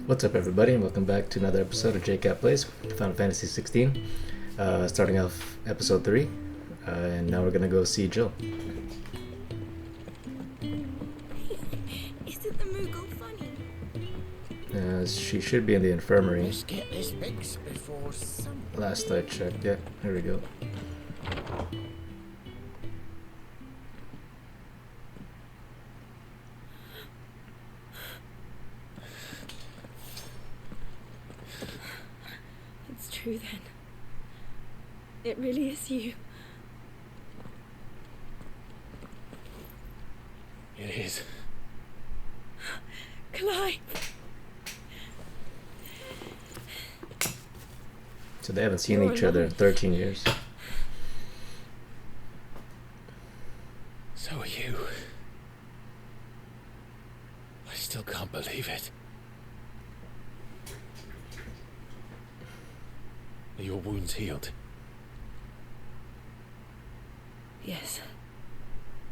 What's up, everybody, and welcome back to another episode of JCap Playz, Final Fantasy 16. Starting off episode 3, and now we're gonna go see Jill. Isn't the Moogle funny? She should be in the infirmary. Let's get this fixed before some. Last I checked, yeah, here we go. It's true then. It really is you. It is. Clive! So they haven't seen You're each other in alive. 13 years. So are you. I still can't believe it. Are your wounds healed? Yes.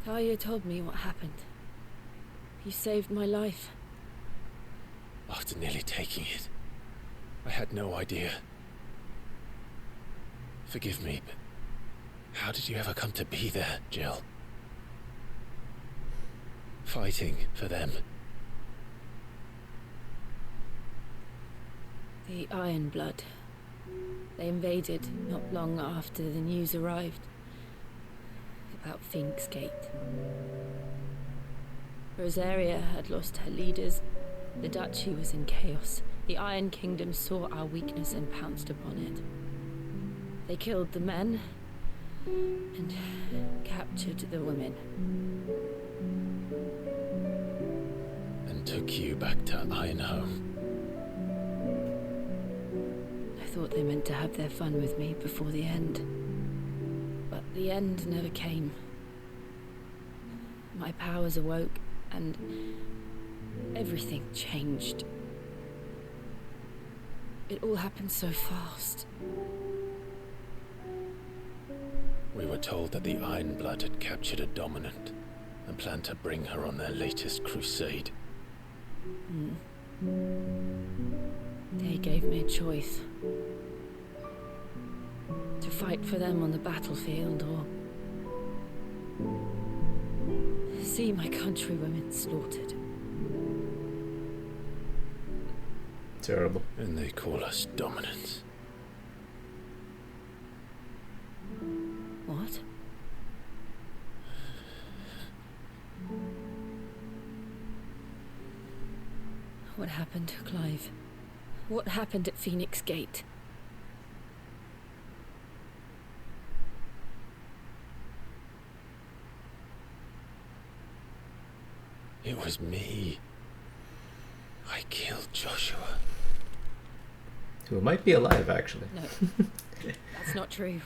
Kaya told me what happened. You saved my life. After nearly taking it, I had no idea. Forgive me, but how did you ever come to be there, Jill? Fighting for them. The Iron Blood. They invaded not long after the news arrived about Phoenix Gate. Rosaria had lost her leaders. The Duchy was in chaos. The Iron Kingdom saw our weakness and pounced upon it. They killed the men and captured the women. And took you back to Ironhome. I thought they meant to have their fun with me before the end. But the end never came. My powers awoke and everything changed. It all happened so fast. We were told that the Iron Blood had captured a dominant and planned to bring her on their latest crusade. They gave me a choice. To fight for them on the battlefield or see my countrywomen slaughtered. Terrible. And they call us dominants. What? What happened, Clive? What happened at Phoenix Gate? It was me. I killed Joshua. Who might be alive, actually. No, that's not true.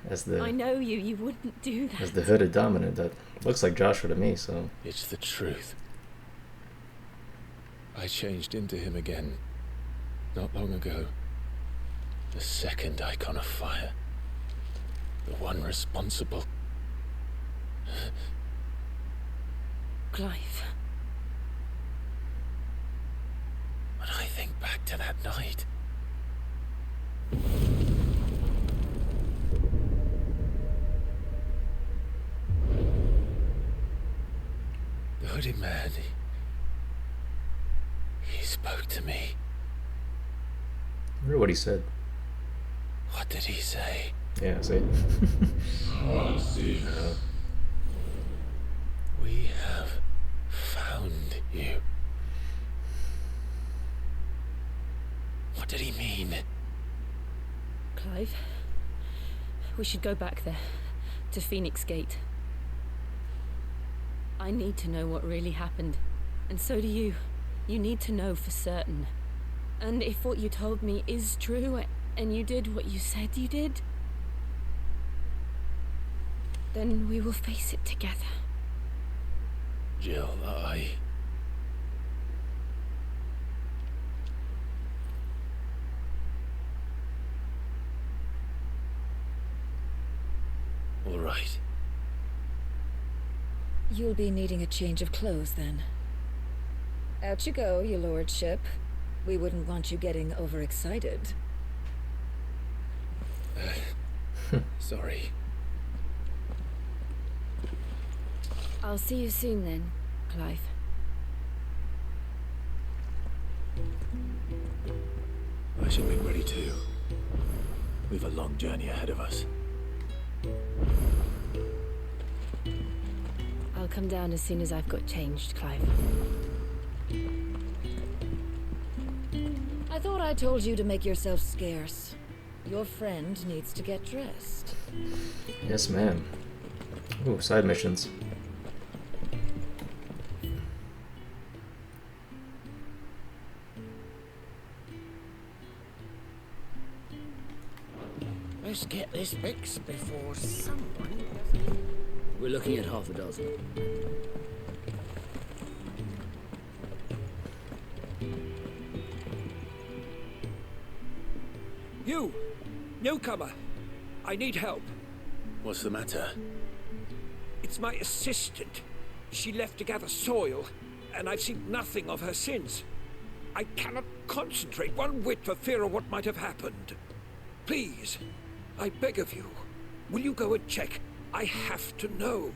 As I the know you. You wouldn't do that. as the hooded dominant, that looks like Joshua to me. So It's the truth. I changed into him again, not long ago. The second icon of fire. The one responsible. Clive. When I think back to that night. The hooded man, he spoke to me. I wonder what he said. What did he say? Yeah, see? We have found you. What did he mean? Clive, we should go back there, to Phoenix Gate. I need to know what really happened, and so do you. You need to know for certain. And if what you told me is true, and you did what you said you did, then we will face it together. Jill, all right. You'll be needing a change of clothes then. Out you go, your lordship. We wouldn't want you getting overexcited. Sorry. I'll see you soon then, Clive. I should make ready too. We've a long journey ahead of us. I'll come down as soon as I've got changed, Clive. I thought I told you to make yourself scarce. Your friend needs to get dressed. Yes, ma'am. Ooh, side missions. Let's get this fixed before someone... We're looking at half a dozen. You! Newcomer! I need help. What's the matter? It's my assistant. She left to gather soil, and I've seen nothing of her since. I cannot concentrate one whit for fear of what might have happened. Please, I beg of you, will you go and check? I have to know.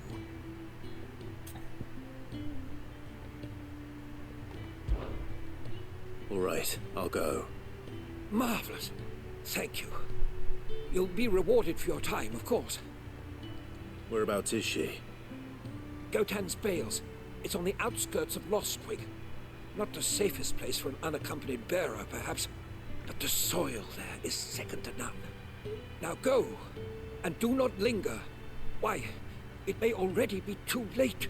All right, I'll go. Marvelous. Thank you. You'll be rewarded for your time, of course. Whereabouts is she? Gotan's Bales. It's on the outskirts of Lostwig. Not the safest place for an unaccompanied bearer, perhaps, but the soil there is second to none. Now go, and do not linger. Why, it may already be too late.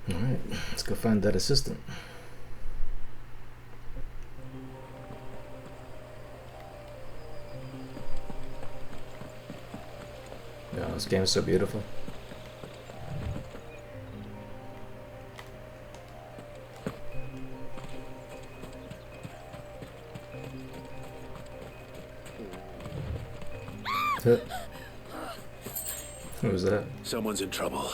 Alright, let's go find that assistant. Yeah, this game is so beautiful. Who was that? Someone's in trouble.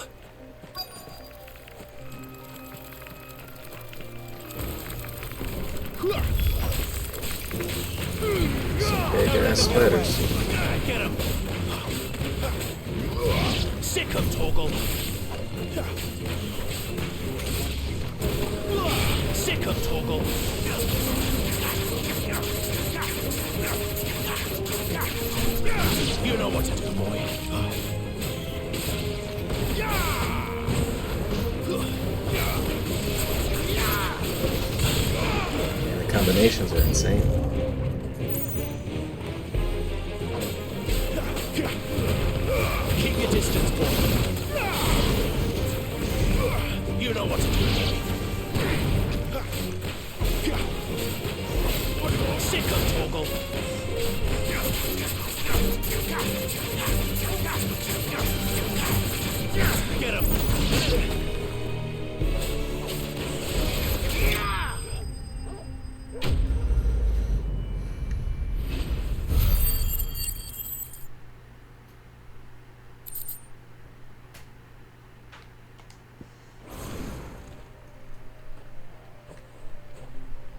Some big ass spiders. Get him! Sick of Torgal! Sick of Torgal! You know what to do, boy. Yeah, the combinations are insane. Keep your distance, boy. You know what to do. Sick of Torgal. Get him.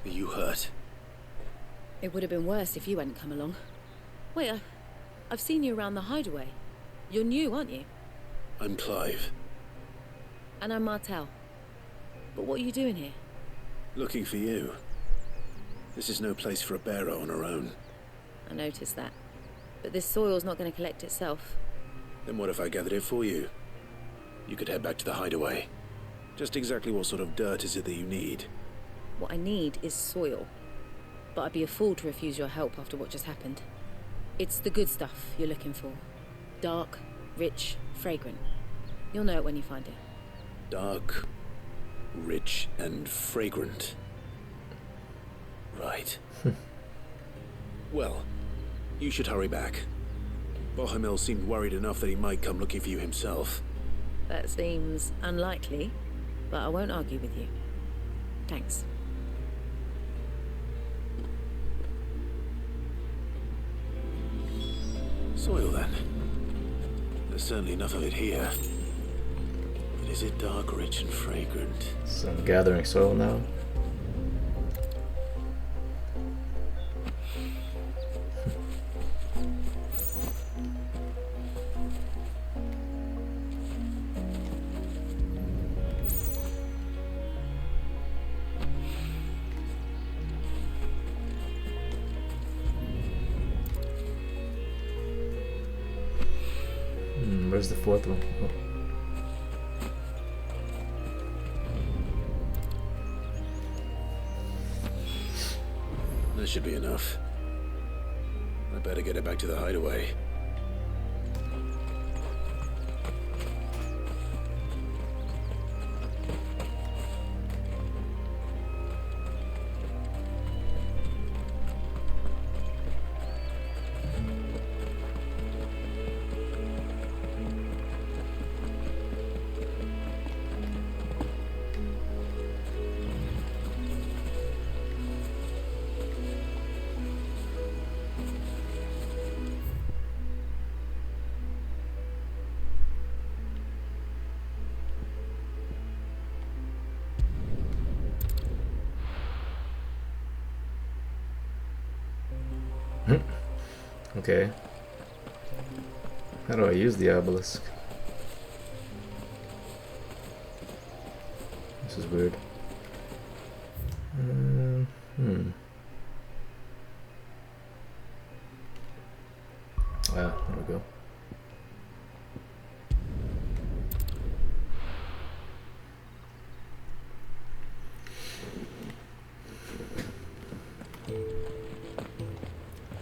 Are you hurt? It would have been worse if you hadn't come along. Wait, I've seen you around the hideaway. You're new, aren't you? I'm Clive. And I'm Martel. But what are you doing here? Looking for you. This is no place for a bearer on her own. I noticed that. But this soil's not going to collect itself. Then what if I gathered it for you? You could head back to the hideaway. Just exactly what sort of dirt is it that you need? What I need is soil. But I'd be a fool to refuse your help after what just happened. It's the good stuff you're looking for. Dark, rich, fragrant. You'll know it when you find it. Dark, rich, and fragrant. Right. Well, you should hurry back. Bohemil seemed worried enough that he might come looking for you himself. That seems unlikely, but I won't argue with you. Thanks. Soil, then. There's certainly enough of it here. But is it dark, rich, and fragrant? So I'm gathering soil now. Where's the fourth one? Oh. That should be enough. I better get it back to the hideaway. Okay. How do I use the obelisk? This is weird. There we go.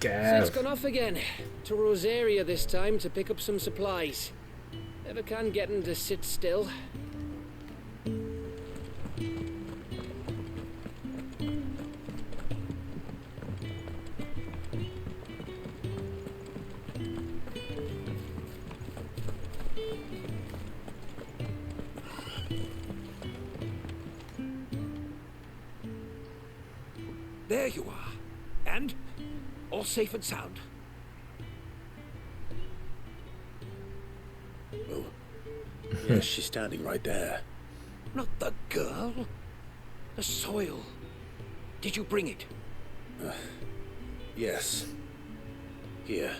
Sid's gone off again. To Rosaria this time to pick up some supplies. Never can get him to sit still. There you are. And all safe and sound. Oh. Yes, she's standing right there. Not the girl. The soil. Did you bring it? Yes. Here.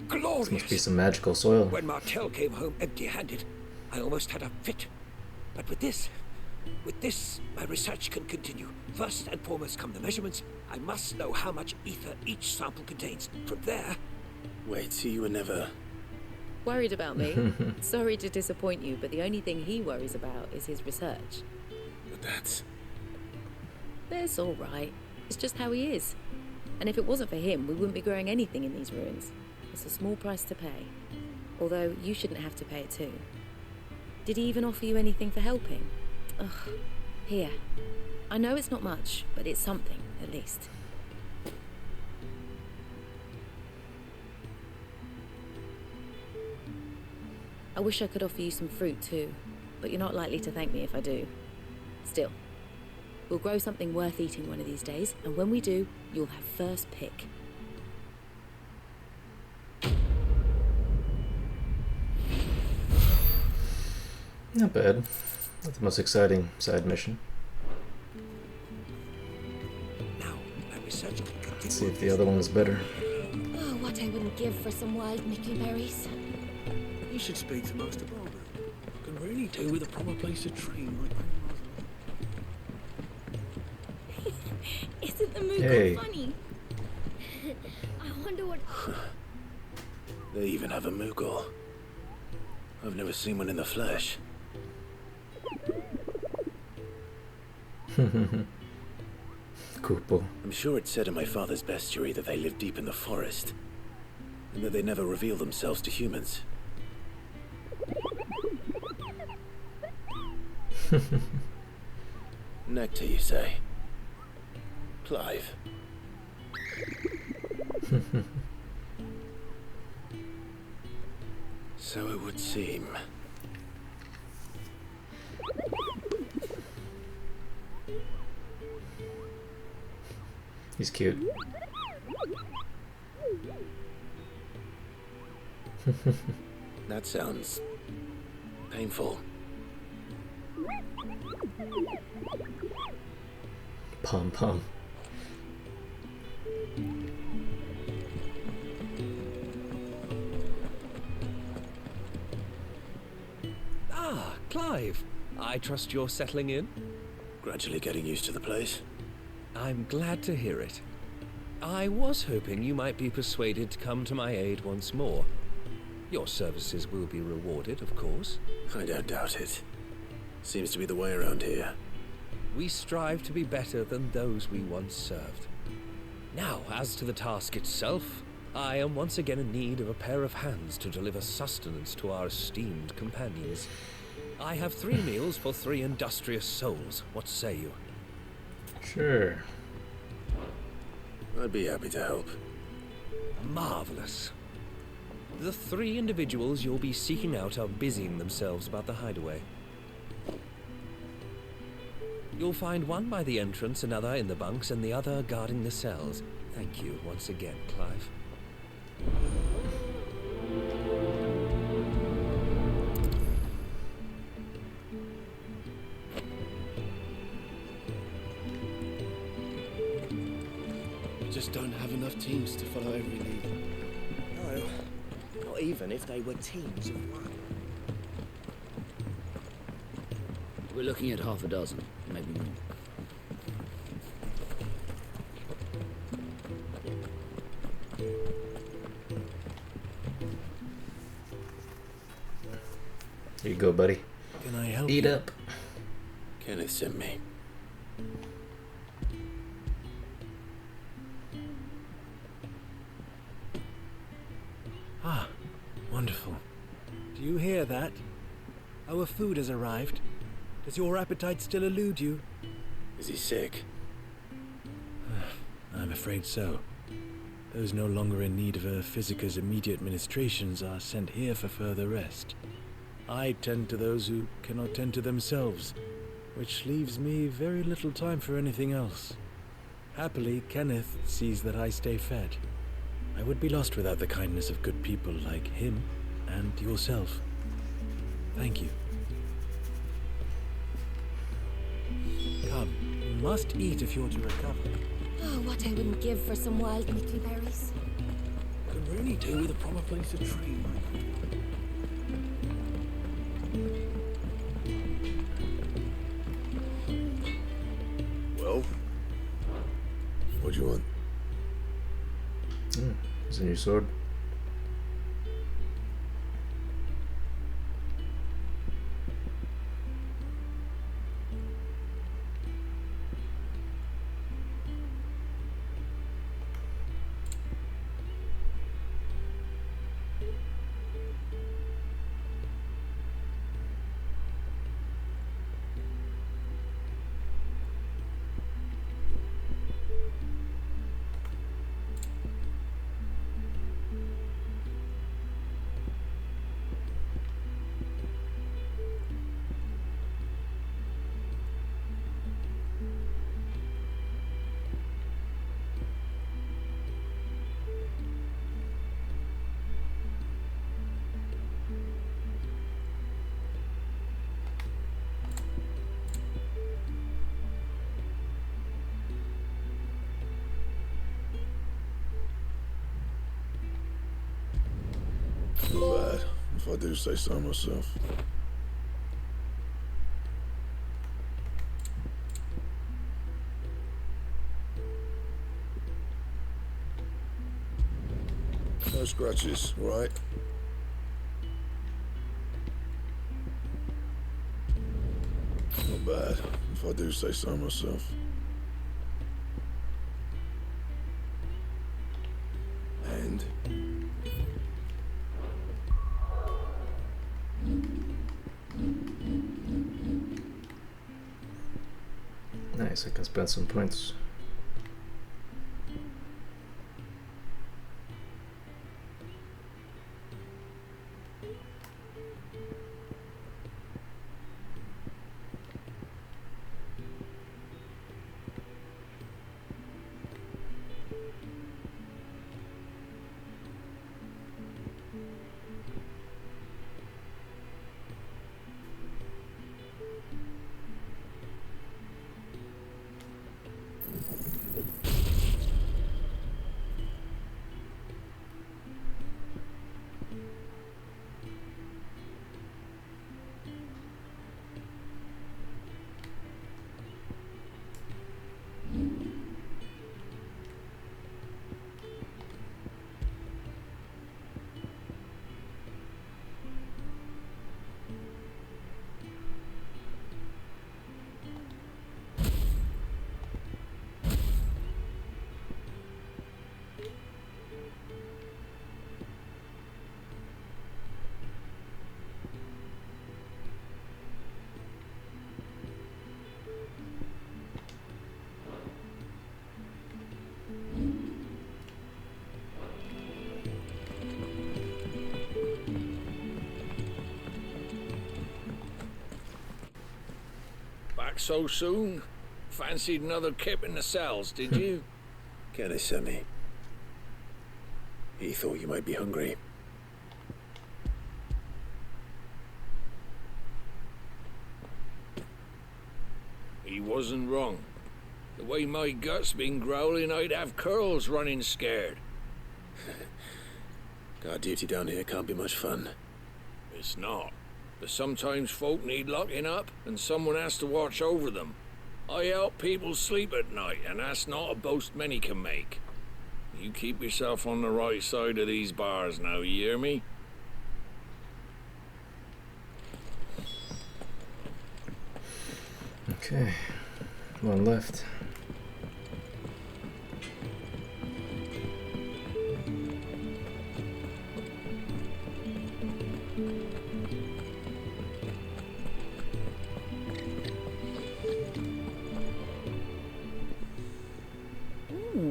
Glorious. This must be some magical soil. When Martel came home empty-handed, I almost had a fit. But with this, my research can continue. First and foremost come the measurements. I must know how much ether each sample contains. From there... Wait, so you were never... Worried about me? Sorry to disappoint you, but the only thing he worries about is his research. But that's... It's all right. It's just how he is. And if it wasn't for him, we wouldn't be growing anything in these ruins. It's a small price to pay. Although you shouldn't have to pay it too. Did he even offer you anything for helping? Ugh. Here. I know it's not much, but it's something, at least. I wish I could offer you some fruit too, but you're not likely to thank me if I do. Still, we'll grow something worth eating one of these days, and when we do, you'll have first pick. Not bad. Not the most exciting side mission. Now, my research can continue. Let's see if the other one is better. Oh, what I wouldn't give for some wild Mickle berries. You should speak to Master Barber. Can really do with a proper place to train. Isn't the Moogle Hey. funny? I wonder what... They even have a Moogle. I've never seen one in the flesh. Kupo. I'm sure it said in my father's bestiary that they live deep in the forest, and that they never reveal themselves to humans. Nectar, you say? Clive. So it would seem. He's cute. That sounds painful. Pom pom. Ah, Clive. I trust you're settling in? Gradually getting used to the place. I'm glad to hear it. I was hoping you might be persuaded to come to my aid once more. Your services will be rewarded, of course. I don't doubt it. Seems to be the way around here. We strive to be better than those we once served. Now, as to the task itself, I am once again in need of a pair of hands to deliver sustenance to our esteemed companions. I have 3 meals for 3 industrious souls. What say you? Sure. I'd be happy to help. Marvelous. The 3 individuals you'll be seeking out are busying themselves about the hideaway. You'll find one by the entrance, another in the bunks, and the other guarding the cells. Thank you once again, Clive. We just don't have enough teams to follow every lead. No, not even if they were teams of one. We're looking at half a dozen, maybe more. Here you go, buddy. Can I help Eat you? up. Kenneth sent me. Ah, wonderful. Do you hear that? Our food has arrived. Does your appetite still elude you? Is he sick? I'm afraid so. Those no longer in need of a physicker's immediate ministrations are sent here for further rest. I tend to those who cannot tend to themselves, which leaves me very little time for anything else. Happily, Kenneth sees that I stay fed. I would be lost without the kindness of good people like him and yourself. Thank you. Come, you must eat if you're to recover. Oh, what I wouldn't give for some wild prickly berries. Can really do with a proper place to train. Well, what do you want? It's a new sword. if I do say so myself. No scratches, right? Not bad, if I do say so myself. And? Nice, I can spend some points. Back so soon? Fancied another kip in the cells, did you? Kenneth sent me. He thought you might be hungry. He wasn't wrong. The way my gut's been growling, I'd have curls running scared. Guard duty down here can't be much fun. It's not. But sometimes folk need locking up, and someone has to watch over them. I help people sleep at night, and that's not a boast many can make. You keep yourself on the right side of these bars now, you hear me? Okay, one left.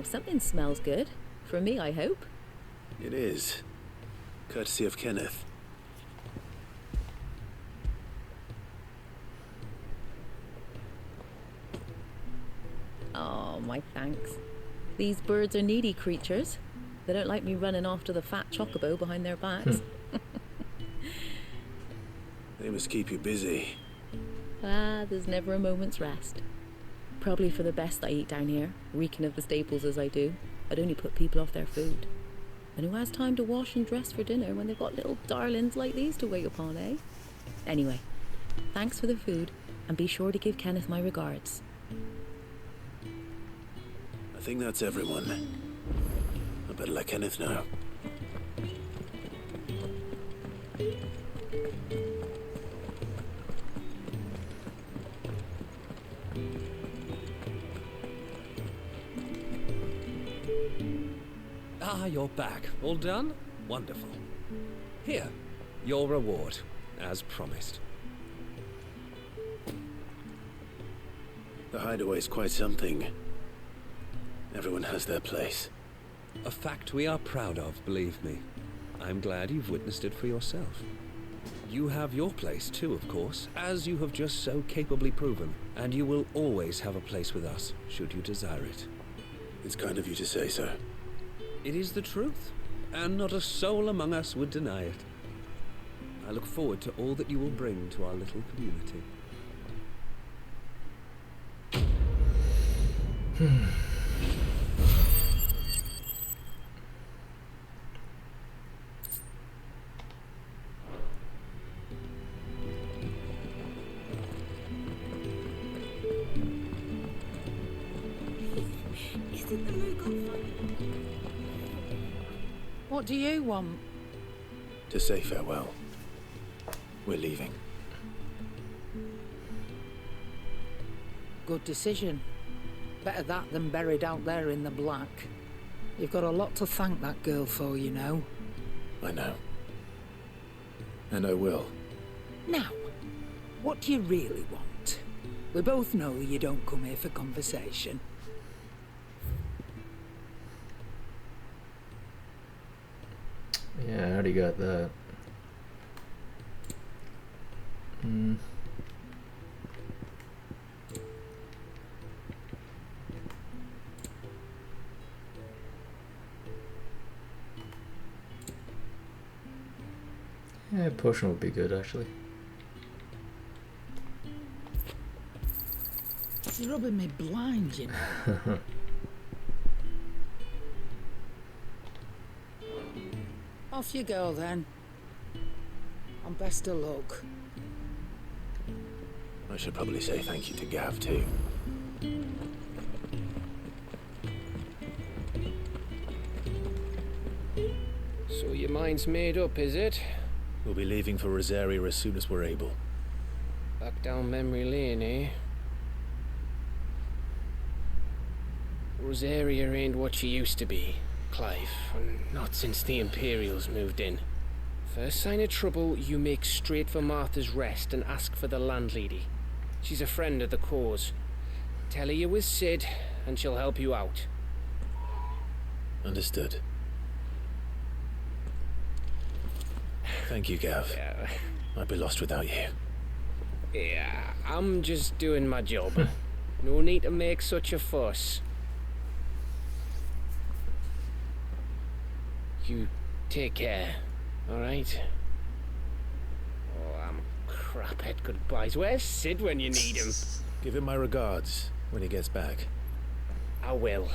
Something smells good. For me, I hope. It is. Courtesy of Kenneth. Oh, my thanks. These birds are needy creatures. They don't like me running after the fat chocobo behind their backs. They must keep you busy. There's never a moment's rest. Probably for the best I eat down here, reeking of the staples as I do. I'd only put people off their food. And who has time to wash and dress for dinner when they've got little darlings like these to wait upon, eh? Anyway, thanks for the food, and be sure to give Kenneth my regards. I think that's everyone. I better let Kenneth know. Ah, you're back. All done? Wonderful. Here, your reward, as promised. The hideaway's quite something. Everyone has their place. A fact we are proud of, believe me. I'm glad you've witnessed it for yourself. You have your place too, of course, as you have just so capably proven, and you will always have a place with us, should you desire it. It's kind of you to say so. It is the truth, and not a soul among us would deny it. I look forward to all that you will bring to our little community. What do you want? To say farewell. We're leaving. Good decision. Better that than buried out there in the black. You've got a lot to thank that girl for, you know. I know. And I will. Now, what do you really want? We both know you don't come here for conversation. Yeah, I already got that. Yeah, potion would be good actually. You're rubbing me blind, you know. Off you go then. And best of luck. I should probably say thank you to Gav too. So your mind's made up, is it? We'll be leaving for Rosaria as soon as we're able. Back down memory lane, eh? Rosaria ain't what she used to be, Clive, and not since the Imperials moved in. First sign of trouble, you make straight for Martha's Rest and ask for the landlady. She's a friend of the cause. Tell her you're with Sid, and she'll help you out. Understood. Thank you, Gav. Yeah. I'd be lost without you. Yeah, I'm just doing my job. No need to make such a fuss. You take care, alright? Oh, I'm crap at goodbyes. Where's Sid when you need him? Give him my regards when he gets back. I will.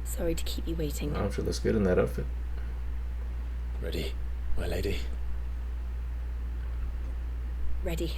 Sorry to keep you waiting. Oh, she looks good in that outfit. Ready, my lady? Ready.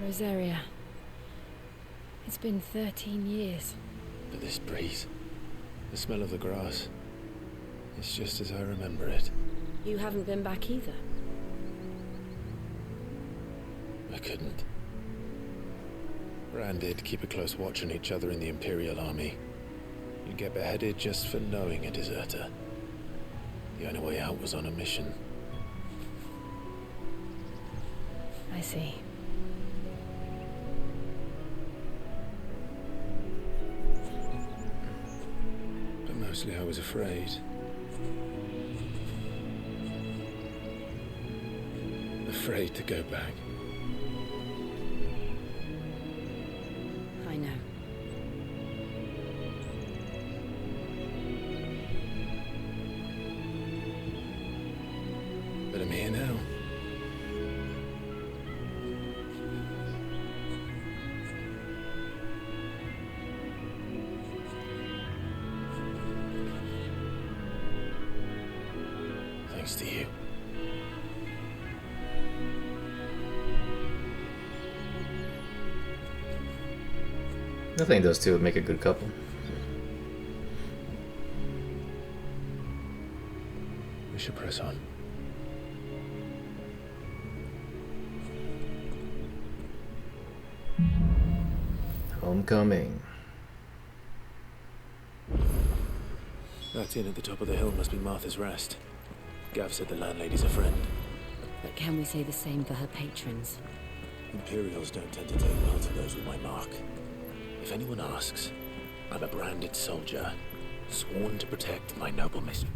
Rosaria. It's been 13 years. But this breeze, the smell of the grass, it's just as I remember it. You haven't been back either. I couldn't. Bran did keep a close watch on each other in the Imperial Army. You'd get beheaded just for knowing a deserter. The only way out was on a mission. I see. But mostly I was afraid. Afraid to go back. I know. But I'm here now. Thanks to you. I think those two would make a good couple. We should press on. Homecoming. That inn at the top of the hill must be Martha's Rest. Gav said the landlady's a friend. But can we say the same for her patrons? Imperials don't tend to take well to those with my mark. If anyone asks, I'm a branded soldier, sworn to protect my noble mistress.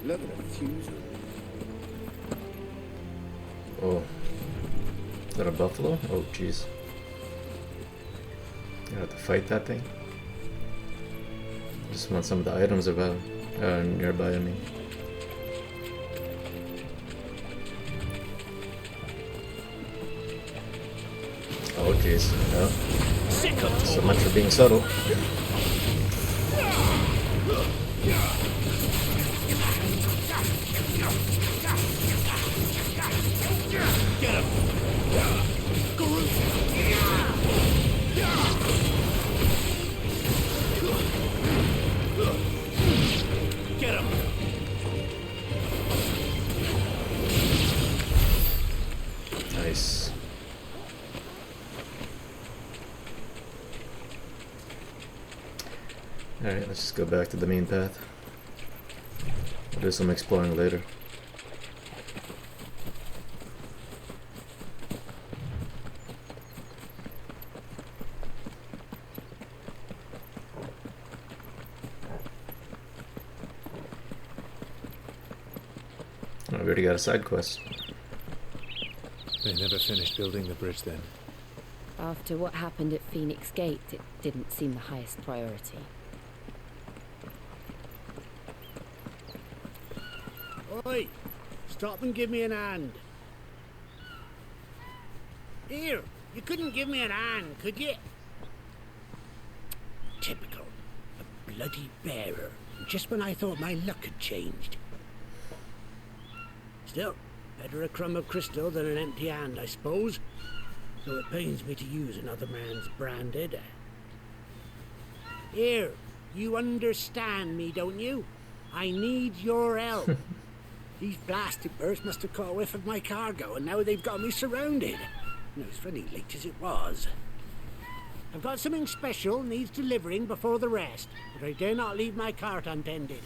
Look at the fuse. Oh. Is that a buffalo? Oh, jeez. I have to fight that thing. Just want some of the items about nearby. I mean. Oh, jeez. Oh. So much for being subtle. Get him! Get him! Nice. Alright, let's just go back to the main path. We'll do some exploring later. Oh, we already got a side quest. They never finished building the bridge then. After what happened at Phoenix Gate, it didn't seem the highest priority. Oi! Stop and give me an hand. Here, you couldn't give me an hand, could you? Typical. A bloody bearer. Just when I thought my luck had changed. Still, better a crumb of crystal than an empty hand, I suppose. Though it pains me to use another man's branded. Here, you understand me, don't you? I need your help. These blasted birds must have caught a whiff of my cargo, and now they've got me surrounded. No, it's funny late as it was. I've got something special needs delivering before the rest, but I dare not leave my cart untended.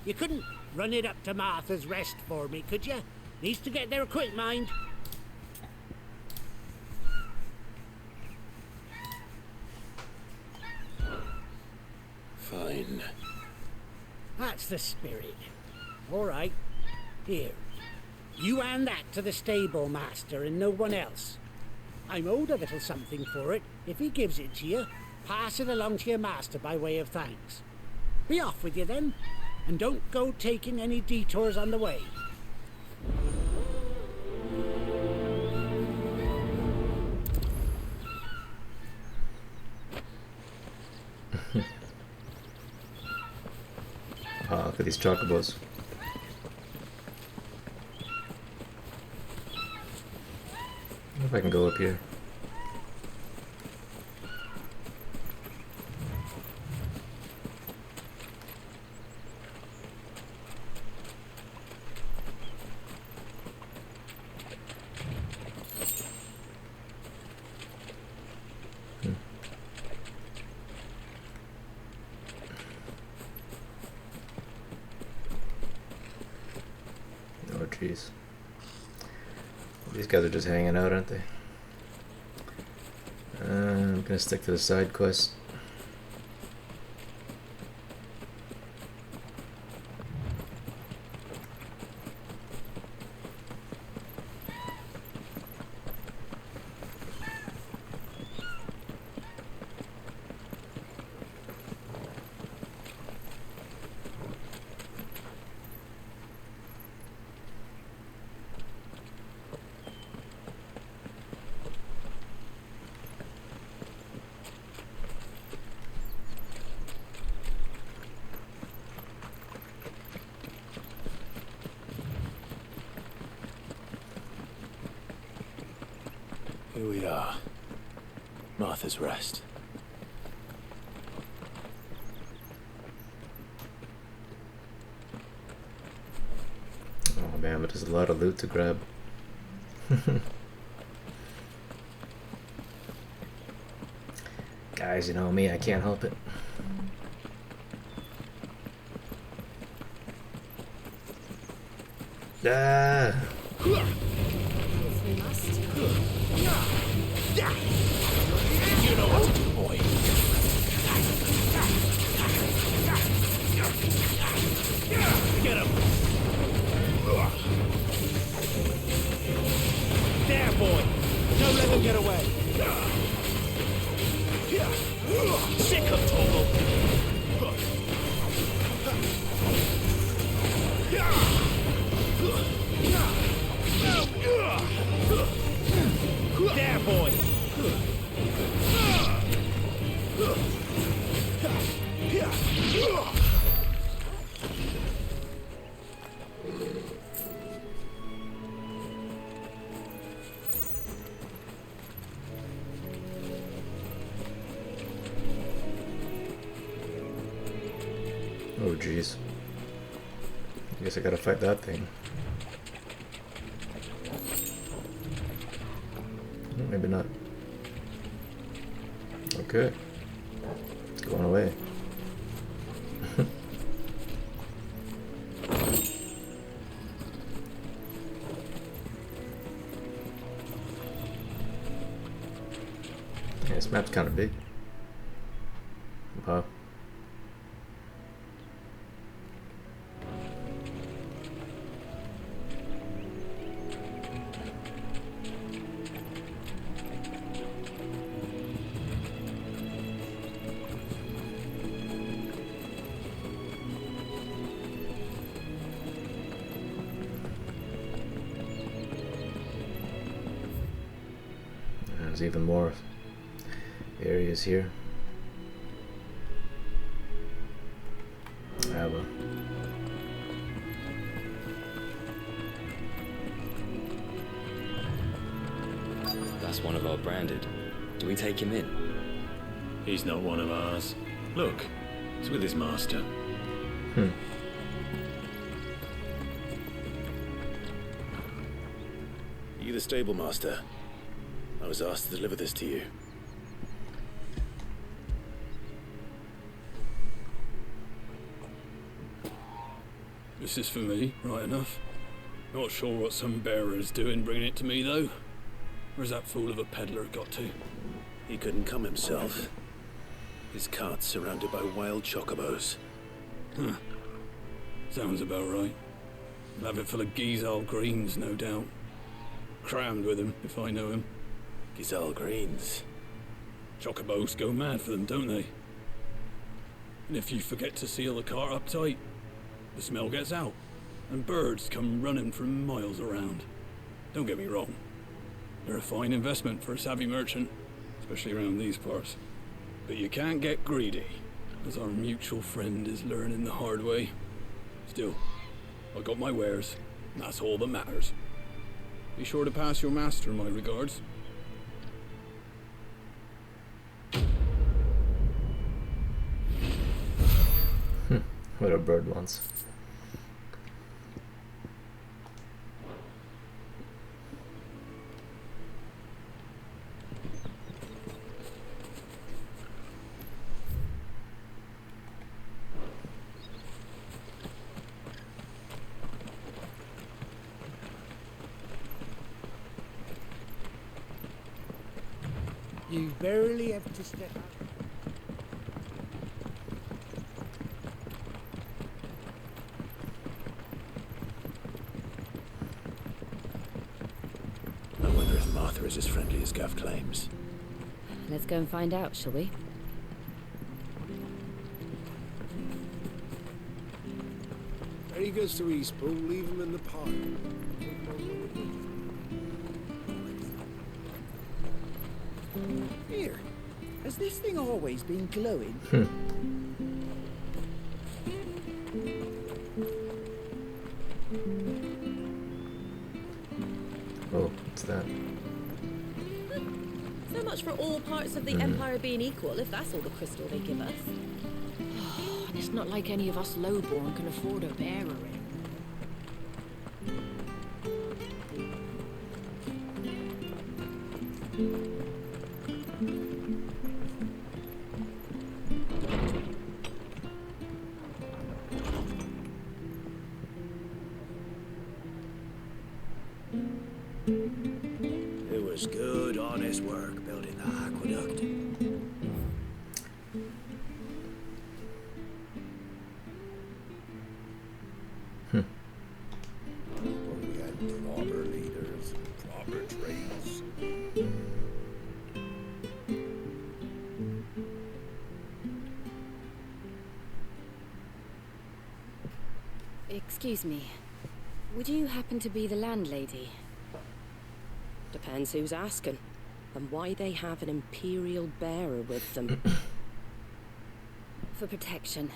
You couldn't run it up to Martha's Rest for me, could you? Needs to get there quick, mind. Fine. That's the spirit. All right. Here. You hand that to the stable master and no one else. I'm owed a little something for it. If he gives it to you, pass it along to your master by way of thanks. Be off with you then, and don't go taking any detours on the way. Look at these chocobos. I wonder if I can go up here. Oh, jeez. These guys are just hanging out, aren't they? I'm gonna stick to the side quest. Here we are. Martha's Rest. man, but there's a lot of loot to grab. Guys, you know me, I can't help it. Ah! If we must. You know what to do, boy. Get him! There, boy! Don't let them get away! Sick of Total! There, boy! Oh jeez. I guess I gotta fight that thing. Maybe not. Okay. It's going away. Yeah, this map's kind of big. Wow. There's even more areas here. Ah, well. That's one of our branded. Do we take him in? He's not one of ours. Look, he's with his master. You the stable master? I was asked to deliver this to you. This is for me, right enough. Not sure what some bearer's doing bringing it to me, though. Where's that fool of a peddler got to? He couldn't come himself. His cart's surrounded by wild chocobos. Huh. Sounds about right. He'll have it full of Gizal greens, no doubt. Crammed with him, if I know him. Gizal greens? Chocobos go mad for them, don't they? And if you forget to seal the cart up tight, the smell gets out, and birds come running from miles around. Don't get me wrong. They're a fine investment for a savvy merchant, especially around these parts. But you can't get greedy, as our mutual friend is learning the hard way. Still, I got my wares, and that's all that matters. Be sure to pass your master my regards. What a bird wants. You barely have to step out. I wonder if Martha is as friendly as Gav claims. Let's go and find out, shall we? He goes to Eastpool, leave him in the park. Here, has this thing always been glowing? Oh, what's that? So much for all parts of the Empire being equal, if that's all the crystal they give us. And it's not like any of us lowborn can afford a bearer. It was good, honest work building the aqueduct. But we had proper leaders, proper trades. Excuse me. Would you happen to be the landlady? Depends who's asking, and why they have an Imperial bearer with them. For protection,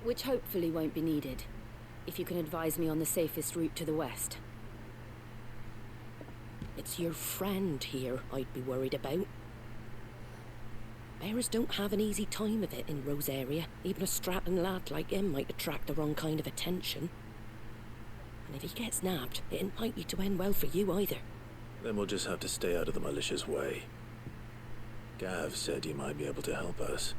which hopefully won't be needed. If you can advise me on the safest route to the west. It's your friend here I'd be worried about. Bearers don't have an easy time of it in Rose area. Even a strapping lad like him might attract the wrong kind of attention. And if he gets nabbed, it ain't likely to end well for you either. Then we'll just have to stay out of the malicious way. Gav said you might be able to help us.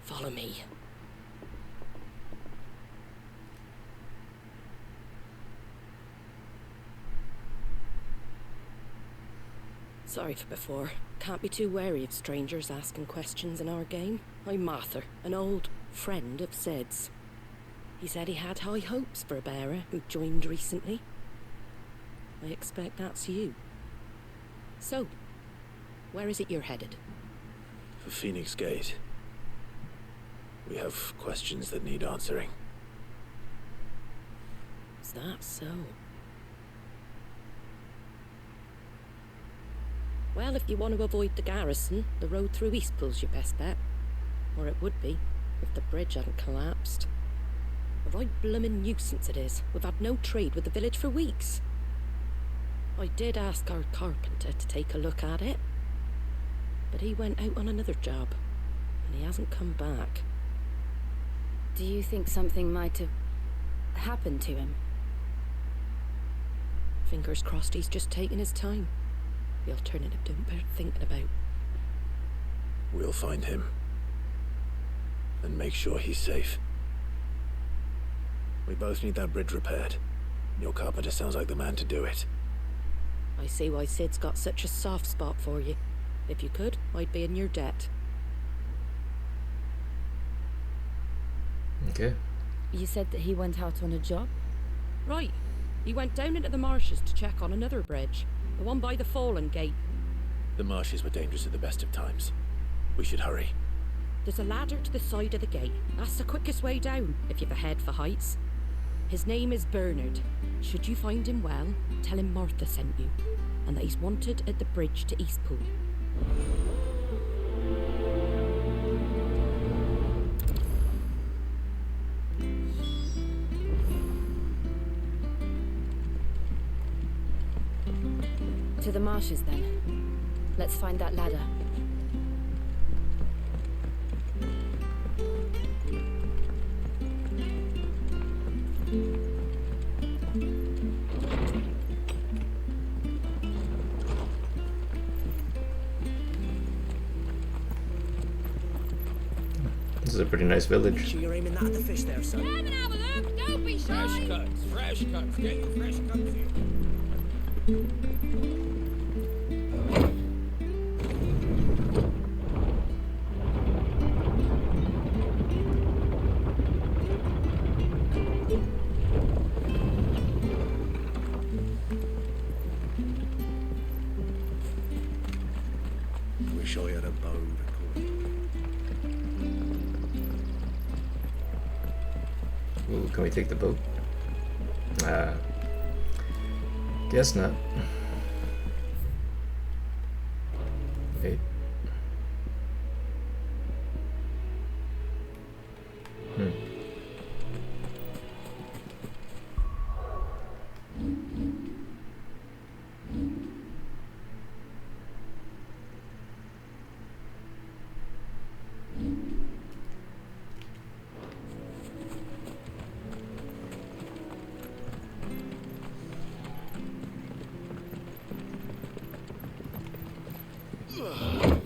Follow me. Sorry for before. Can't be too wary of strangers asking questions in our game. I'm Martha, an old friend of Sid's. He said he had high hopes for a bearer who joined recently. I expect that's you. So, where is it you're headed? For Phoenix Gate. We have questions that need answering. Is that so? Well, if you want to avoid the garrison, the road through Eastpool's your best bet. Or it would be, if the bridge hadn't collapsed. A right bloomin' nuisance it is. We've had no trade with the village for weeks. I did ask our carpenter to take a look at it, but he went out on another job, and he hasn't come back. Do you think something might have happened to him? Fingers crossed he's just taking his time. The alternative don't bear thinking about. We'll find him. And make sure he's safe. We both need that bridge repaired. Your carpenter sounds like the man to do it. I see why Sid's got such a soft spot for you. If you could, I'd be in your debt. Okay. You said that he went out on a job? Right. He went down into the marshes to check on another bridge. The one by the Fallen Gate. The marshes were dangerous at the best of times. We should hurry. There's a ladder to the side of the gate. That's the quickest way down, if you've a head for heights. His name is Bernard. Should you find him well, tell him Martha sent you, and that he's wanted at the bridge to Eastpool. To the marshes, then. Let's find that ladder. This is a pretty nice village. Make sure you're aiming that at the fish there, son. Come and have a look! Don't be shy! Fresh cuts, fresh cuts. Get your fresh cuts here. Wish I had a bow to Ooh, can we take the boat? Guess not. Wait. Where'd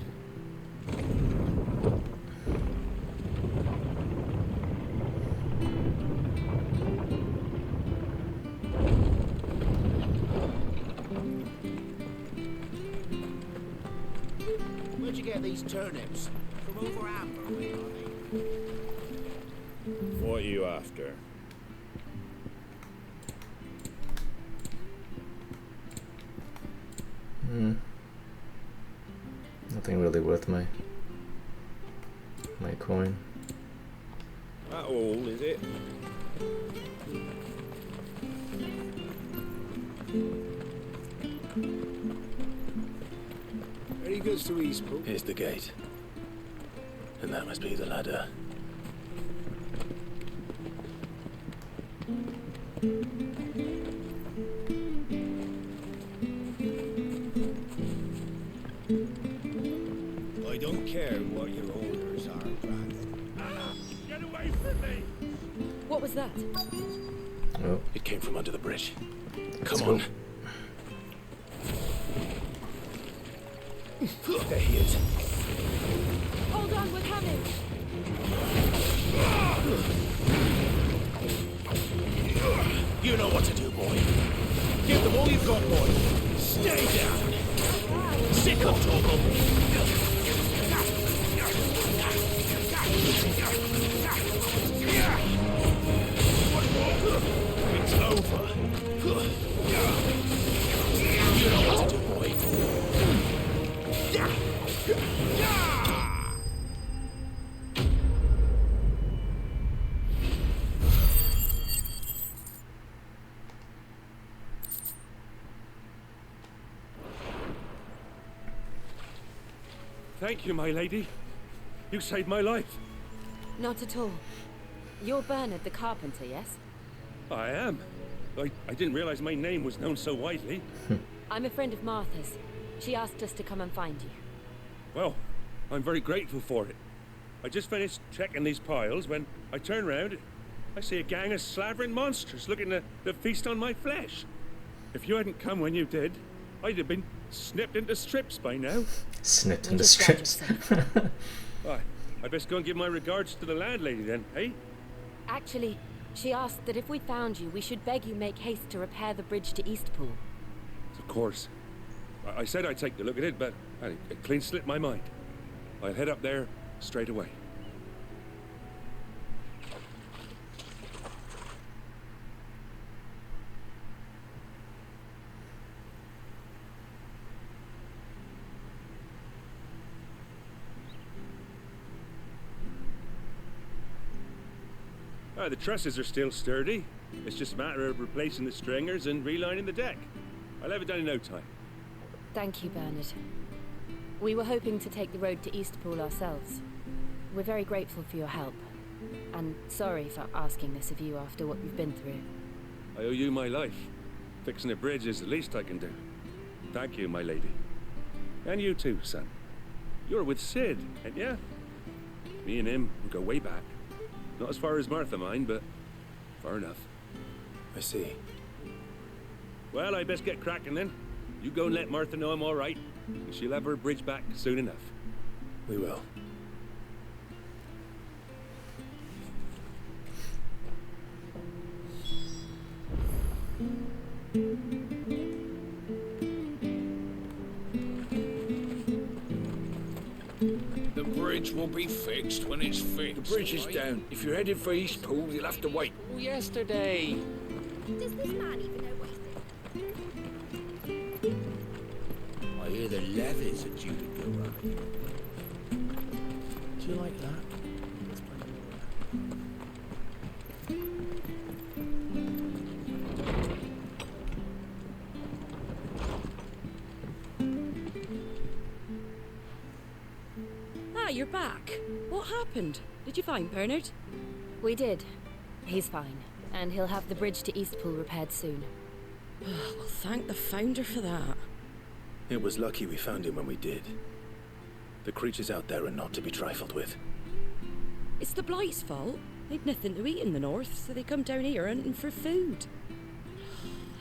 you get these turnips? From over Amber way, are they? What are you after? Nothing really worth my coin. That all, is it? Very good to Eastpool. Here's the gate. And that must be the ladder. I don't care what your orders are, Brandon. Get away from me! What was that? Oh. It came from under the bridge. Let's Come go. on. There he is. Hold on, we're coming. You know what to do, boy. Give them all you've got, boy. Stay down. Sick of trouble. It's over. You know what to do, boy. Thank you, my lady. You saved my life. Not at all. You're Bernard the carpenter, yes? I am. I didn't realize my name was known so widely. I'm a friend of Martha's. She asked us to come and find you. Well, I'm very grateful for it. I just finished checking these piles when I turn round. I see a gang of slavering monsters looking to feast on my flesh. If you hadn't come when you did, I'd have been snipped into strips by now. Snipped into strips. I'd best go and give my regards to the landlady then, eh? Actually, she asked that if we found you, we should beg you make haste to repair the bridge to Eastpool. Of course. I said I'd take a look at it, but it clean slipped my mind. I'll head up there straight away. The trusses are still sturdy. It's just a matter of replacing the stringers and relining the deck. I'll have it done in no time. Thank you, Bernard. We were hoping to take the road to Eastpool ourselves. We're very grateful for your help. And sorry for asking this of you after what you've been through. I owe you my life. Fixing a bridge is the least I can do. Thank you, my lady. And you too, son. You're with Sid, ain't ya? Me and him, we go way back. Not as far as Martha, mind, but far enough. I see. Well, I best get cracking then. You go and let Martha know I'm all right, and she'll have her bridge back soon enough. We will. The bridge will be fixed when it's fixed. The bridge is down. If you're headed for Eastpool, you'll have to wait. Oh, yesterday. Does this man even know what he's doing? I hear the levies are due to go up. Do you like that? Let's play more of that. You're back. What happened? Did you find Bernard? We did. He's fine, and he'll have the bridge to Eastpool repaired soon. Well, thank the founder for that. It was lucky we found him when we did. The creatures out there are not to be trifled with. It's the Blight's fault. They'd nothing to eat in the north, so they come down here hunting for food.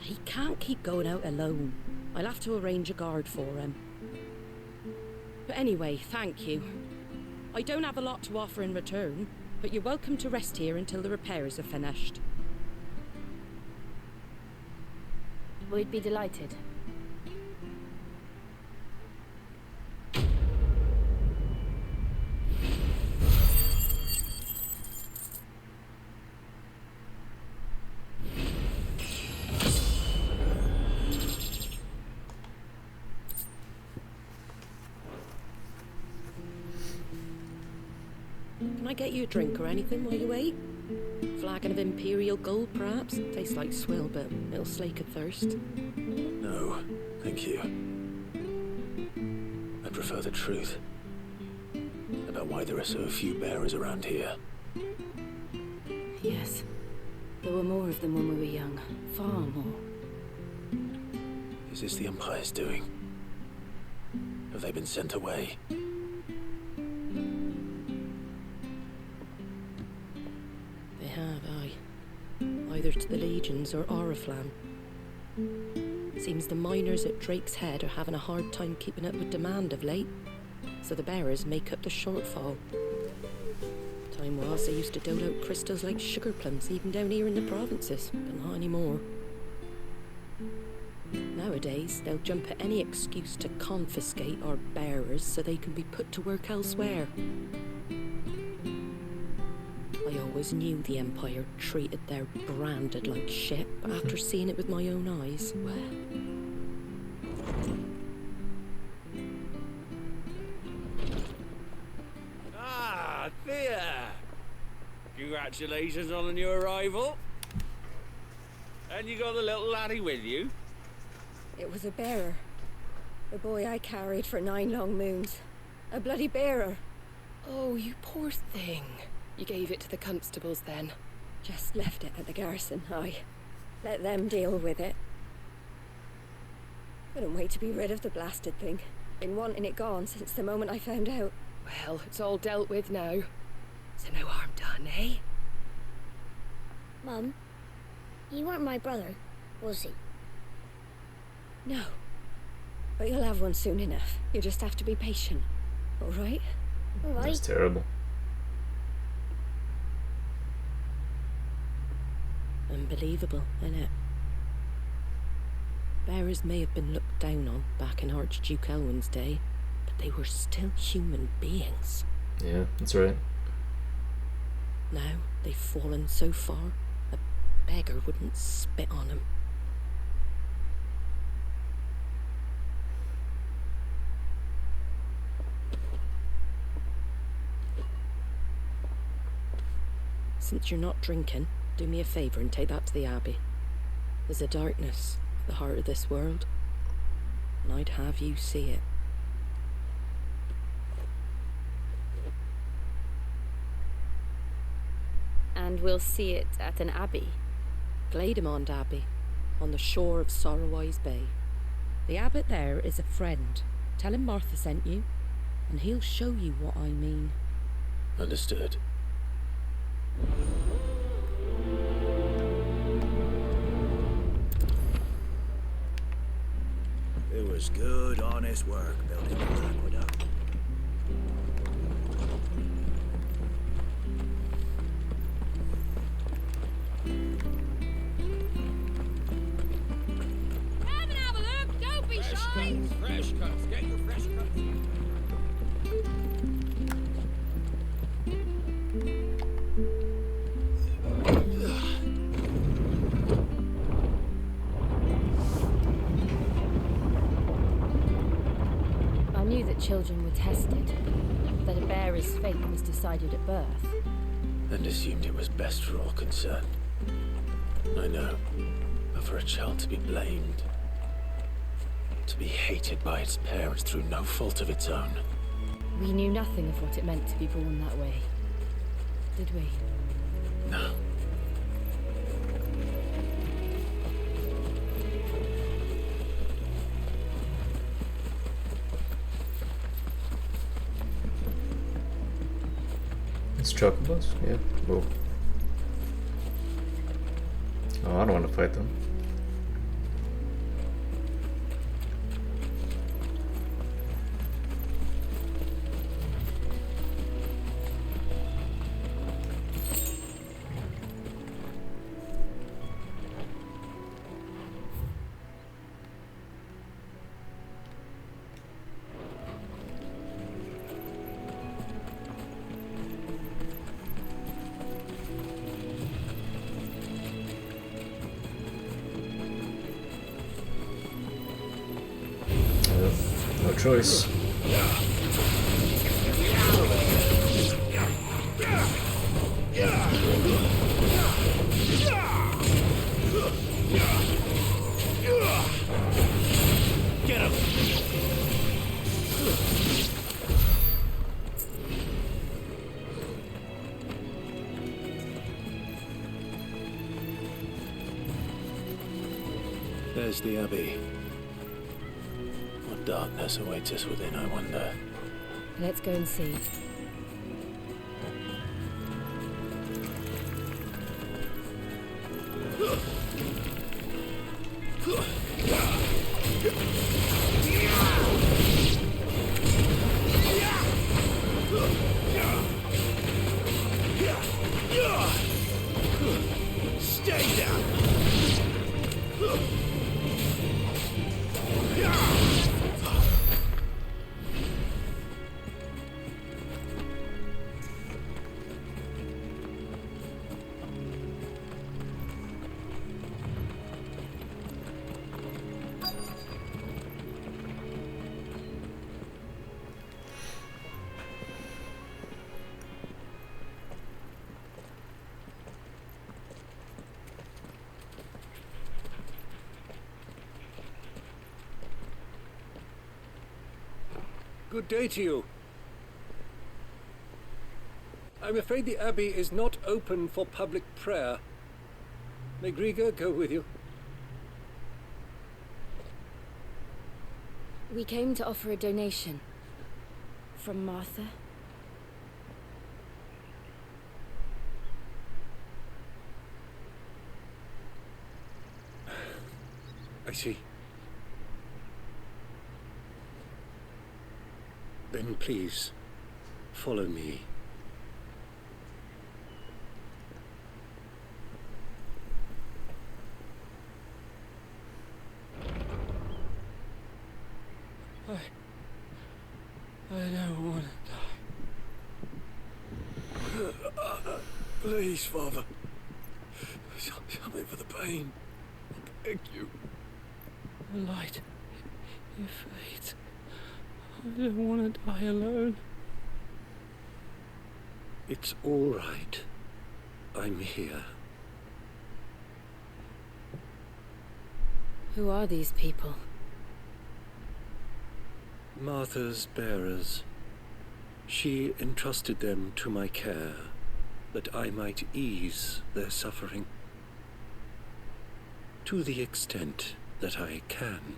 He can't keep going out alone. I'll have to arrange a guard for him. But anyway, thank you. I don't have a lot to offer in return, but you're welcome to rest here until the repairs are finished. We'd be delighted. Can I get you a drink or anything while you wait? Flagon of Imperial Gold, perhaps? Tastes like swill, but it'll slake a thirst. No, thank you. I prefer the truth about why there are so few bearers around here. Yes. There were more of them when we were young. Far more. Is this the Empire's doing? Have they been sent away? They have, aye. Either to the Legions or Oriflamme. Seems the miners at Drake's Head are having a hard time keeping up with demand of late, so the bearers make up the shortfall. Time was they used to dole out crystals like sugar plums even down here in the provinces, but not anymore. Nowadays, they'll jump at any excuse to confiscate our bearers so they can be put to work elsewhere. I always knew the Empire treated their branded like shit, but after seeing it with my own eyes, well... Ah, Thea! Congratulations on the new arrival. And you got the little laddie with you? It was a bearer. The boy I carried for 9 long moons. A bloody bearer. Oh, you poor thing. You gave it to the constables then? Just left it at the garrison, aye. Let them deal with it. Couldn't wait to be rid of the blasted thing. Been wanting it gone since the moment I found out. Well, it's all dealt with now. So no harm done, eh? Mum, you weren't my brother, was he? No. But you'll have one soon enough. You just have to be patient. All right? All right. That's terrible. Unbelievable, innit? Bearers may have been looked down on back in Archduke Elwin's day, but they were still human beings. Yeah, that's right. Now they've fallen so far, a beggar wouldn't spit on them. Since you're not drinking, do me a favour and take that to the Abbey. There's a darkness at the heart of this world, and I'd have you see it. And we'll see it at an abbey. Glademond Abbey, on the shore of Sorrowwise Bay. The abbot there is a friend. Tell him Martha sent you, and he'll show you what I mean. Understood. It was good, honest work building that aqueduct. Come and have a look, don't be shy! Fresh cuts, get your fresh cuts. I knew that children were tested, that a bearer's fate was decided at birth. And assumed it was best for all concerned. I know. But for a child to be blamed, to be hated by its parents through no fault of its own. We knew nothing of what it meant to be born that way, did we? No. It's chocobos? Yeah. Whoa. Oh, I don't want to fight them. choice. Get him! There's the Abbey. What darkness awaits us within, I wonder. Let's go and see. Stay down! Good day to you. I'm afraid the Abbey is not open for public prayer. May Griga go with you? We came to offer a donation. From Martha. I see. Then please, follow me. I don't want to die. Please, Father. Something for the pain. I beg you. The light. It fades. I don't want to die alone. It's all right. I'm here. Who are these people? Martha's bearers. She entrusted them to my care, that I might ease their suffering. To the extent that I can.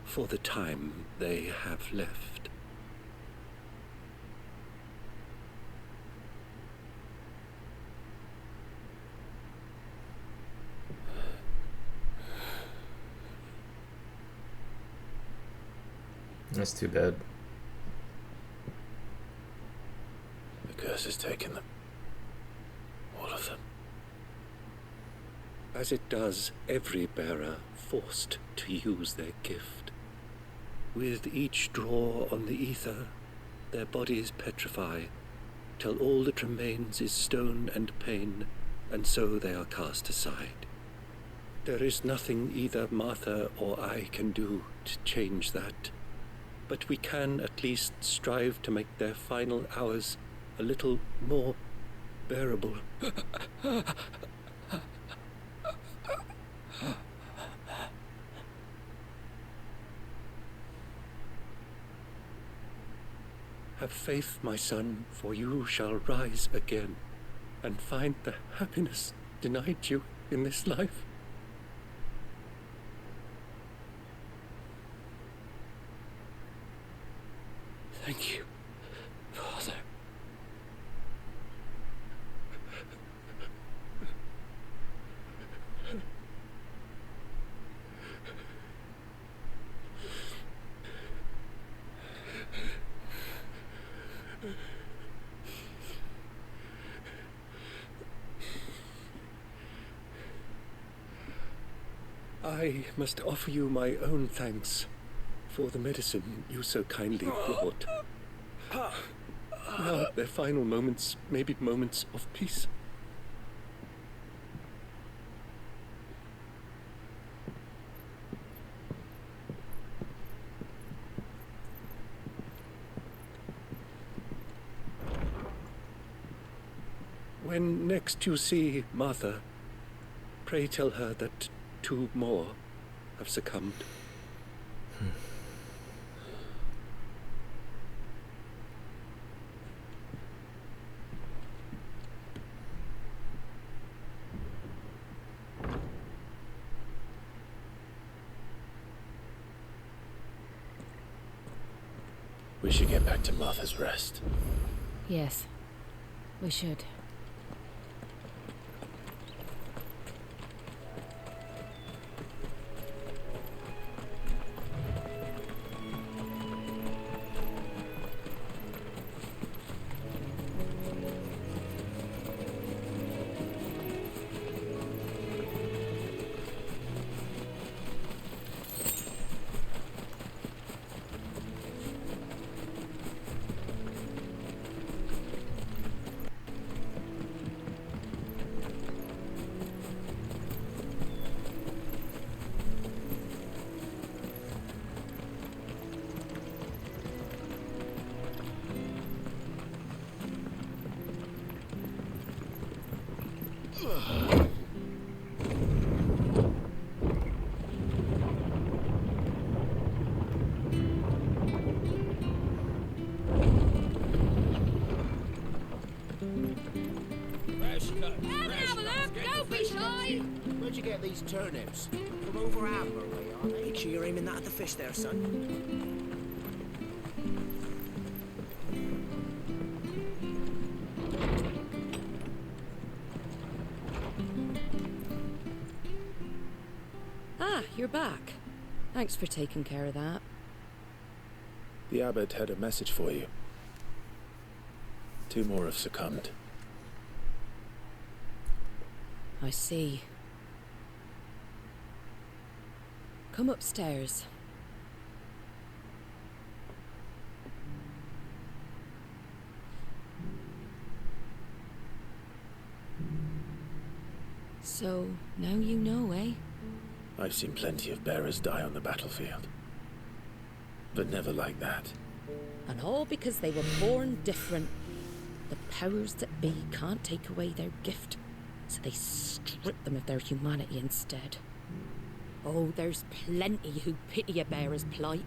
For the time they have left. That's too bad. The curse has taken them. All of them. As it does every bearer forced to use their gift. With each draw on the ether, their bodies petrify, till all that remains is stone and pain, and so they are cast aside. There is nothing either Martha or I can do to change that, but we can at least strive to make their final hours a little more bearable. Have faith, my son, for you shall rise again, and find the happiness denied you in this life. Thank you, Father. I must offer you my own thanks for the medicine you so kindly brought. Now their final moments may be moments of peace. next you see Martha, pray tell her that 2 more have succumbed. We should get back to Martha's Rest. Yes, we should. Don't be shy! Where'd you get these turnips? From over Amber way, aren't they? Make sure you're aiming that at the fish there, son. Ah, you're back. Thanks for taking care of that. The abbot had a message for you. 2 more have succumbed. I see. Come upstairs. So, now you know, eh? I've seen plenty of bearers die on the battlefield. But never like that. And all because they were born different. The powers that be can't take away their gift, so they strip them of their humanity instead. Oh, there's plenty who pity a bearer's plight.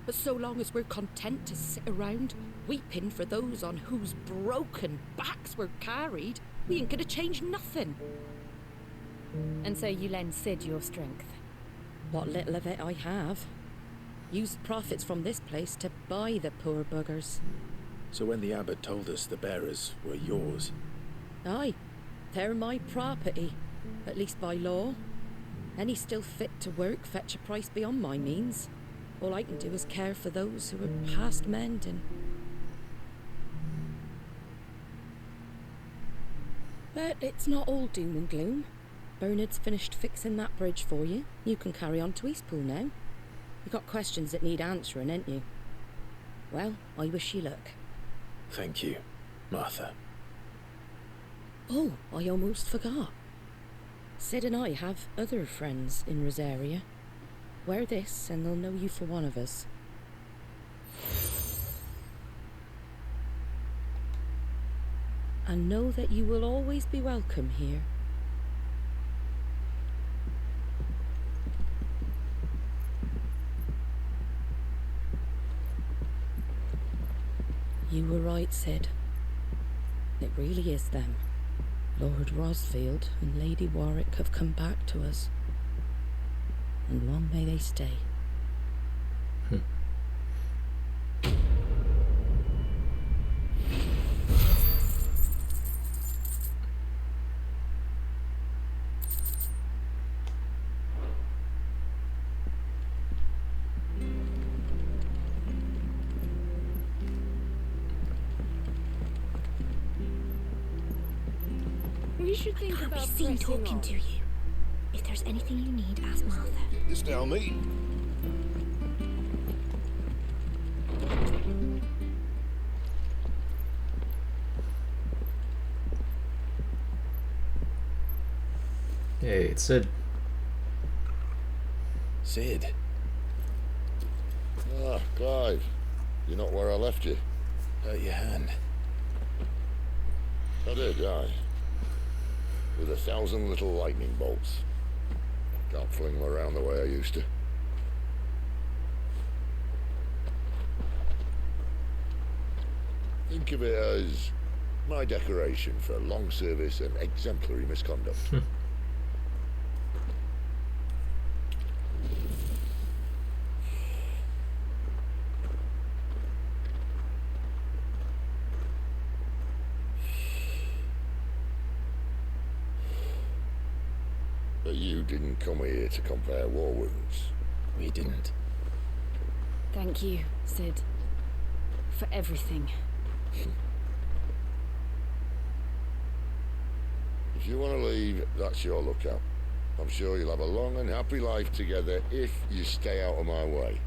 But so long as we're content to sit around, weeping for those on whose broken backs we're carried, we ain't gonna change nothing. And so you lend Sid your strength? What little of it I have. Use the profits from this place to buy the poor buggers. So when the abbot told us the bearers were yours... Aye, they're my property, at least by law. Any still fit to work fetch a price beyond my means. All I can do is care for those who are past mending. But it's not all doom and gloom. Bernard's finished fixing that bridge for you. You can carry on to Eastpool now. You got questions that need answering, ain't you? Well, I wish you luck. Thank you, Martha. Oh, I almost forgot. Sid and I have other friends in Rosaria. Wear this and they'll know you for one of us. And know that you will always be welcome here. You were right, Sid. It really is them. Lord Rosfield and Lady Warwick have come back to us. And long may they stay. We should think Can't about be seen pressing talking on. to you. If there's anything you need, ask Martha. This now me. Hey, it's Sid. Sid? Ah, Clive. You're not where I left you. Hurt your hand. I did, aye. 1,000 little lightning bolts. Can't fling them around the way I used to. Think of it as my decoration for long service and exemplary misconduct. But you didn't come here to compare war wounds. We didn't. Thank you, Sid. For everything. If you want to leave, that's your lookout. I'm sure you'll have a long and happy life together if you stay out of my way.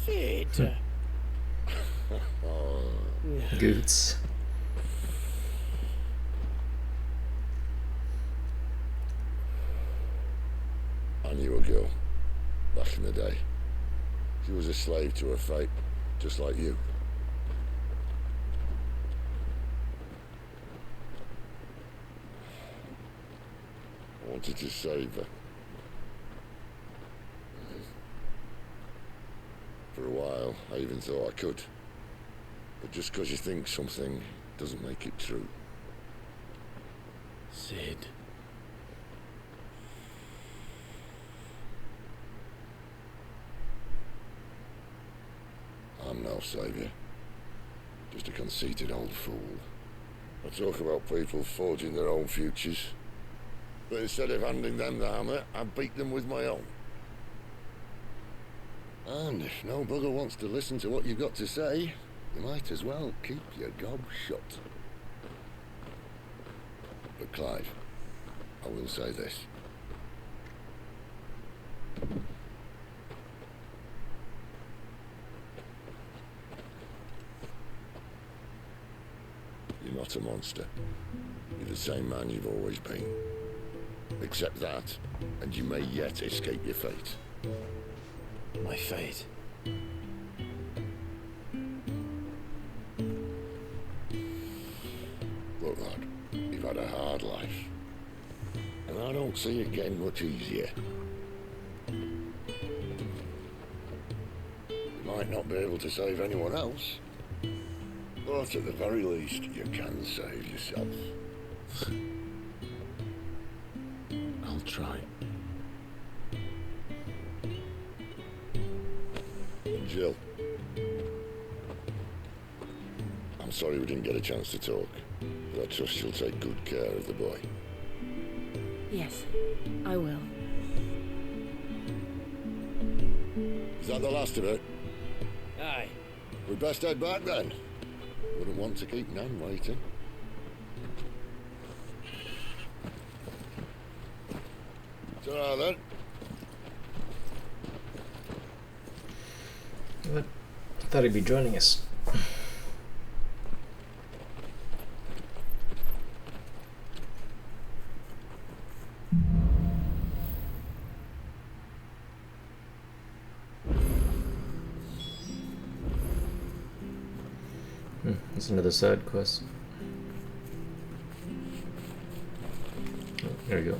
Sid! Goots. I knew a girl, back in the day. She was a slave to her fate, just like you. I wanted to save her. For a while, I even thought I could. But just because you think something doesn't make it true. Sid. I'm no savior. Just a conceited old fool. I talk about people forging their own futures. But instead of handing them the hammer, I beat them with my own. And if no bugger wants to listen to what you've got to say, you might as well keep your gob shut. But Clive, I will say this. You're not a monster. You're the same man you've always been. Accept that, and you may yet escape your fate. My fate? Look, lad, you've had a hard life. And I don't see it getting much easier. You might not be able to save anyone else, but at the very least, you can save yourself. I'll try. Jill. I'm sorry we didn't get a chance to talk, but I trust you'll take good care of the boy. Yes, I will. Is that the last of it? Aye. We'd best head back then. Wouldn't want to keep Nan waiting. Ta-ra then. What? I thought he'd be joining us. It's another side quest. Oh, there we go.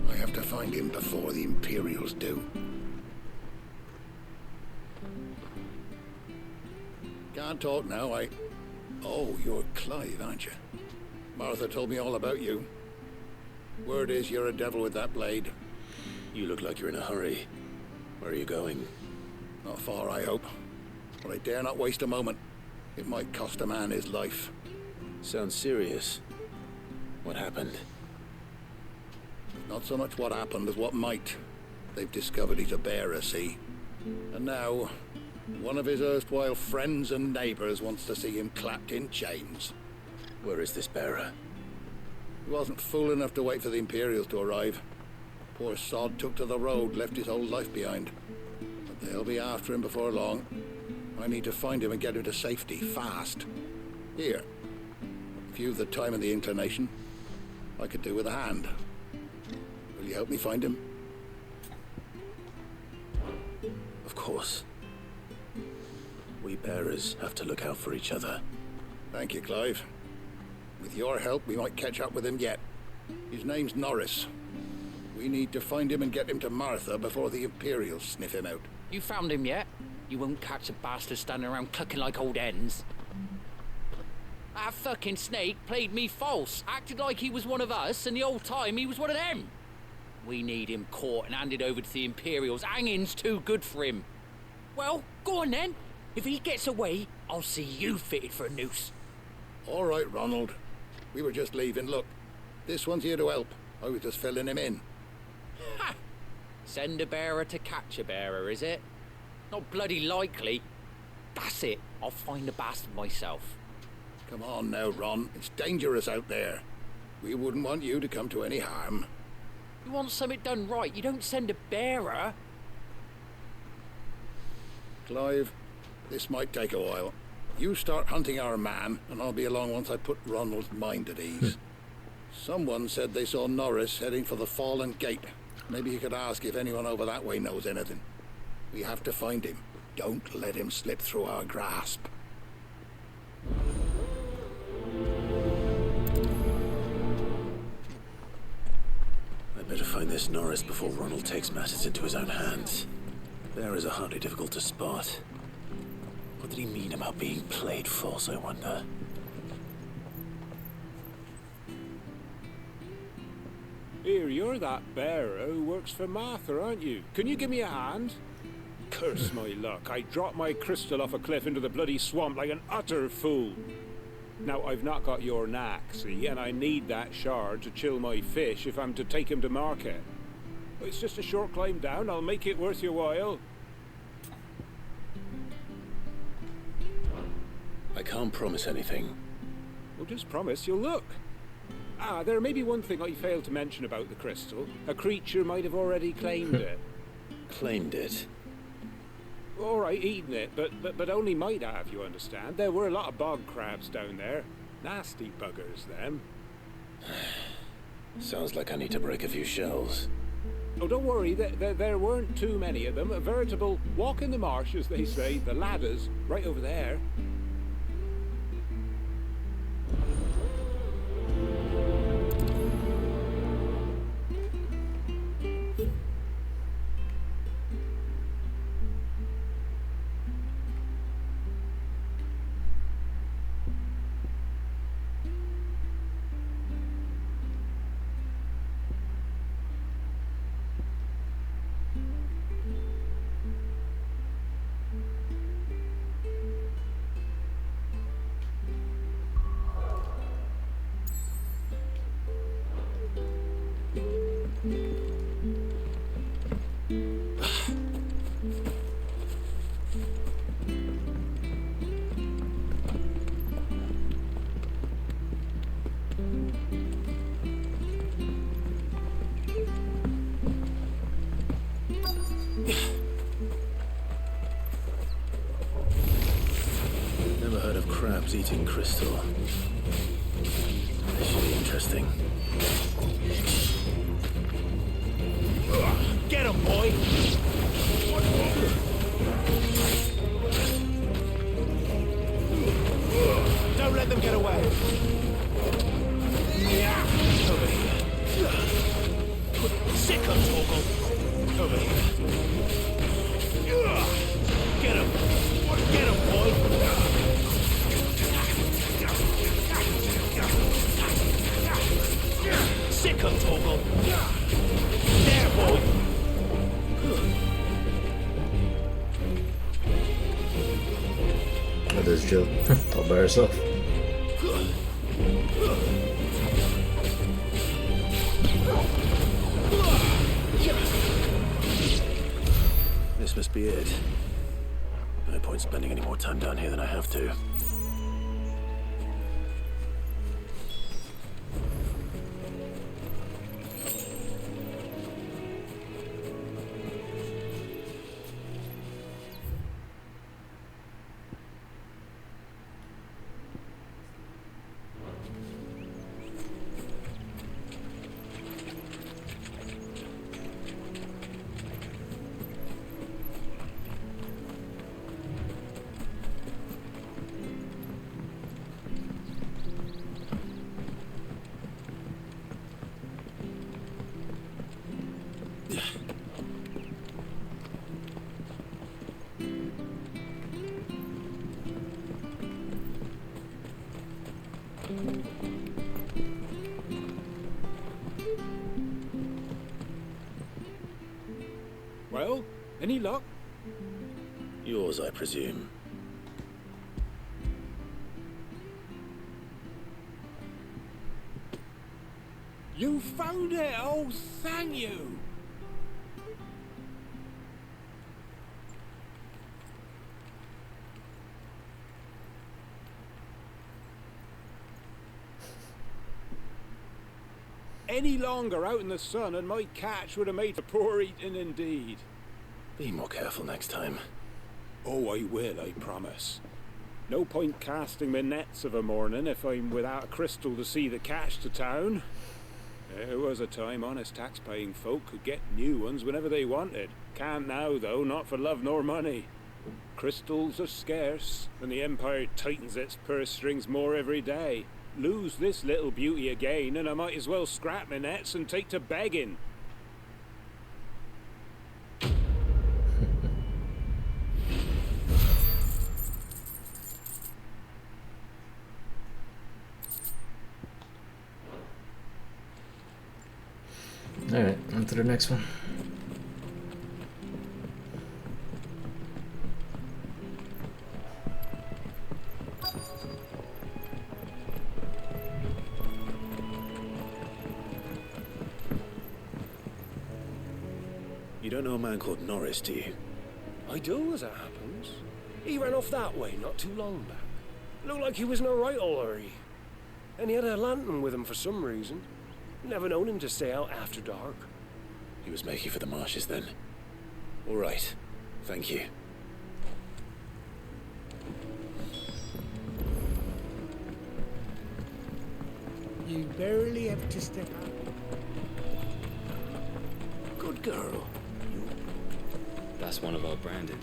I have to find him before the Imperials do. Can't talk now, Oh, you're Clive, aren't you? Martha told me all about you. Word is you're a devil with that blade. You look like you're in a hurry. Where are you going? Not far, I hope. But I dare not waste a moment. It might cost a man his life. Sounds serious. What happened? Not so much what happened as what might. They've discovered he's a bearer, see? And now, one of his erstwhile friends and neighbors wants to see him clapped in chains. Where is this bearer? He wasn't fool enough to wait for the Imperials to arrive. Poor sod took to the road, left his whole life behind. But they'll be after him before long. I need to find him and get him to safety, fast. Here. If you've the time and the inclination, I could do with a hand. Will you help me find him? Of course. We bearers have to look out for each other. Thank you, Clive. With your help, we might catch up with him yet. His name's Norris. We need to find him and get him to Martha before the Imperials sniff him out. You found him yet? You won't catch a bastard standing around clucking like old hens. That fucking snake played me false, acted like he was one of us, and the whole time he was one of them. We need him caught and handed over to the Imperials. Hanging's too good for him. Well, go on then. If he gets away, I'll see you fitted for a noose. All right, Ronald. We were just leaving. Look, this one's here to help. I was just filling him in. Ha! Send a bearer to catch a bearer, is it? Not bloody likely. That's it. I'll find the bastard myself. Come on now, Ron. It's dangerous out there. We wouldn't want you to come to any harm. You want something done right, you don't send a bearer. Clive, this might take a while. You start hunting our man, and I'll be along once I put Ronald's mind at ease. Someone said they saw Norris heading for the Fallen Gate. Maybe you could ask if anyone over that way knows anything. We have to find him. Don't let him slip through our grasp. I better find this Norris before Ronald takes matters into his own hands. Bearers are hardly difficult to spot. What did he mean about being played false, I wonder? Here, you're that bearer who works for Martha, aren't you? Can you give me a hand? Curse my luck. I dropped my crystal off a cliff into the bloody swamp like an utter fool. Now, I've not got your knack, see, and I need that shard to chill my fish if I'm to take him to market. It's just a short climb down. I'll make it worth your while. I can't promise anything. Well, just promise you'll look. There may be one thing I failed to mention about the crystal. A creature might have already claimed it. Claimed it? All right, eaten it, but only might have, you understand. There were a lot of bog crabs down there. Nasty buggers, them. Sounds like I need to break a few shells. Oh, don't worry, there weren't too many of them. A veritable walk in the marsh, as they say. The ladder's right over there. Never heard of crabs eating crystal. This should be interesting. Get him, boy! Don't let them get away! Over here. Sick of Torgal! Over here. Get him! Get him, boy! Sick of Torgal! There, boy! Oh, there's Jill. All by herself. This must be it. No point spending any more time down here than I have to. Any luck? Yours, I presume. You found it! Oh, thank you! Any longer out in the sun and my catch would have made for poor eating indeed. Be more careful next time. Oh, I will, I promise. No point casting my nets of a morning if I'm without a crystal to see the catch to town. There was a time honest tax-paying folk could get new ones whenever they wanted. Can't now, though, not for love nor money. Crystals are scarce, and the Empire tightens its purse strings more every day. Lose this little beauty again, and I might as well scrap my nets and take to begging. Alright, on to the next one. You don't know a man called Norris, do you? I do, as it happens. He ran off that way not too long back. Looked like he was in a right hurry. And he had a lantern with him for some reason. Never known him to stay out after dark. He was making for the marshes then. All right. Thank you. You barely have to step out. Good girl. That's one of our branded.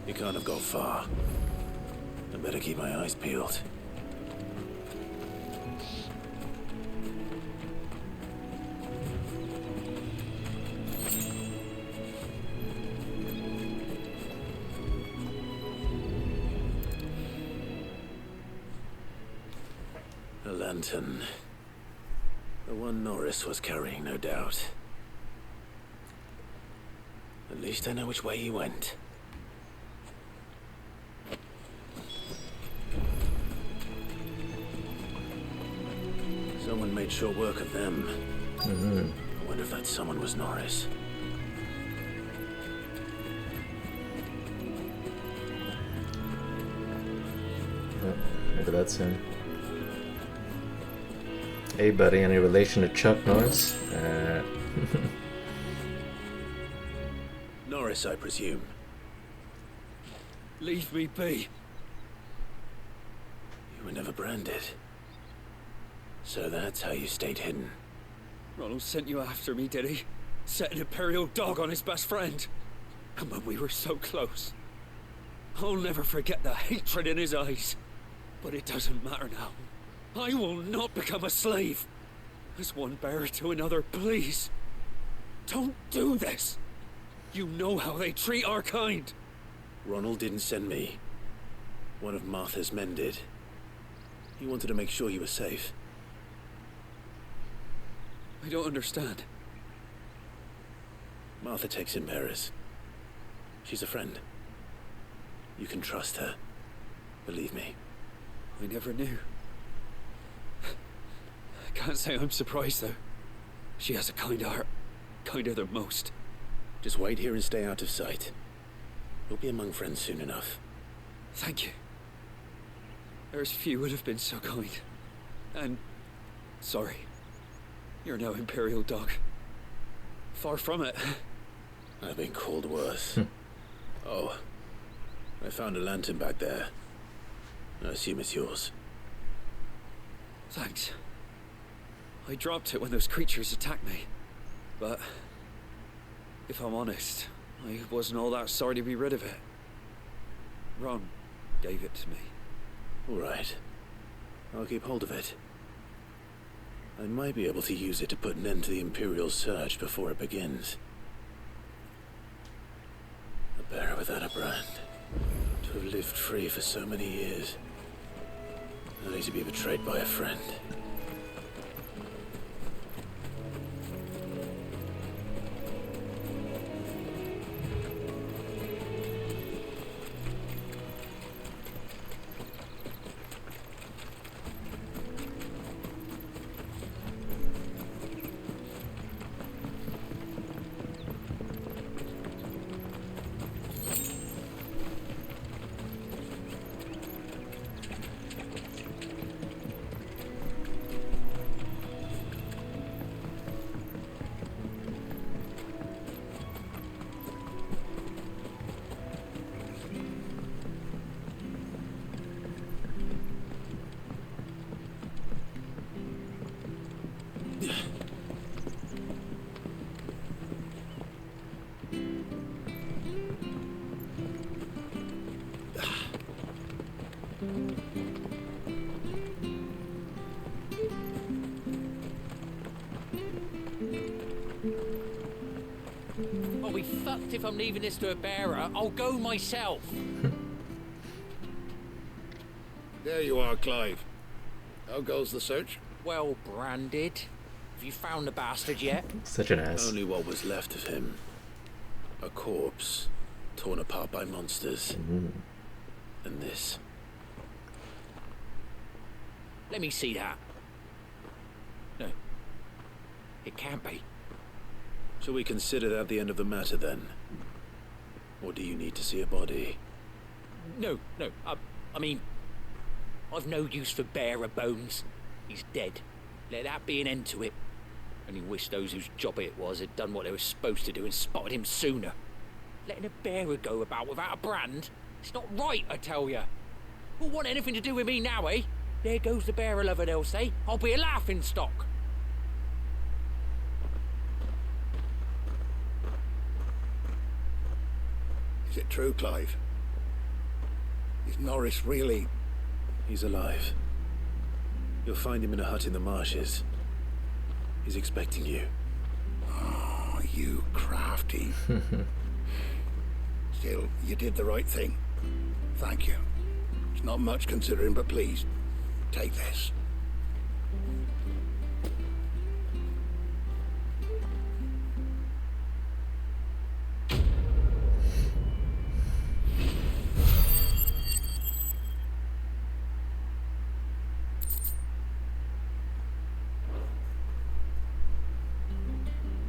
You can't have got far. I better keep my eyes peeled. A lantern. The one Norris was carrying, no doubt. At least I know which way he went. Someone made short work of them. I wonder if that someone was Norris. Oh, maybe that's him. Hey buddy, any relation to Chuck Norris? Norris, I presume. Leave me be. You were never branded. So that's how you stayed hidden. Ronald sent you after me, did he? Set an Imperial dog on his best friend. And when we were so close. I'll never forget the hatred in his eyes. But it doesn't matter now. I will not become a slave. As one bearer to another, please. Don't do this. You know how they treat our kind. Ronald didn't send me. One of Martha's men did. He wanted to make sure you were safe. I don't understand. Martha takes in bearers. She's a friend. You can trust her. Believe me. I never knew. I can't say I'm surprised, though. She has a kind heart. Kinder than most. Just wait here and stay out of sight. You'll be among friends soon enough. Thank you. There's few would have been so kind. And... sorry. You're no Imperial dog. Far from it. I've been called worse. Oh. I found a lantern back there. I assume it's yours. Thanks. I dropped it when those creatures attacked me. But... if I'm honest, I wasn't all that sorry to be rid of it. Ron gave it to me. All right. I'll keep hold of it. I might be able to use it to put an end to the Imperial search before it begins. A bearer without a brand. To have lived free for so many years. Only to be betrayed by a friend. fucked if I'm leaving this to a bearer. I'll go myself. There you are, Clive. How goes the search? Well branded. Have you found the bastard yet? Such an ass. Only what was left of him. A corpse, torn apart by monsters. And this. Let me see that. No. It can't be. Shall we consider that the end of the matter then? Or do you need to see a body? No. I mean, I've no use for bearer bones. He's dead. Let that be an end to it. Only wish those whose job it was had done what they were supposed to do and spotted him sooner. Letting a bearer go about without a brand? It's not right, I tell you. Who'll want anything to do with me now, eh? There goes the bearer lover, they'll say. I'll be a laughing stock. Is it true, Clive? Is Norris really... He's alive. You'll find him in a hut in the marshes. He's expecting you. Oh, you crafty. Still, you did the right thing. Thank you. It's not much considering, but please, take this.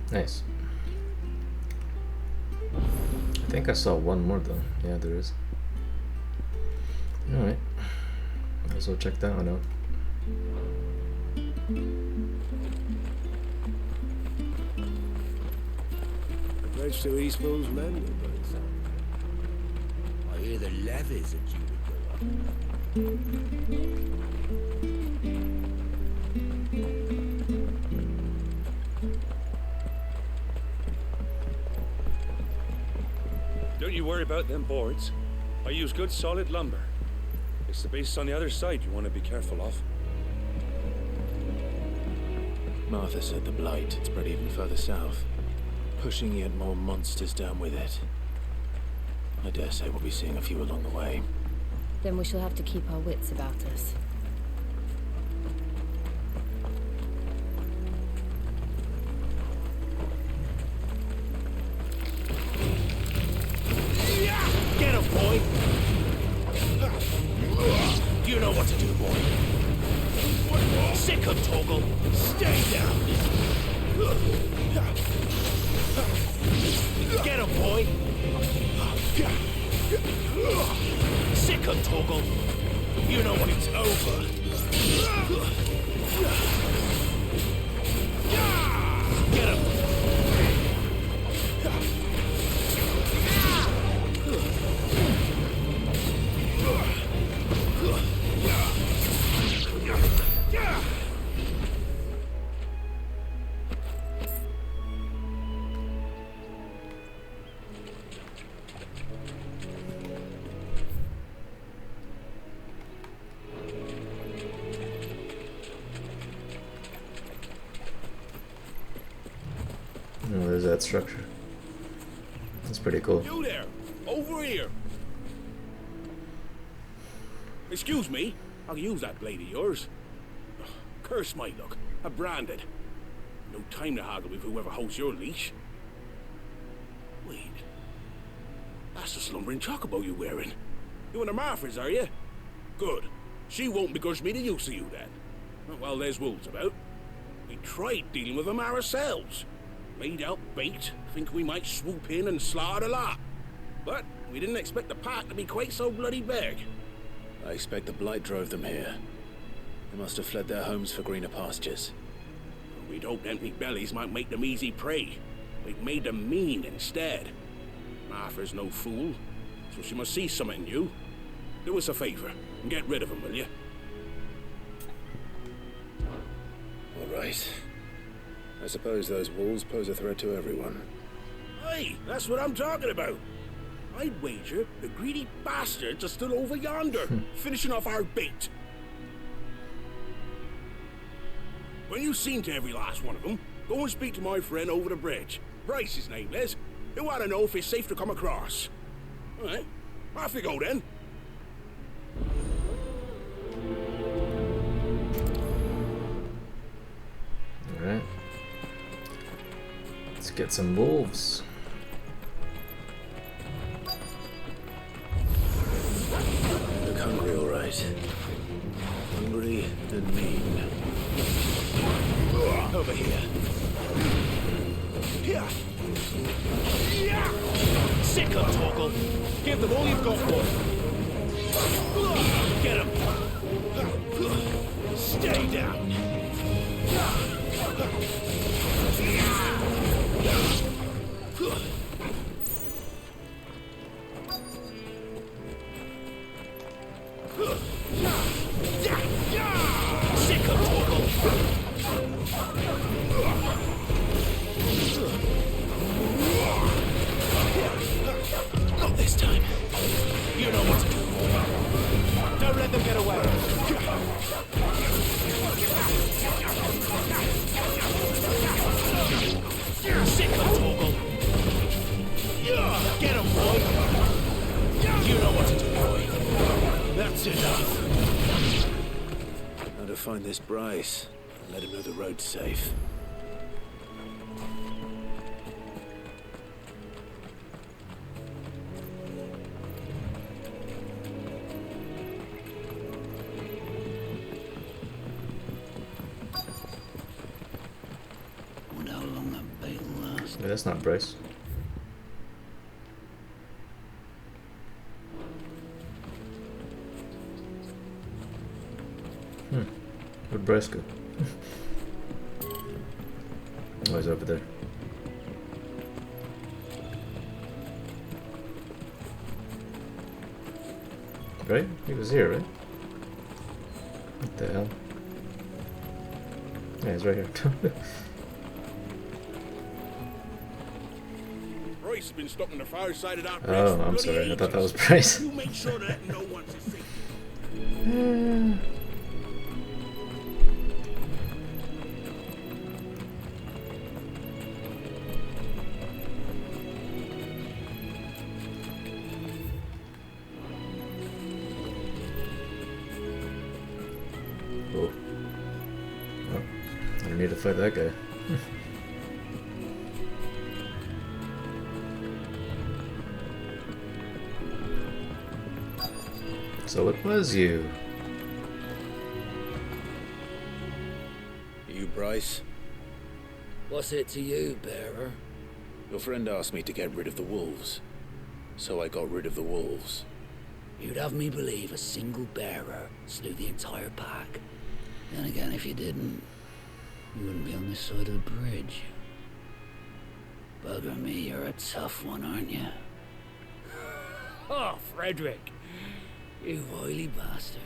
Nice. I think I saw one more though. Yeah, there is. Alright. Also check that one out. The bridge to Eastpool's mended, but I hear the levies are due to go up. Don't you worry about them boards. I use good solid lumber. It's the beasts on the other side you want to be careful of. Martha said the blight had spread even further south, pushing yet more monsters down with it. I dare say we'll be seeing a few along the way. Then we shall have to keep our wits about us. Get him, boy! You know what to do, boy. Sick of Toggle. Stay down. Get him, boy. Sick of Toggle. You know when it's over. Get him. Oh, there's that structure. That's pretty cool. You there! Over here! Excuse me, I'll use that blade of yours. Ugh, curse my luck, I'm branded. No time to haggle with whoever holds your leash. Wait, that's the slumbering chocobo you're wearing. You and the Marfors, are you? Good. She won't begrudge me the use of you then. Well, there's wolves about. We tried dealing with them ourselves. Laid out bait, think we might swoop in and slaughter the lot. But we didn't expect the pack to be quite so bloody big. I expect the blight drove them here. They must have fled their homes for greener pastures. We'd hoped empty bellies might make them easy prey. We'd made them mean instead. Martha's no fool, so she must see something in you. Do us a favor and get rid of them, will you? All right. I suppose those wolves pose a threat to everyone. Hey, that's what I'm talking about. I'd wager the greedy bastards are still over yonder, finishing off our bait. When you've seen to every last one of them, go and speak to my friend over the bridge. Bryce, his name is. They want to know if it's safe to come across. All right, off you go then. Alright. Let's get some wolves. Look hungry, all right. Hungry and mean. Over here. Here. Sick of Torgal. Give them all you've got, boy. Get him. Stay down. Sick of Torgal. Not this time. You know what to do. Don't let them get away. Sick of Torgal. Get him, boy. You know what to do, boy. That's enough. Now to find this Bryce and let him know the road's safe. Wonder how long that bait will last. Yeah, that's not Bryce. Where'd Bryce go? Oh, he's over there. Right? He was here, right? What the hell? Yeah, he's right here. Bryce has been stuck on the far side of that bridge. Oh, I'm sorry. I thought that was Bryce. You make sure that no one's a secret. Oh. Oh. I don't need to fight that guy. So it was you. You, Bryce? What's it to you, bearer? Your friend asked me to get rid of the wolves. So I got rid of the wolves. You'd have me believe a single bearer slew the entire pack. Then again, if you didn't, you wouldn't be on this side of the bridge. Bugger me, you're a tough one, aren't you? Oh, Frederick! You wily bastard.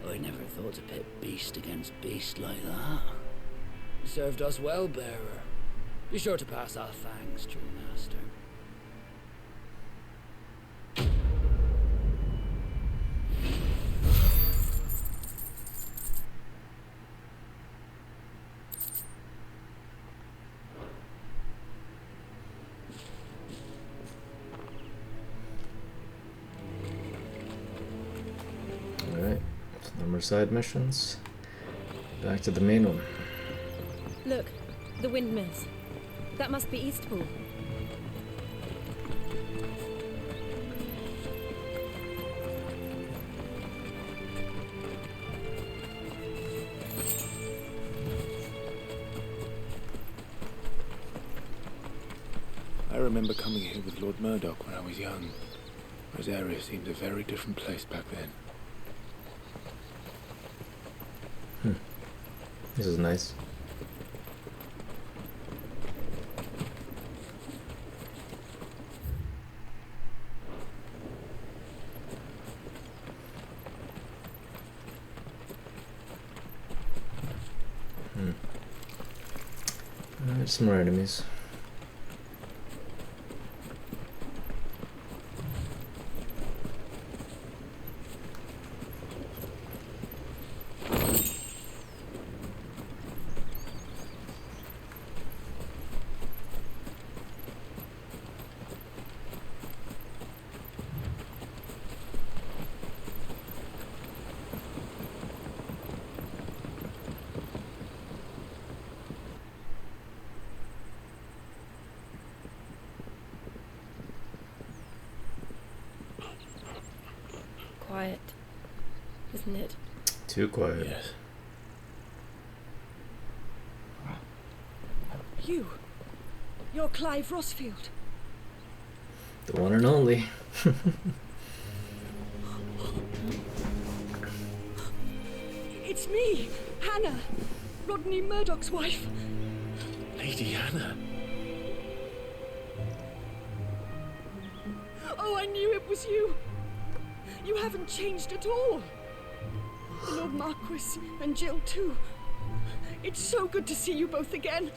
I never thought to pit beast against beast like that. You served us well, bearer. Be sure to pass our thanks to your master. Alright, no more side missions. Back to the main one. Look, the windmills. That must be Eastpool. I remember coming here with Lord Murdoch when I was young. Rosaria seemed a very different place back then. This is nice. There's some more enemies. isn't it? Too quiet. Yes. You're Clive Rossfield. The one and only. It's me, Hannah, Rodney Murdoch's wife. Lady Hannah. Oh, I knew it was you. You haven't changed at all. The Lord Marquis and Jill too. It's so good to see you both again.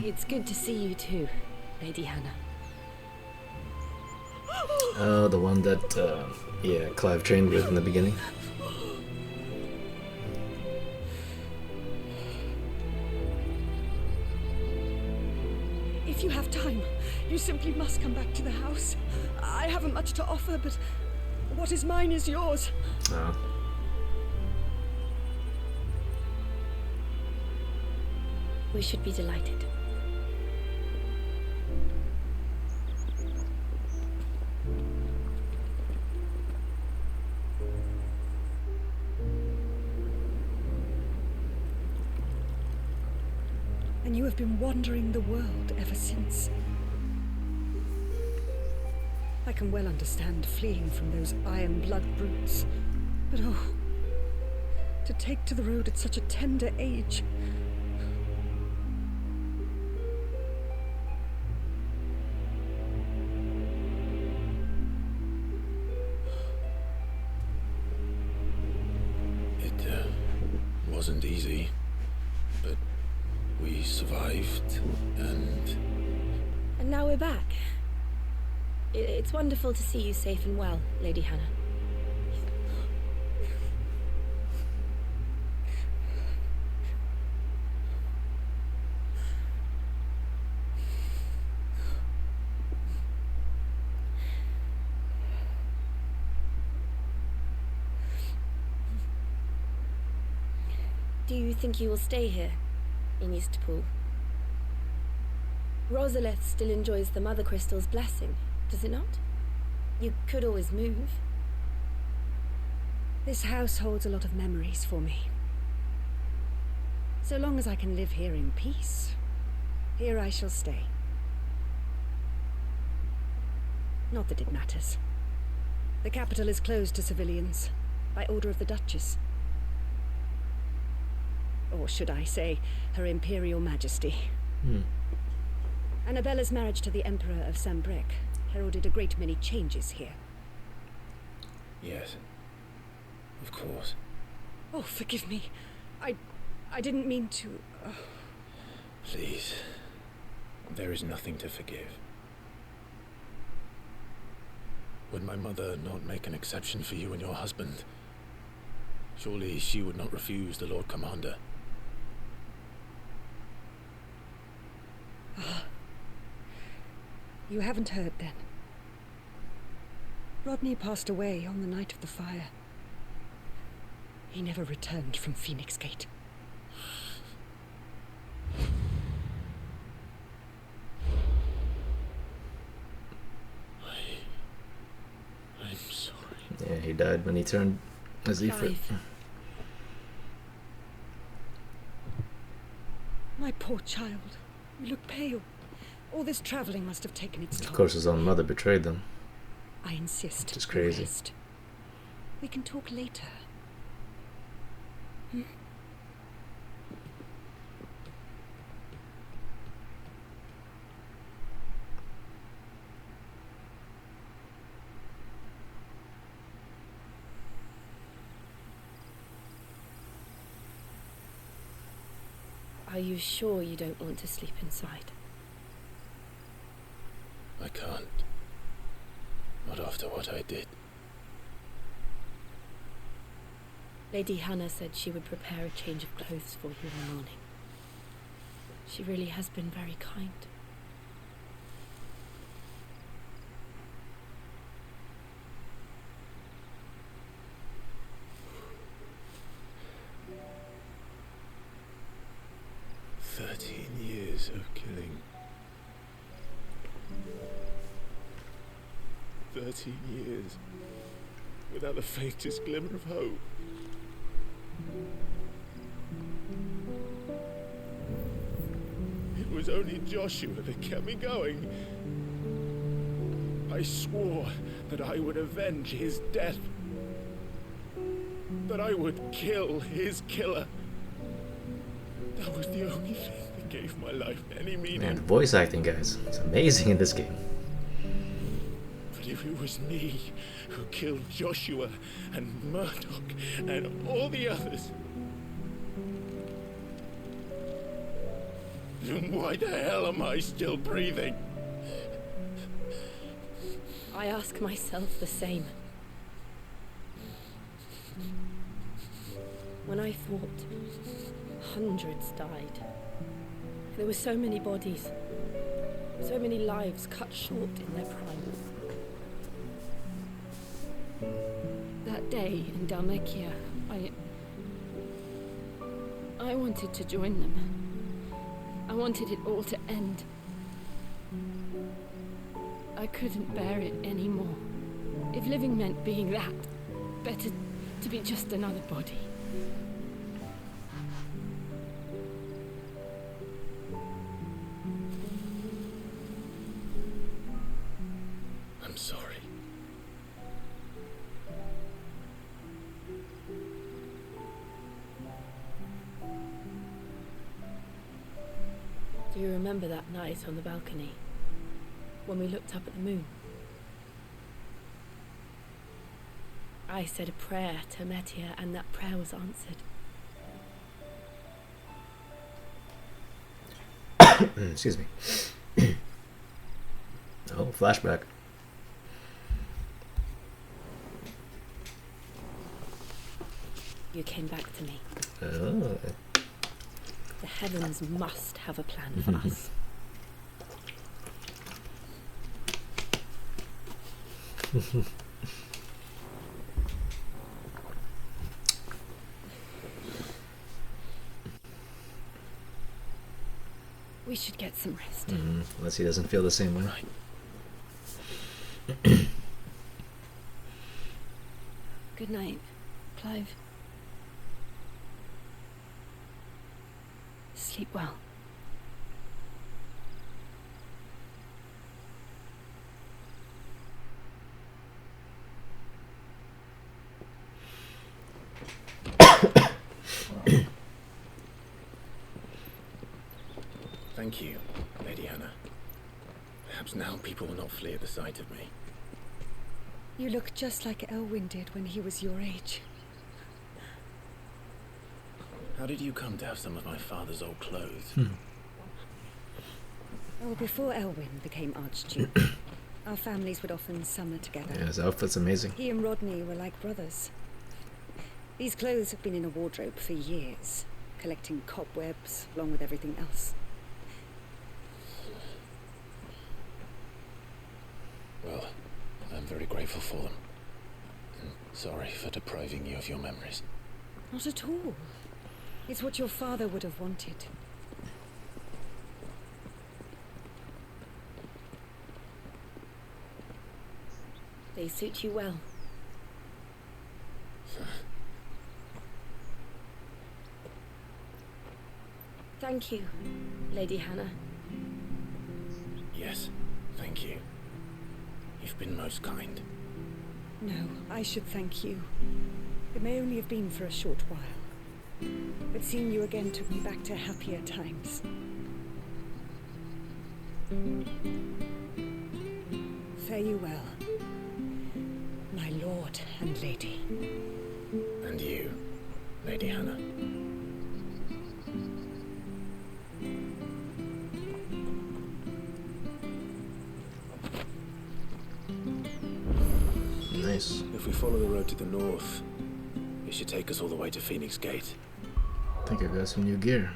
It's good to see you too, Lady Hannah. Oh, the one that, yeah, Clive trained with in the beginning. If you have time, you simply must come back to the house. I haven't much to offer, but what is mine is yours. Oh. We should be delighted. And you have been wandering the world ever since. I can well understand fleeing from those iron blood brutes. But oh, to take to the road at such a tender age. It wasn't easy, but we survived, and now we're back. It's wonderful to see you safe and well, Lady Hannah. Do you think you will stay here, in Eastpool? Rosalith still enjoys the Mother Crystal's blessing, does it not? You could always move. This house holds a lot of memories for me. So long as I can live here in peace, here I shall stay. Not that it matters. The capital is closed to civilians, by order of the Duchess. Or should I say, Her Imperial Majesty. Annabella's marriage to the Emperor of Sambrec heralded a great many changes here. yes, of course. Oh, forgive me. I didn't mean to... Please, there is nothing to forgive. Would my mother not make an exception for you and your husband? Surely she would not refuse the Lord Commander. You haven't heard, then. Rodney passed away on the night of the fire. He never returned from Phoenix Gate. I'm sorry. Yeah, he died when he turned a Zephyr. My poor child. You look pale. All this traveling must have taken its toll. Of course, his own mother betrayed them. I insist. It's crazy. Rest. We can talk later. Hmm? Are you sure you don't want to sleep inside? I can't. Not after what I did. Lady Hannah said she would prepare a change of clothes for you in the morning. She really has been very kind. Of killing. 13 13 years without the faintest glimmer of hope. It was only Joshua that kept me going. I swore that I would avenge his death. That I would kill his killer. That was the only thing that gave my life any meaning. Man, voice acting, guys. It's amazing in this game. But if it was me who killed Joshua and Murdoch and all the others, then why the hell am I still breathing? I ask myself the same. When I fought, hundreds died. There were so many bodies, so many lives cut short in their prime. That day in Dalmekia, I wanted to join them. I wanted it all to end. I couldn't bear it anymore. If living meant being that, better to be just another body. I'm sorry. Do you remember that night on the balcony, when we looked up at the moon? I said a prayer to Metia, and that prayer was answered. Excuse me. Oh, flashback. You came back to me. Oh. The heavens must have a plan for us. We should get some rest. Unless he doesn't feel the same way. Good night, Clive. Sleep well. Thank you, Lady Hannah. Perhaps now people will not flee at the sight of me. You look just like Elwyn did when he was your age. How did you come to have some of my father's old clothes? Oh, before Elwyn became Archduke, our families would often summer together. Yeah, his outfit's amazing. He and Rodney were like brothers. These clothes have been in a wardrobe for years, collecting cobwebs along with everything else. Well, I'm very grateful for them. And sorry for depriving you of your memories. Not at all. It's what your father would have wanted. They suit you well. Thank you, Lady Hannah. Yes, thank you. You've been most kind. No, I should thank you. It may only have been for a short while, but seeing you again took me back to happier times. Fare you well, my lord and lady. And you, Lady Hannah. Nice. If we follow the road to the north, it should take us all the way to Phoenix Gate. I think I got some new gear.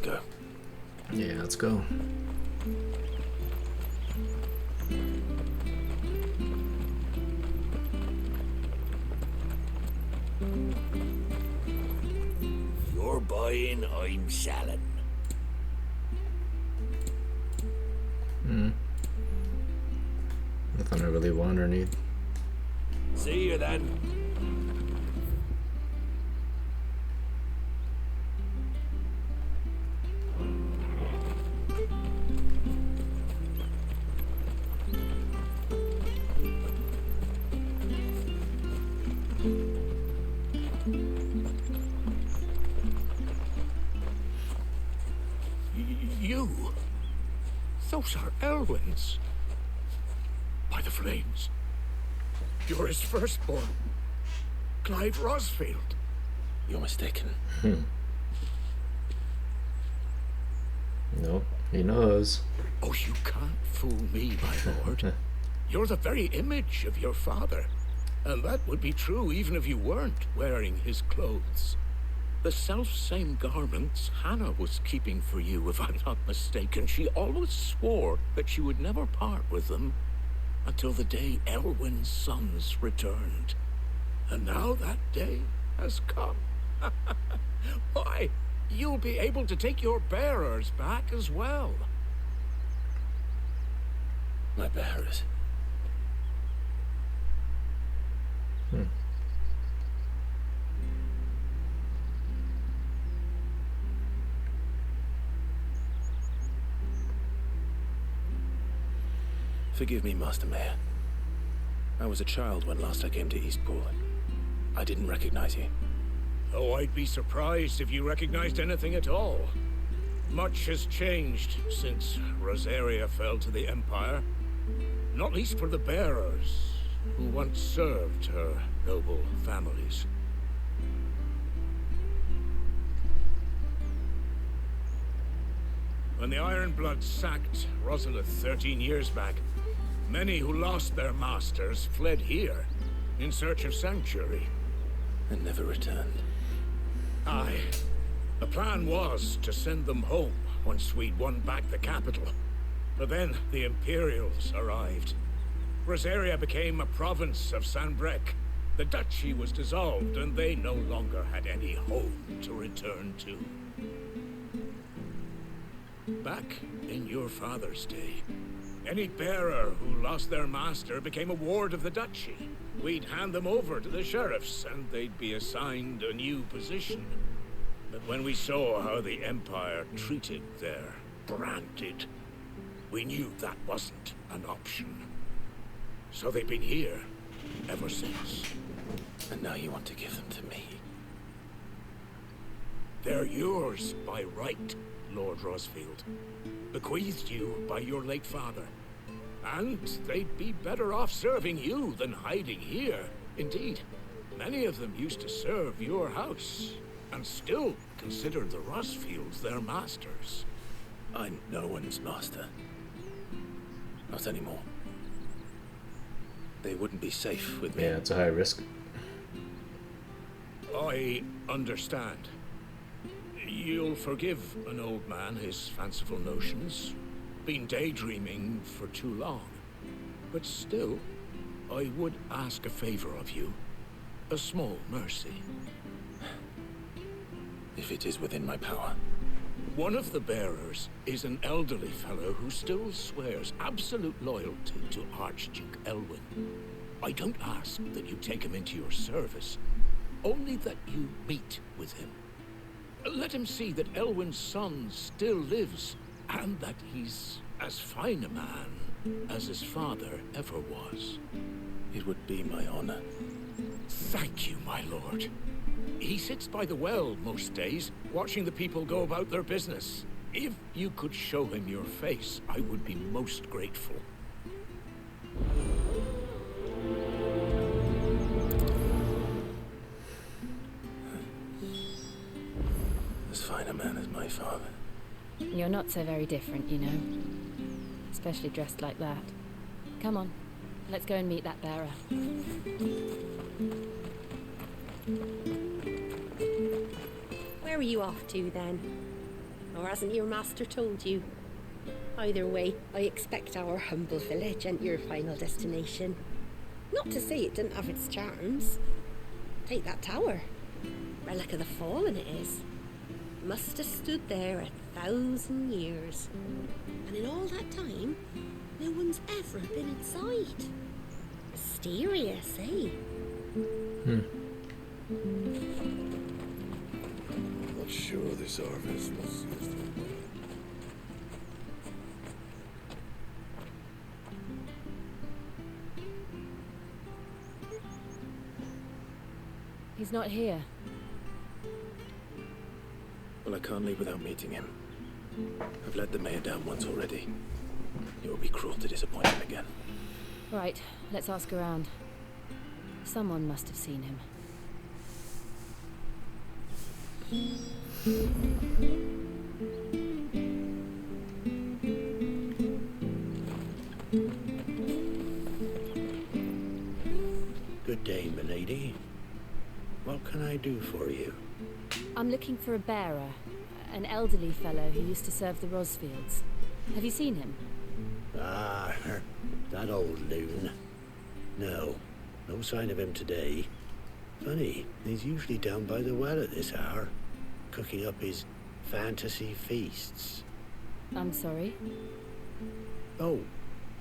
Let's go. Yeah, let's go. You're buying, I'm selling. Nothing I really want or need. See you then. You? Those are Elwyn's. By the flames. You're his firstborn. Clive Rosfield. You're mistaken. Nope, he knows. Oh, you can't fool me, my lord. You're the very image of your father. And that would be true even if you weren't wearing his clothes. The self-same garments Hannah was keeping for you, if I'm not mistaken. She always swore that she would never part with them until the day Elwyn's sons returned. And now that day has come. Why, you'll be able to take your bearers back as well. My bearers? Forgive me, Master Mayor. I was a child when last I came to Eastpool. I didn't recognize you. Oh, I'd be surprised if you recognized anything at all. Much has changed since Rosaria fell to the Empire. Not least for the bearers, who once served her noble families. When the Ironbloods sacked Rosalith 13 years back, many who lost their masters fled here in search of sanctuary. And never returned. Aye. The plan was to send them home once we'd won back the capital. But then the Imperials arrived. Rosaria became a province of Sanbreque. The duchy was dissolved, and they no longer had any home to return to. Back in your father's day, any bearer who lost their master became a ward of the duchy. We'd hand them over to the sheriffs, and they'd be assigned a new position. But when we saw how the Empire treated their branded, we knew that wasn't an option. So they've been here ever since. And now you want to give them to me? They're yours by right, Lord Rosfield. Bequeathed you by your late father. And they'd be better off serving you than hiding here. Indeed, many of them used to serve your house, and still consider the Rosfields their masters. I'm no one's master. Not anymore. They wouldn't be safe with me. Yeah, it's a high risk. I understand. You'll forgive an old man his fanciful notions. Been daydreaming for too long. But still, I would ask a favor of you. A small mercy. If it is within my power. One of the bearers is an elderly fellow who still swears absolute loyalty to Archduke Elwyn. I don't ask that you take him into your service, only that you meet with him. Let him see that Elwyn's son still lives, and that he's as fine a man as his father ever was. It would be my honor. Thank you, my lord. He sits by the well most days, watching the people go about their business. If you could show him your face, I would be most grateful. As fine a man as my father. You're not so very different, you know. Especially dressed like that. Come on, let's go and meet that bearer. Where are you off to, then? Or hasn't your master told you? Either way, I expect our humble village ain't your final destination. Not to say it didn't have its charms. Take that tower. Relic of the Fallen it is. Must have stood there 1,000 years. And in all that time, no one's ever been inside. Mysterious, eh? Not sure this harvest was used. He's not here. Well, I can't leave without meeting him. I've let the mayor down once already. It would be cruel to disappoint him again. Right, let's ask around. Someone must have seen him. Good day, milady. What can I do for you? I'm looking for a bearer, an elderly fellow who used to serve the Rosfields. Have you seen him? Ah, that old loon. No sign of him today. Funny, he's usually down by the well at this hour, cooking up his fantasy feasts. I'm sorry? Oh,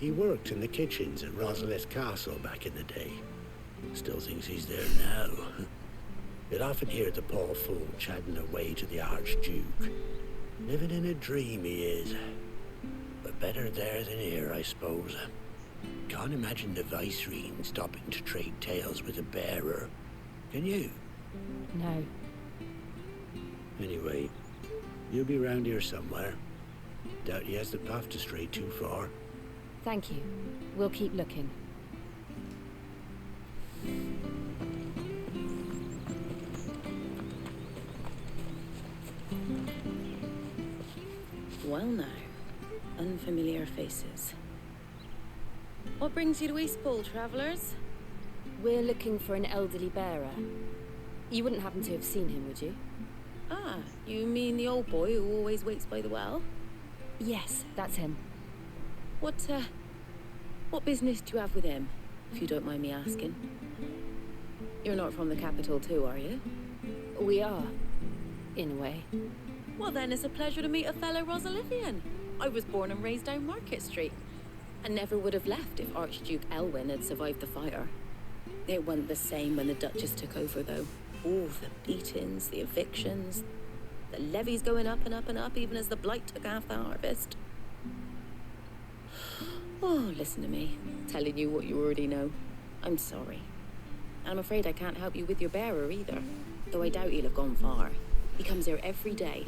he worked in the kitchens at Rosalith Castle back in the day. Still thinks he's there now. You'd often hear the poor fool chatting away to the Archduke. Living in a dream he is. But better there than here, I suppose. Can't imagine the Viceroy stopping to trade tales with a bearer. Can you? No. Anyway, you'll be round here somewhere. Doubt he has the path to stray too far. Thank you. We'll keep looking. Well now, unfamiliar faces. What brings you to Eastpool, travellers? We're looking for an elderly bearer. You wouldn't happen to have seen him, would you? Ah, you mean the old boy who always waits by the well? Yes, that's him. What business do you have with him, if you don't mind me asking? You're not from the capital too, are you? We are, in a way. Well then, it's a pleasure to meet a fellow Rosalithian. I was born and raised down Market Street, and never would have left if Archduke Elwyn had survived the fire. It wasn't the same when the Duchess took over, though. All the beatings, the evictions, the levies going up and up and up, even as the blight took half the harvest. Oh, listen to me, telling you what you already know. I'm sorry. I'm afraid I can't help you with your bearer either, though I doubt he'll have gone far. He comes here every day,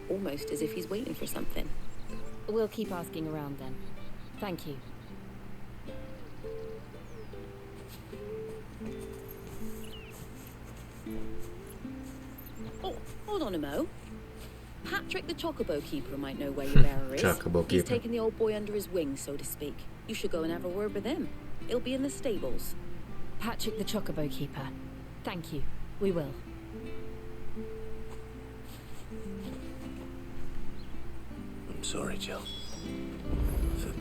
almost as if he's waiting for something. We'll keep asking around then. Thank you. Oh, hold on a mo. Patrick the Chocobo Keeper might know where your bearer is. Chocobo He's Keeper. taken the old boy under his wing, so to speak. You should go and have a word with him. He'll be in the stables. Patrick the Chocobo Keeper. Thank you. We will. I'm sorry, Jill. For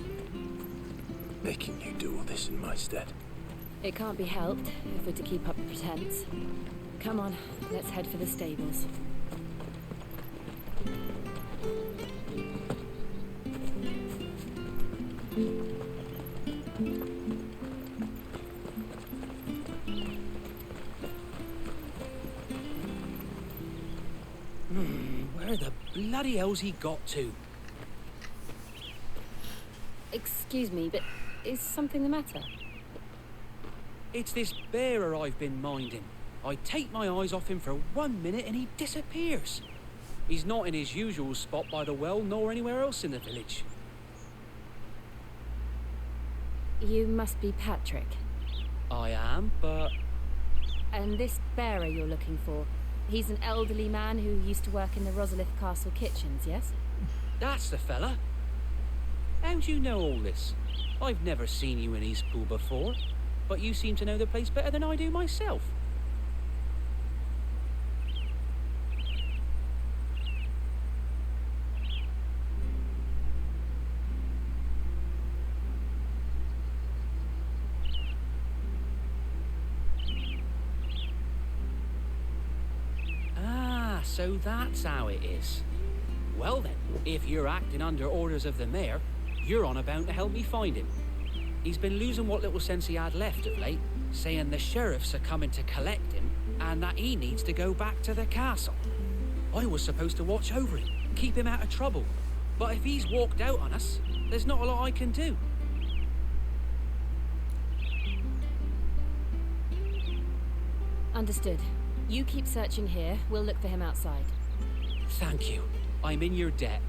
making you do all this in my stead. It can't be helped if we're to keep up the pretense. Come on, let's head for the stables. Where the bloody hell's he got to? Excuse me, but is something the matter? It's this bearer I've been minding. I take my eyes off him for 1 minute and he disappears. He's not in his usual spot by the well, nor anywhere else in the village. You must be Patrick. I am, but... And this bearer you're looking for, he's an elderly man who used to work in the Rosalith Castle kitchens, yes? That's the fella. How'd you know all this? I've never seen you in Eastpool before, but you seem to know the place better than I do myself. So that's how it is. Well then, if you're acting under orders of the mayor, you're on about to help me find him. He's been losing what little sense he had left of late, saying the sheriffs are coming to collect him, and that he needs to go back to the castle. I was supposed to watch over him, keep him out of trouble. But if he's walked out on us, there's not a lot I can do. Understood. You keep searching here, we'll look for him outside. Thank you. I'm in your debt.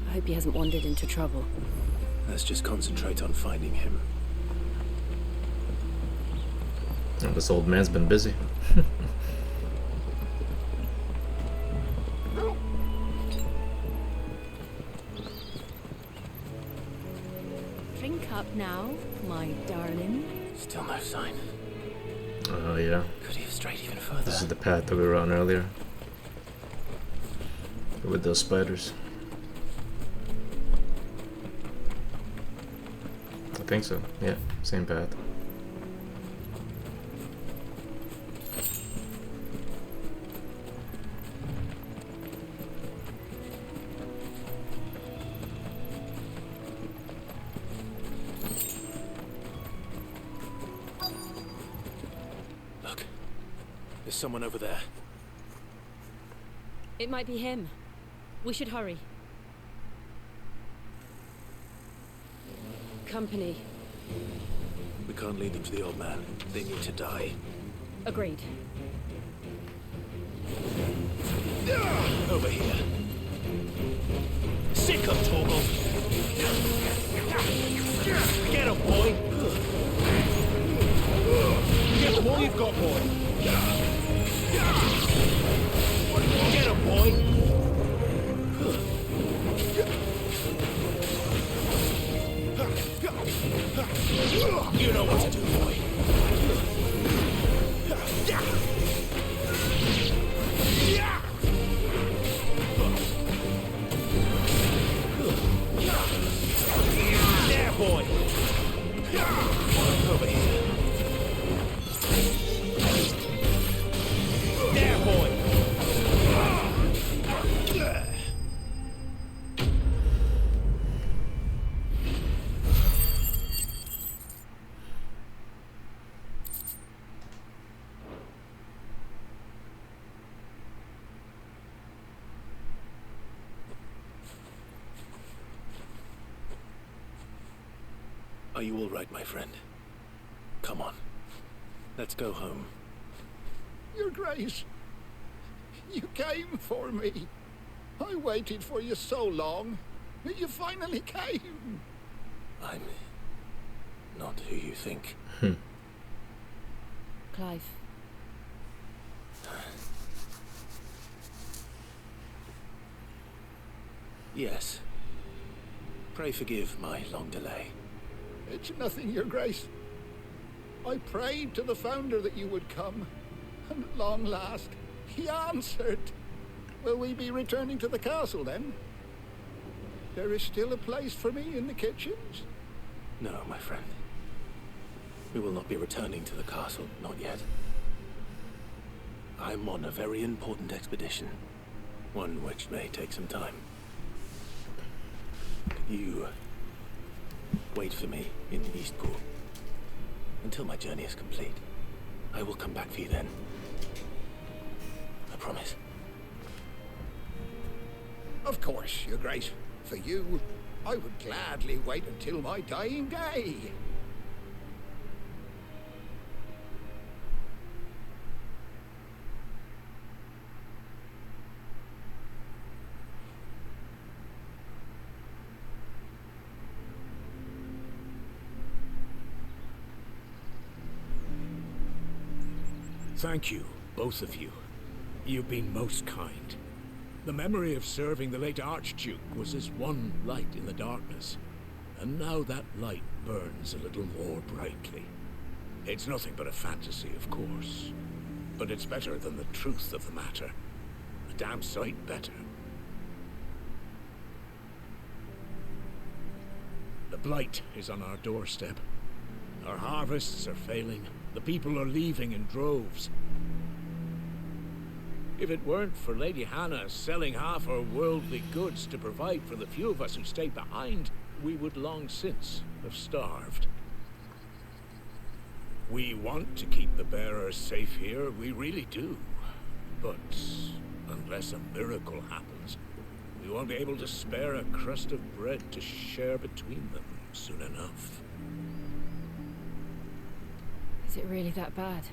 I hope he hasn't wandered into trouble. Let's just concentrate on finding him. Oh, this old man's been busy. Drink up now, my darling. Still no sign. Oh yeah. Could he have strayed even further? This is the path that we were on earlier. With those spiders. I think so. Yeah, same path. Look, there's someone over there. It might be him. We should hurry. Company. We can't lead them to the old man. They need to die. Agreed. Over here. Sick of Torgal! Get him, boy! Get him all you've got, boy! Get him, boy! You know what to do, boy. There, boy. Over here. There, boy. Are you all right, my friend? Come on. Let's go home. Your Grace, you came for me. I waited for you so long. You finally came. I'm not who you think. Clive. Yes. Pray forgive my long delay. It's nothing, Your Grace. I prayed to the Founder that you would come, and at long last, he answered. Will we be returning to the castle, then? There is still a place for me in the kitchens? No, my friend. We will not be returning to the castle, not yet. I'm on a very important expedition, one which may take some time. You wait for me in Eastpool until my journey is complete. I will come back for you then. I promise. Of course, Your Grace. For you, I would gladly wait until my dying day. Thank you, both of you. You've been most kind. The memory of serving the late Archduke was as one light in the darkness, and now that light burns a little more brightly. It's nothing but a fantasy, of course, but it's better than the truth of the matter. A damn sight better. The Blight is on our doorstep, Our harvests are failing. The people are leaving in droves. If it weren't for Lady Hannah selling half our worldly goods to provide for the few of us who stayed behind, we would long since have starved. We want to keep the bearers safe here, we really do. But unless a miracle happens, we won't be able to spare a crust of bread to share between them soon enough. Is it really that bad?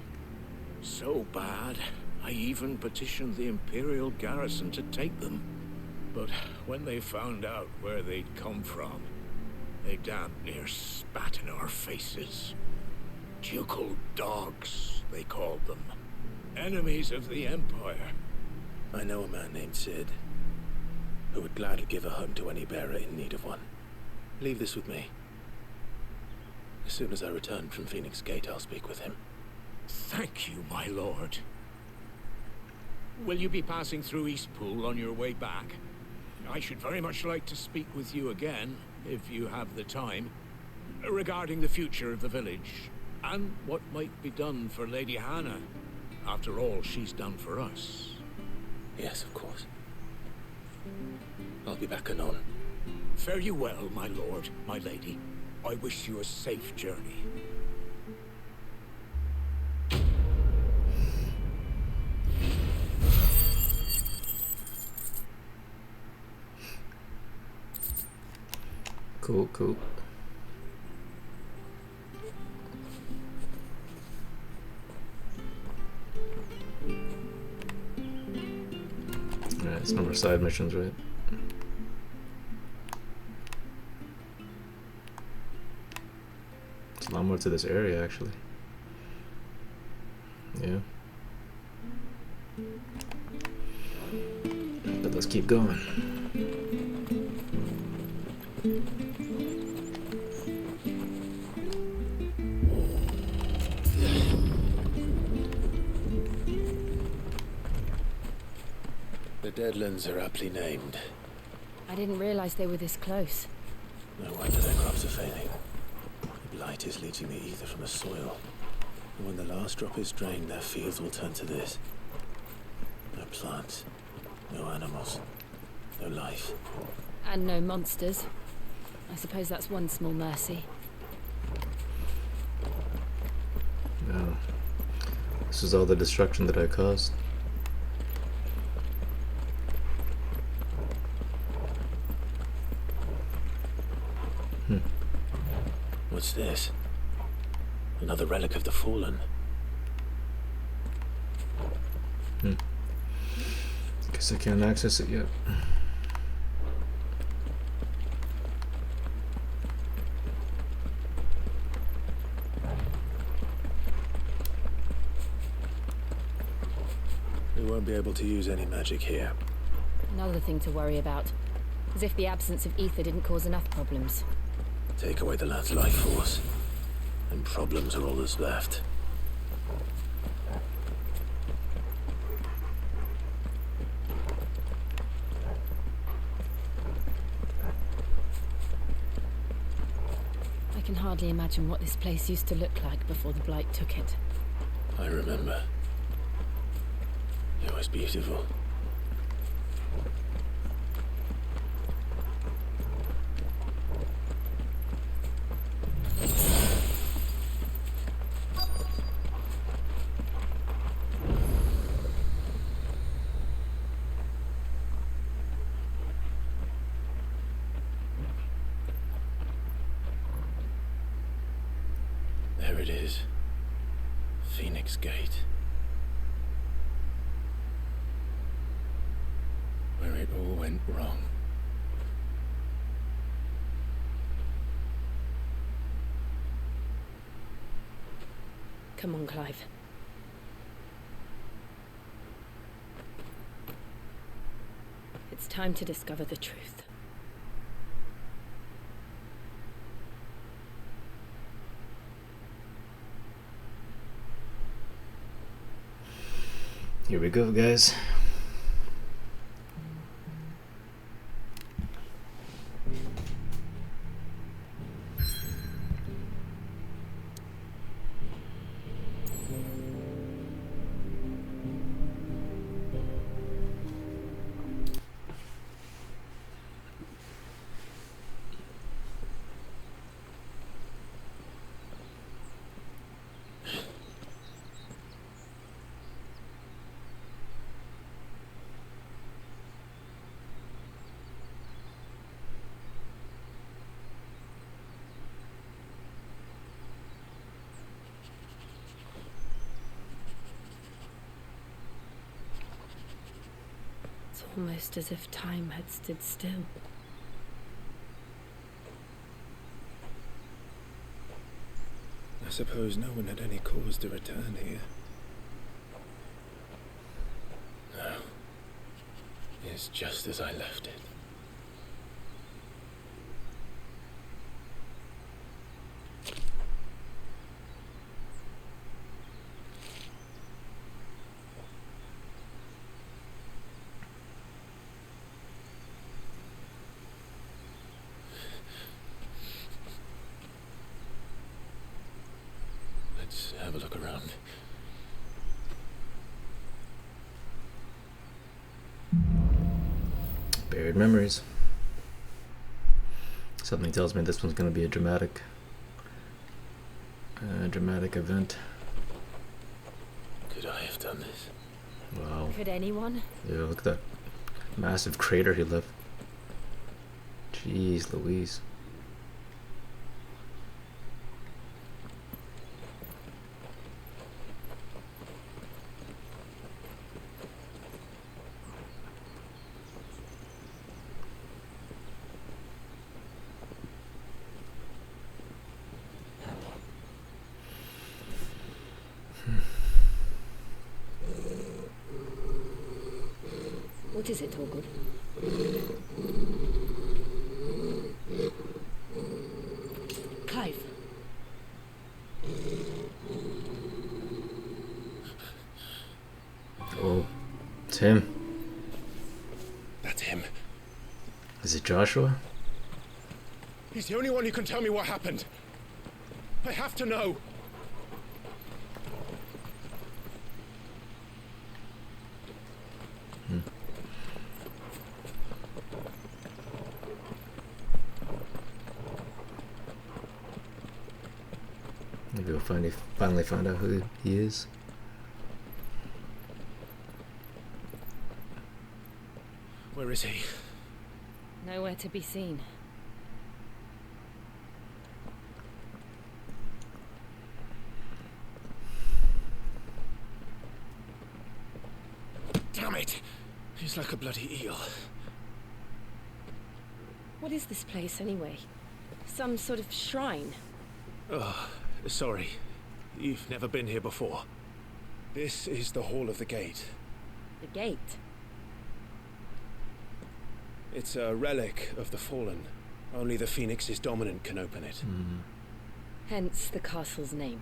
So bad, I even petitioned the Imperial garrison to take them. But when they found out where they'd come from, they damn near spat in our faces. Ducal dogs, they called them. Enemies of the Empire. I know a man named Sid, who would gladly give a home to any bearer in need of one. Leave this with me. As soon as I return from Phoenix Gate, I'll speak with him. Thank you, my lord. Will you be passing through Eastpool on your way back? I should very much like to speak with you again, if you have the time, regarding the future of the village, and what might be done for Lady Hannah, after all she's done for us. Yes, of course. I'll be back anon. Fare you well, my lord, my lady. I wish you a safe journey. Cool, cool. Alright, it's no more side missions, right? There's a lot more to this area, actually. Yeah. But let's keep going. The Deadlands are aptly named. I didn't realize they were this close. No wonder their crops are failing. The blight is leaching the ether from the soil. And when the last drop is drained, their fields will turn to this. No plants, no animals, no life. And no monsters. I suppose that's one small mercy. No. This is all the destruction that I caused. What's this? Another relic of the fallen. Guess I can't access it yet. We won't be able to use any magic here. Another thing to worry about. As if the absence of ether didn't cause enough problems. Take away the lad's life force, and problems are all that's left. I can hardly imagine what this place used to look like before the Blight took it. I remember. It was beautiful. There it is. Phoenix Gate. Where it all went wrong. Come on, Clive. It's time to discover the truth. Here we go, guys. It's almost as if time had stood still. I suppose no one had any cause to return here. No. It's just as I left it. Let's have a look around. Buried memories. Something tells me this one's going to be a dramatic event. Could I have done this? Wow. Could anyone? Yeah, look at that massive crater he left. Jeez Louise. What is it, Torgood? Clive. Oh, it's him. That's him. Is it Joshua? He's the only one who can tell me what happened. I have to know. Maybe we'll finally find out who he is. Where is he? Nowhere to be seen. Damn it! He's like a bloody eel. What is this place, anyway? Some sort of shrine? Oh, sorry. You've never been here before. This is the Hall of the Gate. The gate? It's a relic of the Fallen. Only the Phoenix's dominant can open it. Hence the castle's name.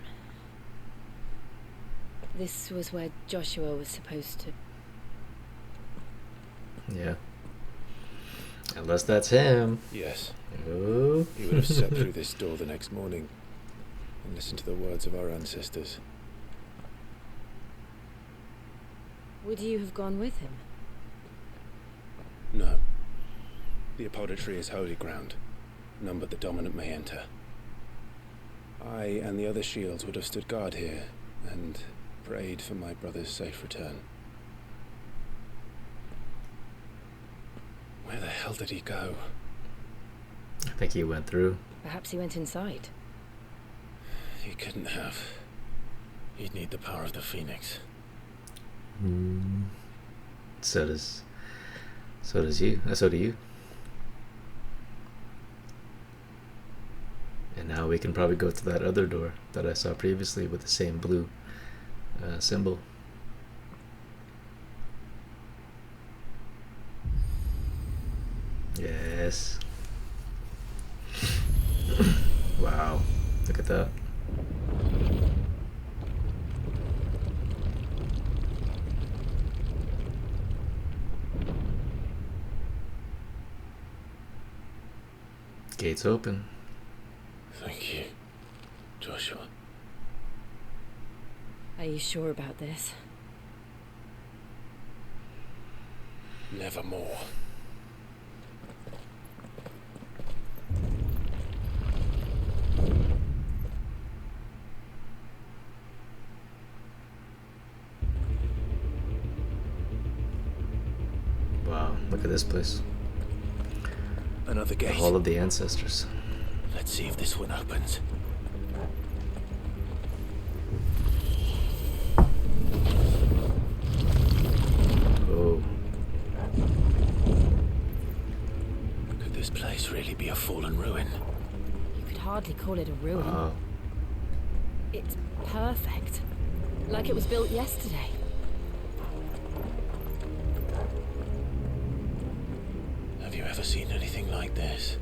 This was where Joshua was supposed to... Yeah. Unless that's him. Yes. Oh. He would have stepped through this door the next morning and listened to the words of our ancestors. Would you have gone with him? No. The apodatory is holy ground. None but the dominant may enter. I and the other shields would have stood guard here and prayed for my brother's safe return. Where the hell did he go? I think he went through. Perhaps he went inside. He couldn't have. He'd need the power of the Phoenix. So do you. And now we can probably go to that other door that I saw previously with the same blue symbol. Yes. Wow. Look at that. Gates open. Thank you, Joshua. Are you sure about this? Nevermore. Wow, look at this place. Another gate. The Hall of the Ancestors. Let's see if this one opens. Oh. this place really be a fallen ruin? You could hardly call it a ruin. Wow. It's perfect. Like it was built yesterday. Have you ever seen anything like this?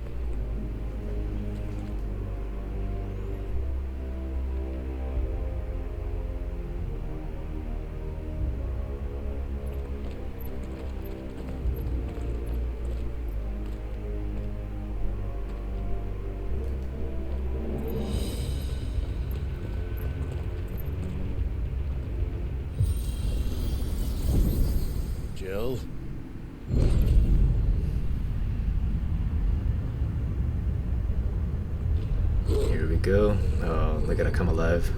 Jill? Here we go. Oh, they're gonna come alive.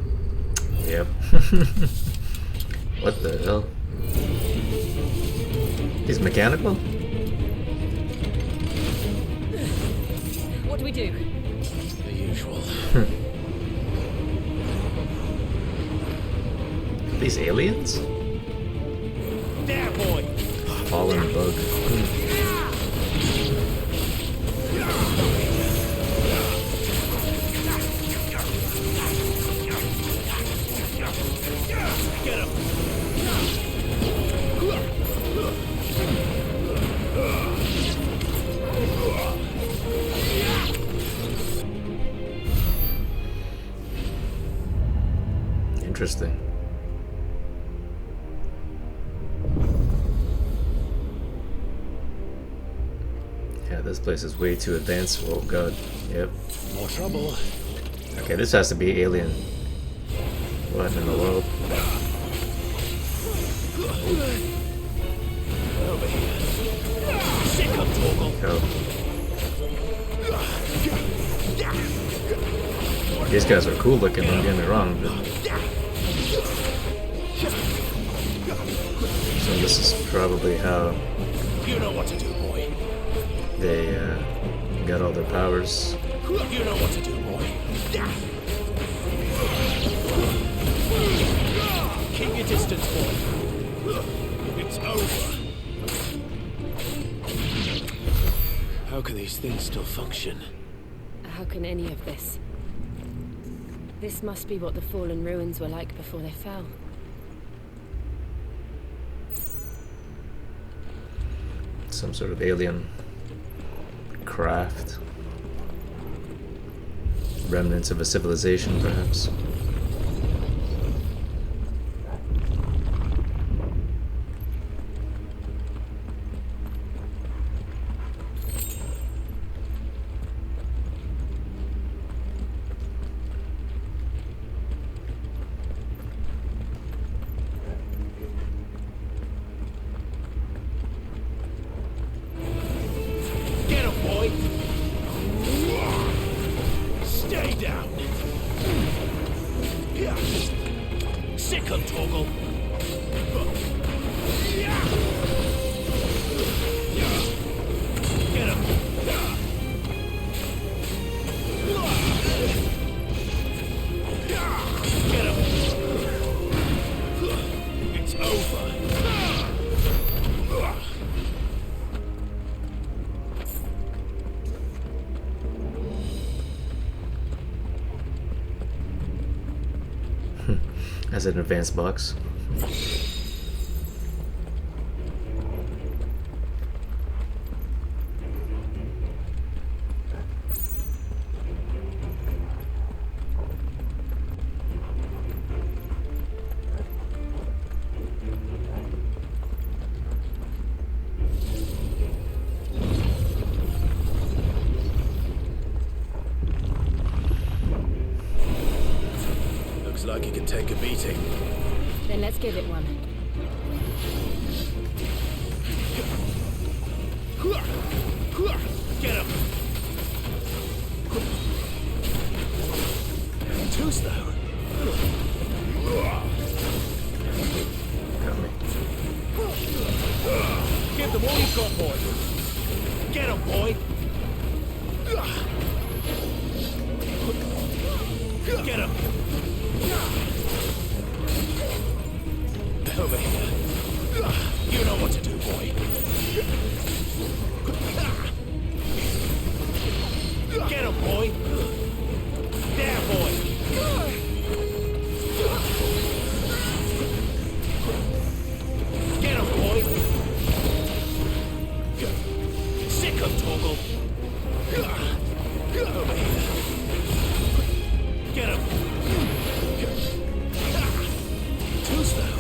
Yep. What the hell? He's mechanical? What do we do? The usual. These aliens? There, boy! Fallen bug. Get him! Interesting. Yeah, this place is way too advanced. Oh god. Yep. More trouble. Okay, this has to be alien. What in the world? Go. These guys are cool looking, don't get me wrong, but... So this is probably how You know what to do, boy. they got all their powers. You know what to do, boy. Keep your distance, boy. It's over. How can these things still function? How can any of this? This must be what the fallen ruins were like before they fell. Some sort of alien craft. Remnants of a civilization, perhaps. Get him, boy! Stay down! Sick him, Torgal! Get him! Get him! It's over! As an advanced box. Looks like he can take a beating. Then let's give it one. Get him! Too slow. Got me. Give them all you've got, boy. Get him, boy. Get him. Over here. You know what to do, boy. him, boy! There, boy! Get him, boy! Sick him, Toggle! Over here. Get him! Too slow.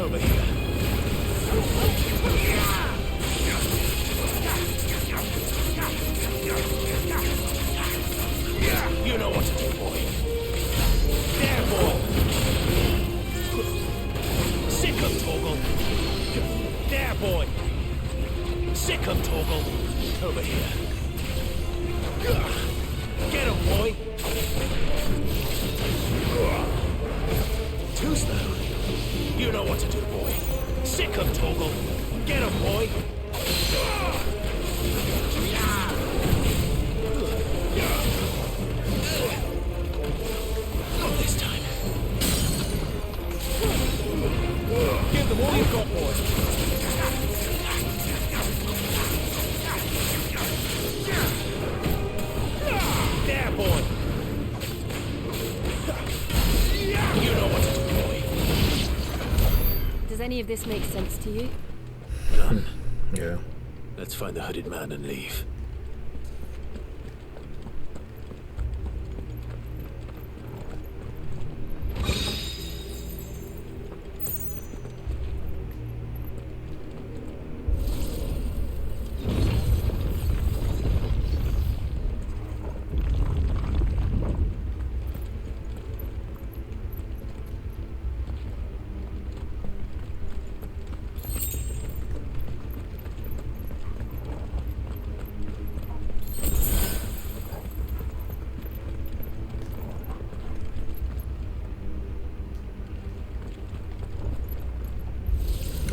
Over here. You know what to do, boy. There, boy. Sick him, Toggle. There, boy. Sick him, Toggle. Over here. Get him, boy. Too slow. You know what to do, boy. Sick him, Toggle. Get him, boy. Not this time. Give them all you've got, boy. There, boy. You know what to do, boy. Does any of this make sense to you? None. Yeah. Let's find the hooded man and leave.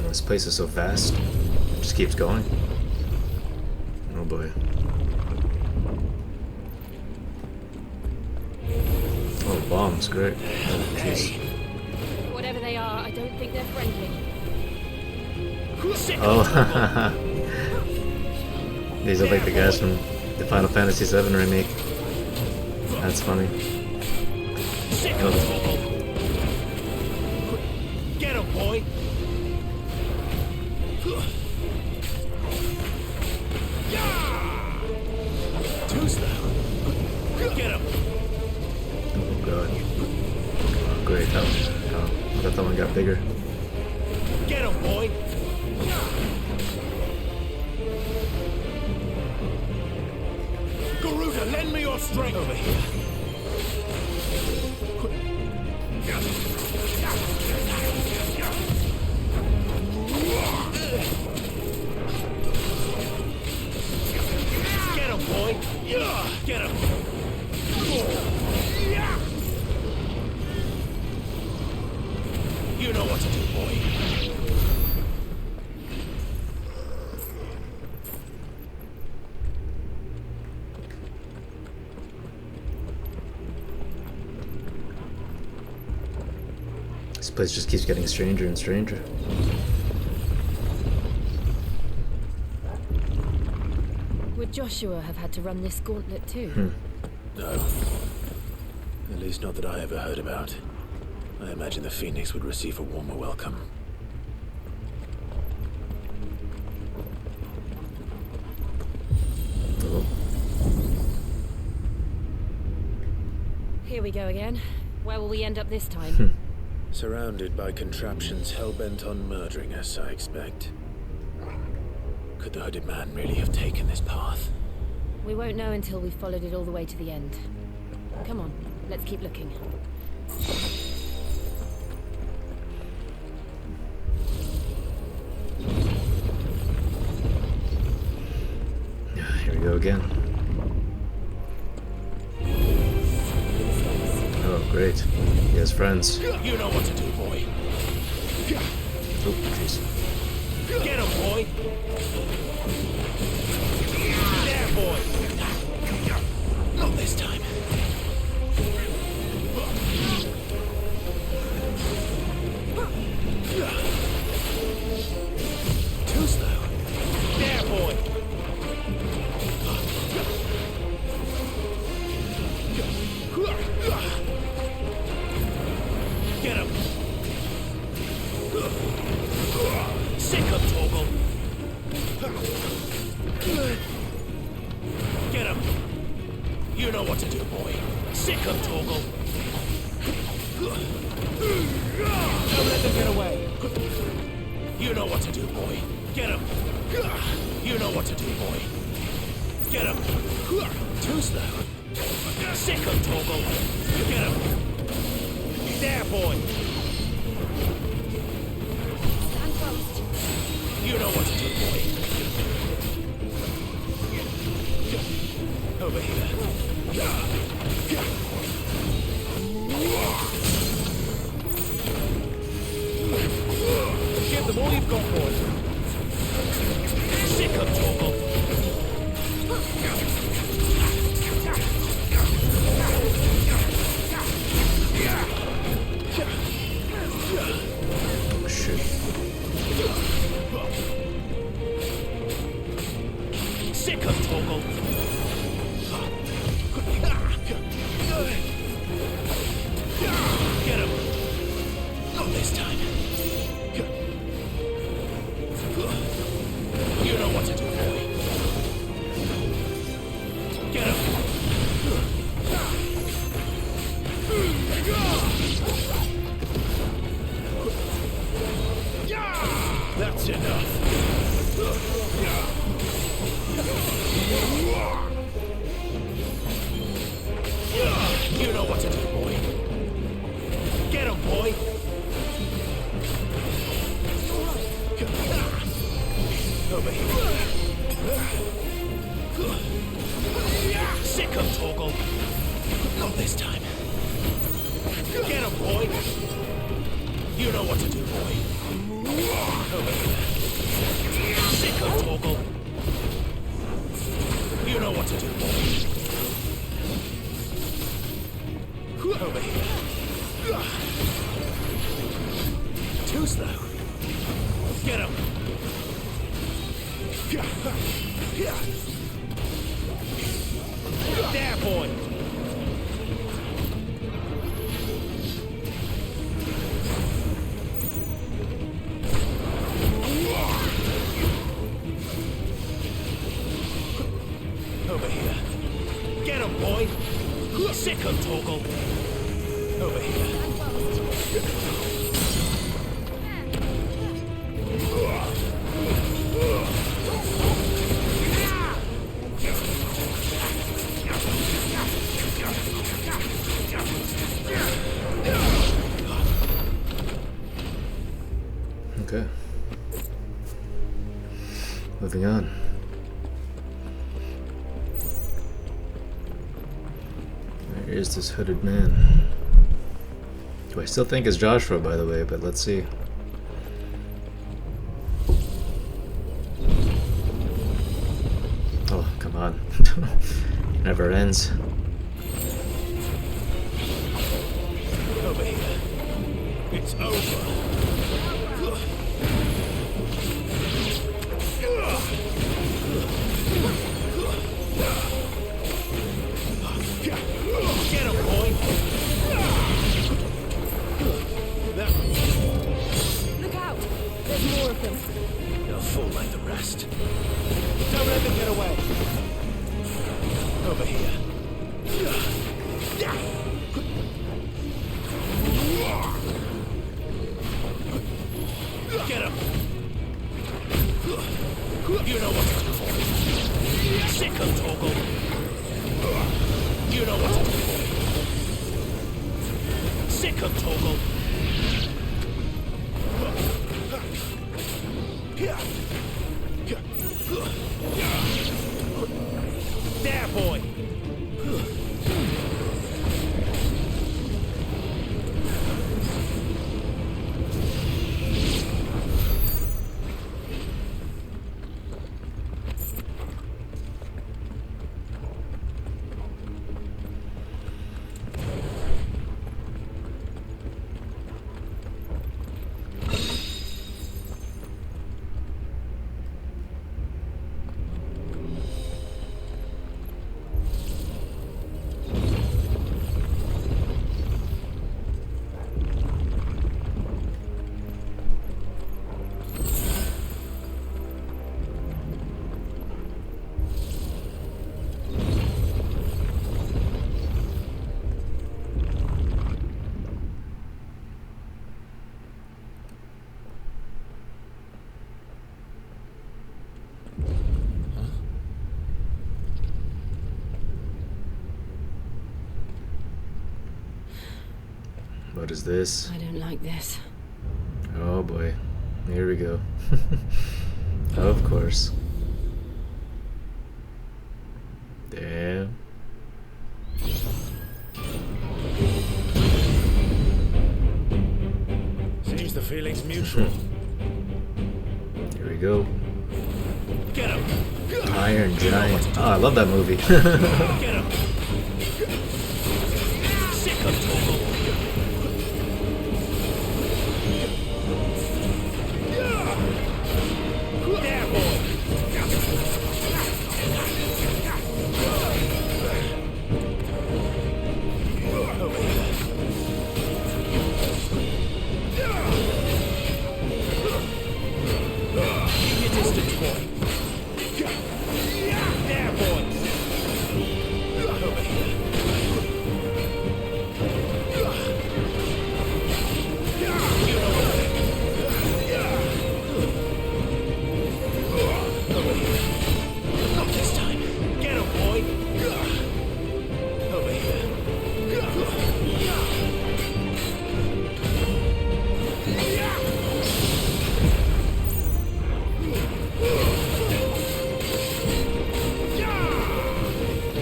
This place is so vast. It just keeps going. Oh boy. Oh, bombs, great. Jeez. Whatever they are, I don't think they're friendly. Oh, these are like the guys from the Final Fantasy VII remake. That's funny. Oh. Get him, boy. Too slow. Get him. Oh god. Oh, great. Oh, I thought that one got bigger. Get him, boy. Garuda, lend me your strength over here. Get him, boy. Get him. You know what to do, boy. This place just keeps getting stranger and stranger. Would Joshua have had to run this gauntlet too? No. At least not that I ever heard about. I imagine the Phoenix would receive a warmer welcome. Here we go again. Where will we end up this time? Surrounded by contraptions hell-bent on murdering us, I expect. Could the hooded man really have taken this path? We won't know until we've followed it all the way to the end. Come on, let's keep looking. Here we go again. Oh, great. He has friends. You know what to do, boy. Oh, jeez. Get him, boy. There, boy. Not this time. Too slow. There, boy. You know what to do, boy. Sick of Torgal. Don't let them get away. You know what to do, boy. Get him. You know what to do, boy. Get him. Too slow. Sick of Torgal. Get him. There, boy. Stand post. You know what to do, boy. Over here. Give them all you've got, boy. Sick of Torgal. Oh, shit. Sick of Torgal. Get him. Not this time. You know what to do, boy. Get him. That's enough. You know what to do, boy. Get him, boy. Over here. Sick of Torgal. Not this time. Get him, boy. You know what to do, boy. Over here. Sick of Torgal. You know what to do, boy. Over here. Too slow. Get him. There, boy. Over here. Get him, boy. Sick of Torgal. Over here. Okay. Moving on. Where is this hooded man? Who I still think is Joshua, by the way, but let's see. Oh, come on. Never ends. Over here. It's over. Get him, boy. Look out! There's more of them. They'll fall like the rest. Don't let them get away. Over here. Get him. You know what to do for me. Sick of Torgal. You know what to do for me. Sick of Torgal. There, boy. What is this? I don't like this. Oh boy. Here we go. Of course. Damn. Seems the feeling's mutual. Here we go. Get him! Iron Giant. Oh, I love that movie. Get him! Sick of Togo! There, boy! Keep your distance, boy. There, boy! Over here. Not this time. Get him, boy. Over here.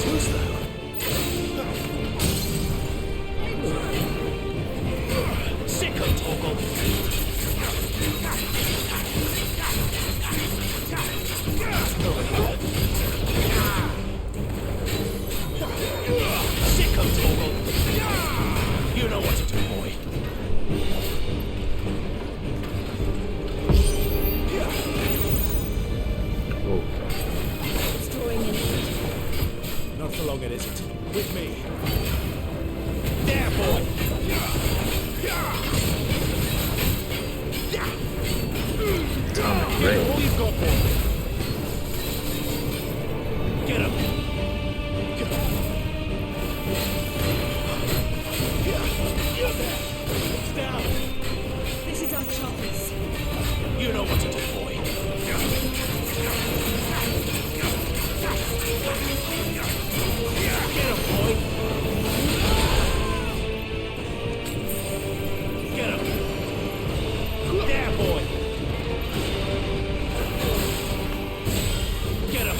Too slow. Sick of Toggle. Sick of Toggle. You know what to do, boy. It's drawing in. Not for long, it isn't. With me. There, boy. Atomic Give Ray. him all you've got, boy. Get him. It's down. This is our chance. You know what to do, boy. Get him, boy. Get him. There, boy. Get him.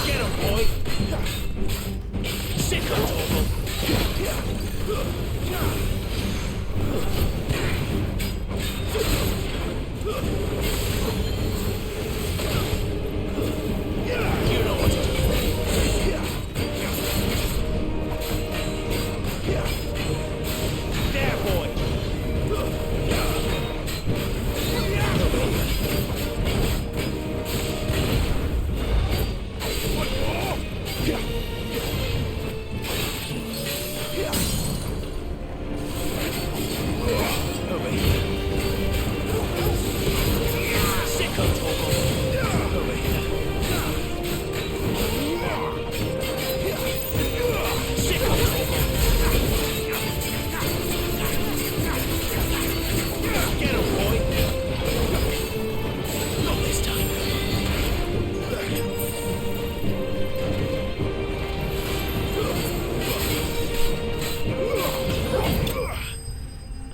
Get him, boy. Sick of Togo. You know what to do. There, boy. Over here. Sick of Togo. Over here. Sick of Togo. Get him, boy. Not this time.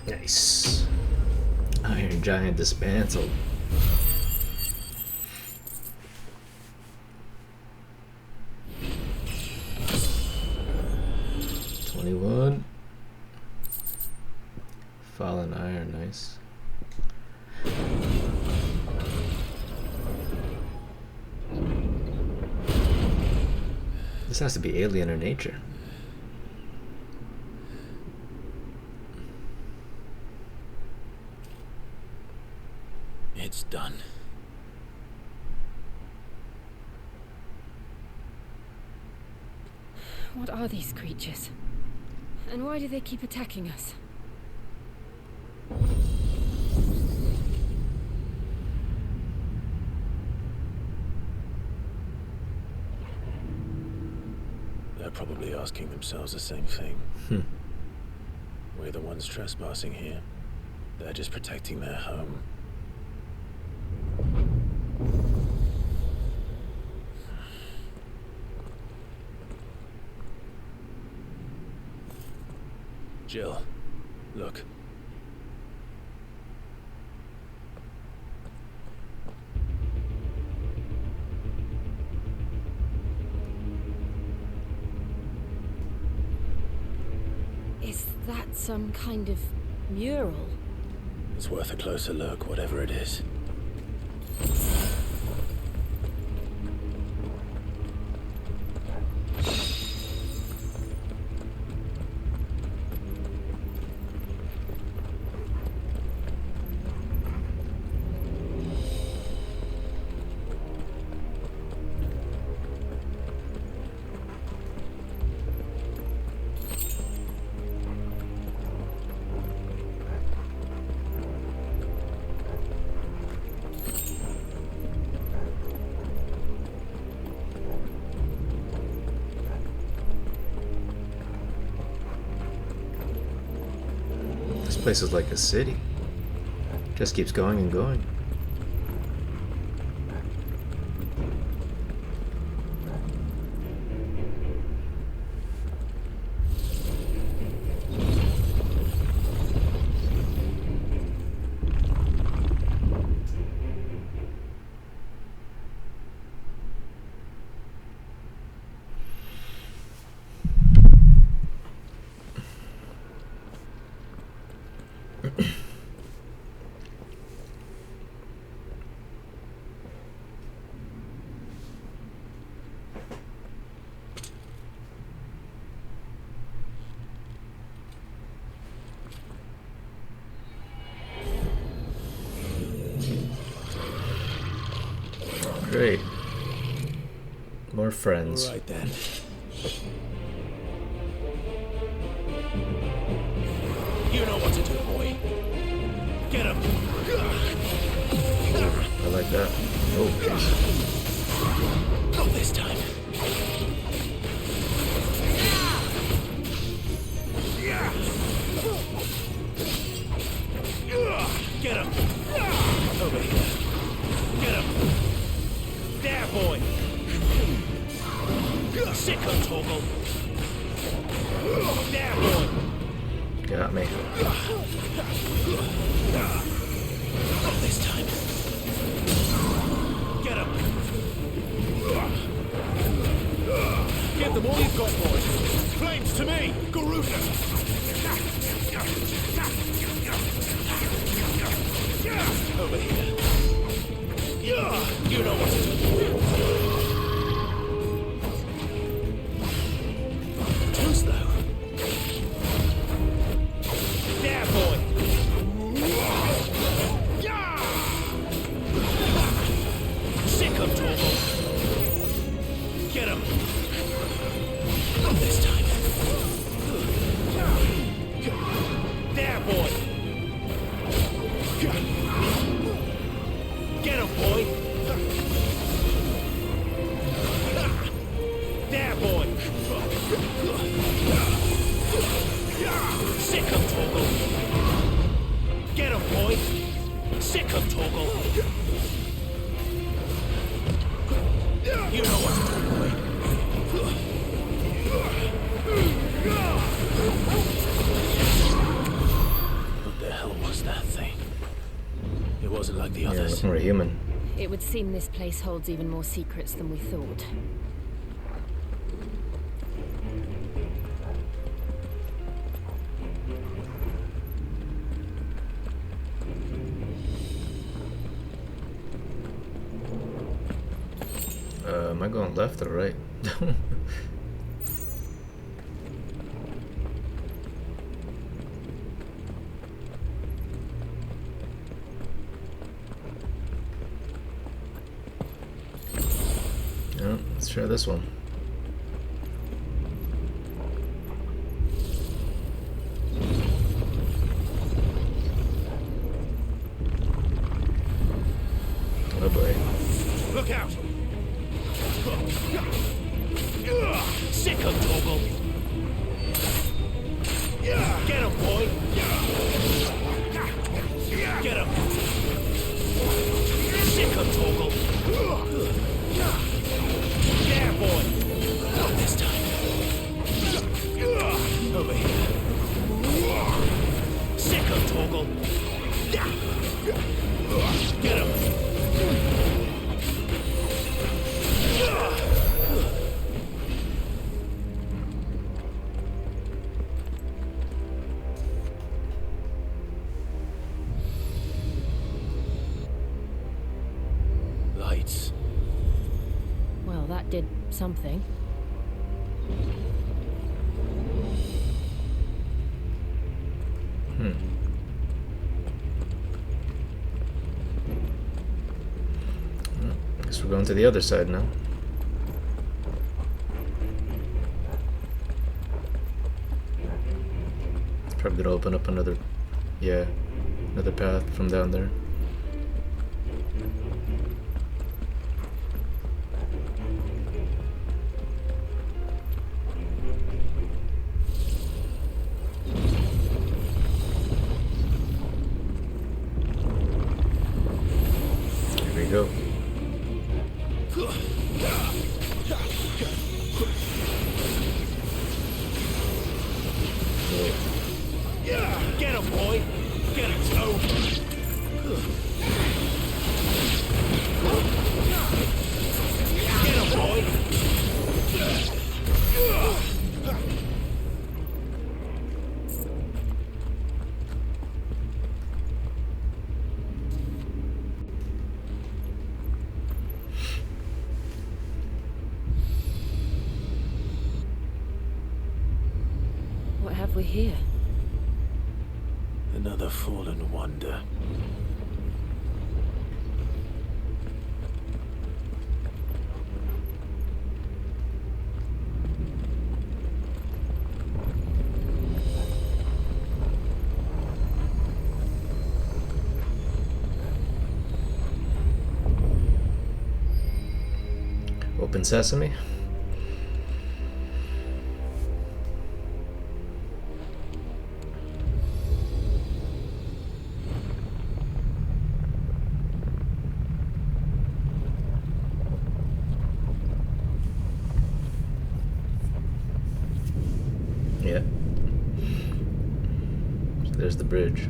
Nice. Iron Giant dismantled. $21. Fallen Iron, nice. This has to be alien or nature. It's done. What are these creatures? And why do they keep attacking us? They're probably asking themselves the same thing. We're the ones trespassing here. They're just protecting their home. Jill, look. Is that some kind of mural? It's worth a closer look, whatever it is. This place is like a city. Just keeps going and going. Great. More friends. All right then. You know what to do, boy. Get him. I like that. Oh, jeez. Not this time. Get him. Over here. Get him. There, boy. Sick of Toggle. There, boy. Got me. Not this time. Get him. Give them all you've got, boys. Flames to me, Garuda. Over here. You know what to do. Too slow. There, boy. Sick of trouble. Get him. Not this time. There, boy. Get him, boy. There, boy. Sick of Toggle. Get him, boy. Sick of Toggle. You know what to do, boy. What the hell was that thing? It wasn't like the others. More human. It would seem this place holds even more secrets than we thought. Am I going left or right? Yeah, let's try this one. Oh boy. Look out! Sick of Toggle. Get him, boy. Get him. Sick of Toggle. There, boy. That did something. Guess we're going to the other side now. It's probably gonna open up another, yeah, another path from down there. Here we go. Get him, boy! Get him, Toad! Get him, boy! What have we here? Another fallen wonder. Open sesame. Yeah. So there's the bridge.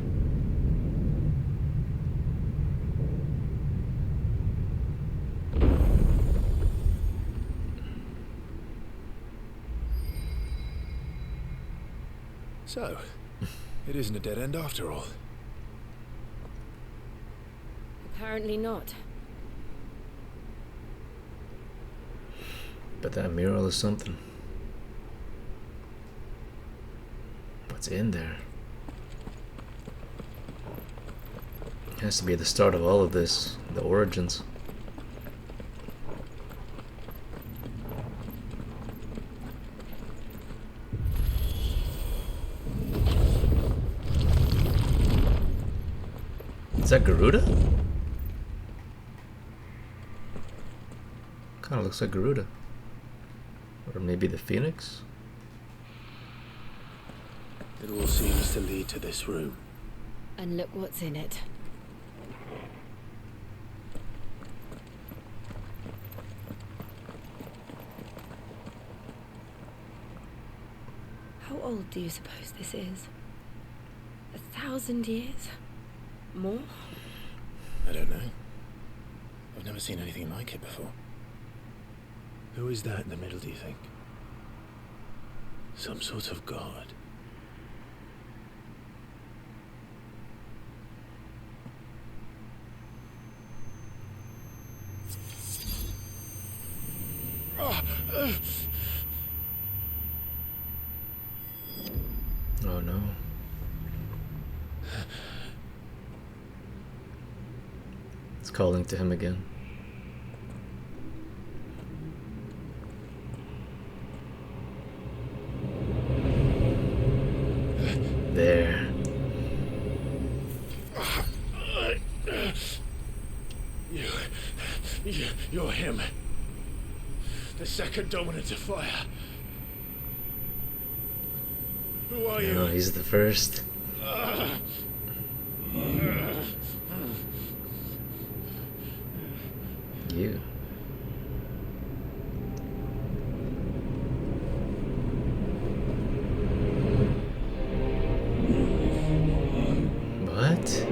So, it isn't a dead end after all. Apparently not. But that mural is something. What's in there? It has to be the start of all of this, the origins. Is that Garuda? Kind of looks like Garuda. Or maybe the Phoenix? It all seems to lead to this room. And look what's in it. How old do you suppose this is? 1,000 years? More? I don't know. I've never seen anything like it before. Who is that in the middle, do you think? Some sort of god. Oh no. It's calling to him again. There. You're him. The second dominant of fire. Who are you? No, he's the first. You. What?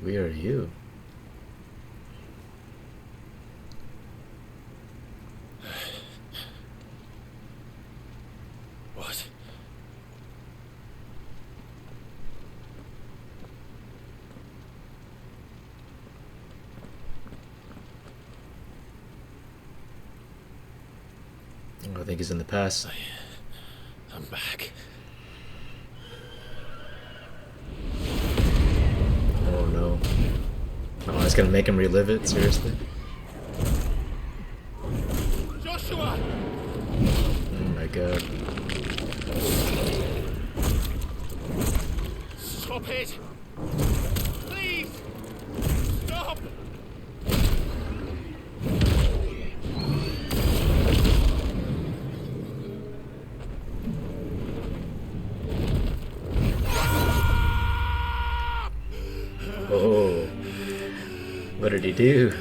We are you. What? I think he's in the past. I'm back. Oh no. Oh, it's gonna make him relive it? Seriously? Joshua! Oh my god. Stop it! Please! Stop! Oh. What did he do?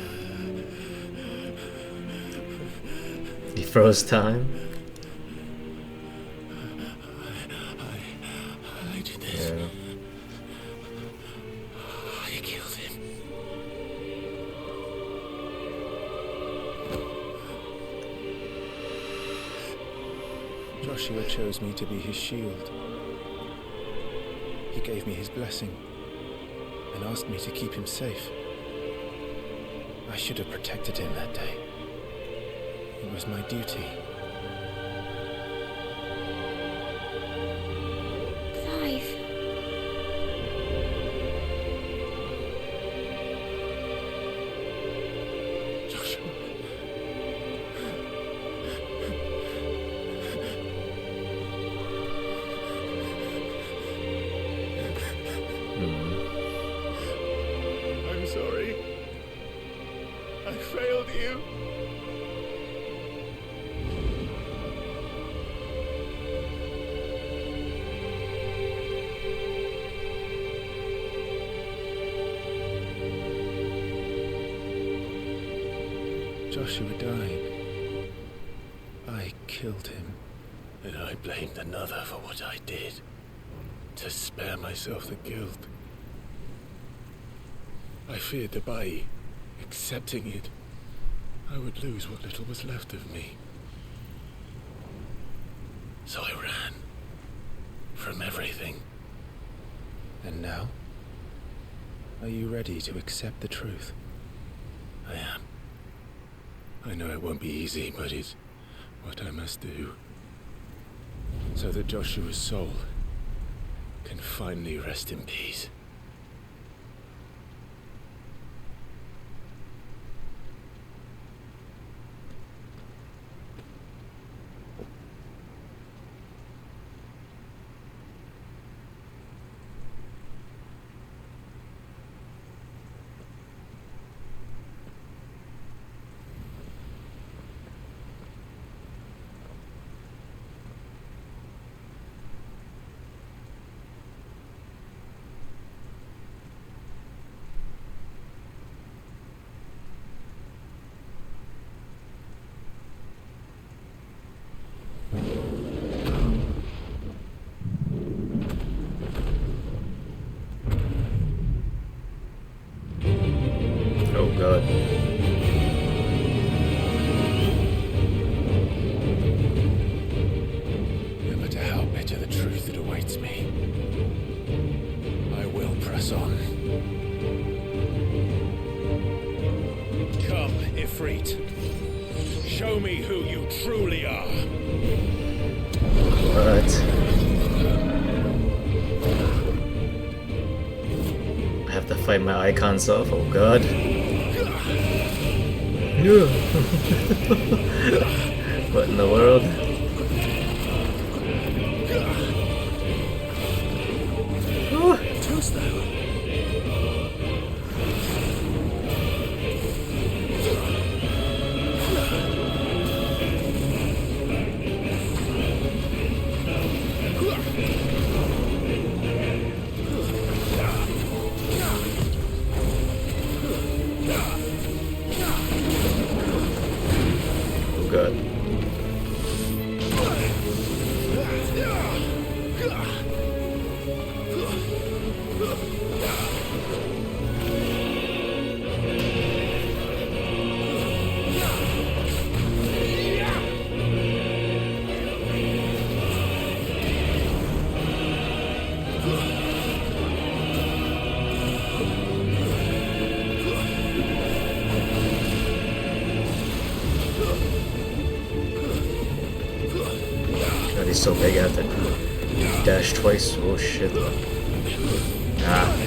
He froze time? I did this. Yeah. I killed him. Joshua chose me to be his shield. He gave me his blessing and asked me to keep him safe. I should have protected him that day. It was my duty. Clive. Joshua. I'm sorry. I failed you. Joshua died. I killed him. And I blamed another for what I did, to spare myself the guilt. I feared that by accepting it, I would lose what little was left of me. So I ran from everything. And now? Are you ready to accept the truth? I am. I know it won't be easy, but it's what I must do. So that Joshua's soul can finally rest in peace. Oh god. No matter how bitter the truth that awaits me, I will press on. Come, Ifrit. Show me who you truly are. What? I have to fight my icons off? Oh god. What in the world? Too slow. Oh god. God, he's so big I have to dash twice. Oh shit. Ah.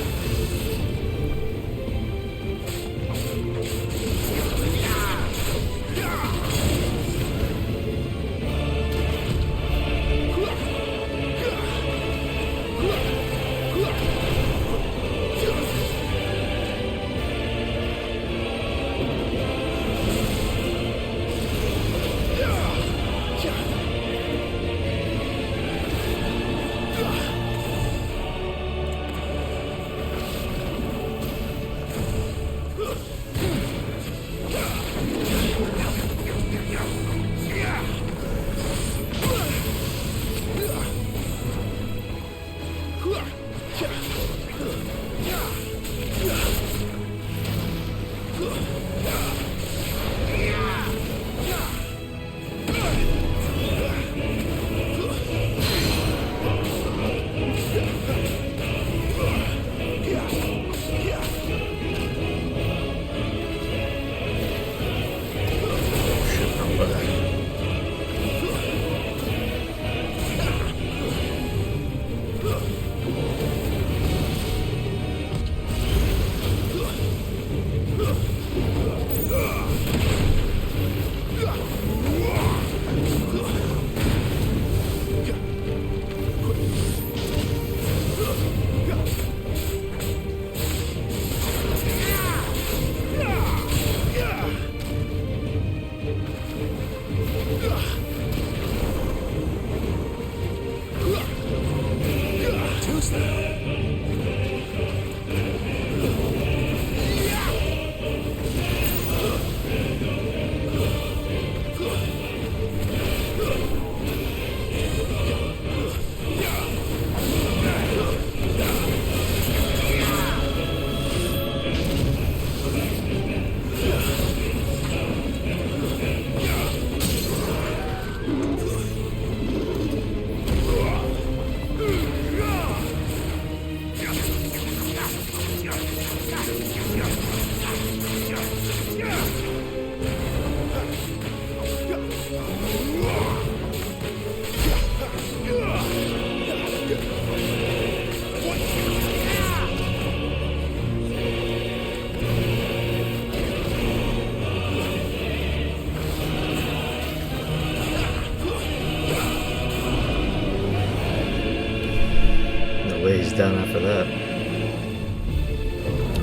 Down after that.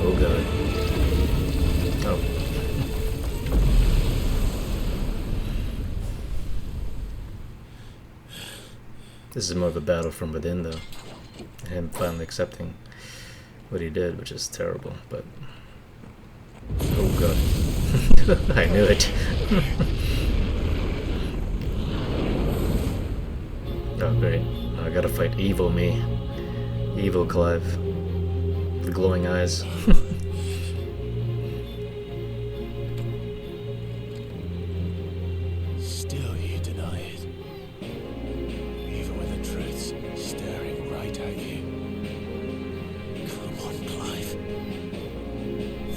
Oh god. Oh. This is more of a battle from within though. Him finally accepting what he did, which is terrible, but oh god. I knew it. Oh great. I gotta fight evil me. Evil Clive. The glowing eyes. Still you deny it. Even with the truths staring right at you. Come on, Clive.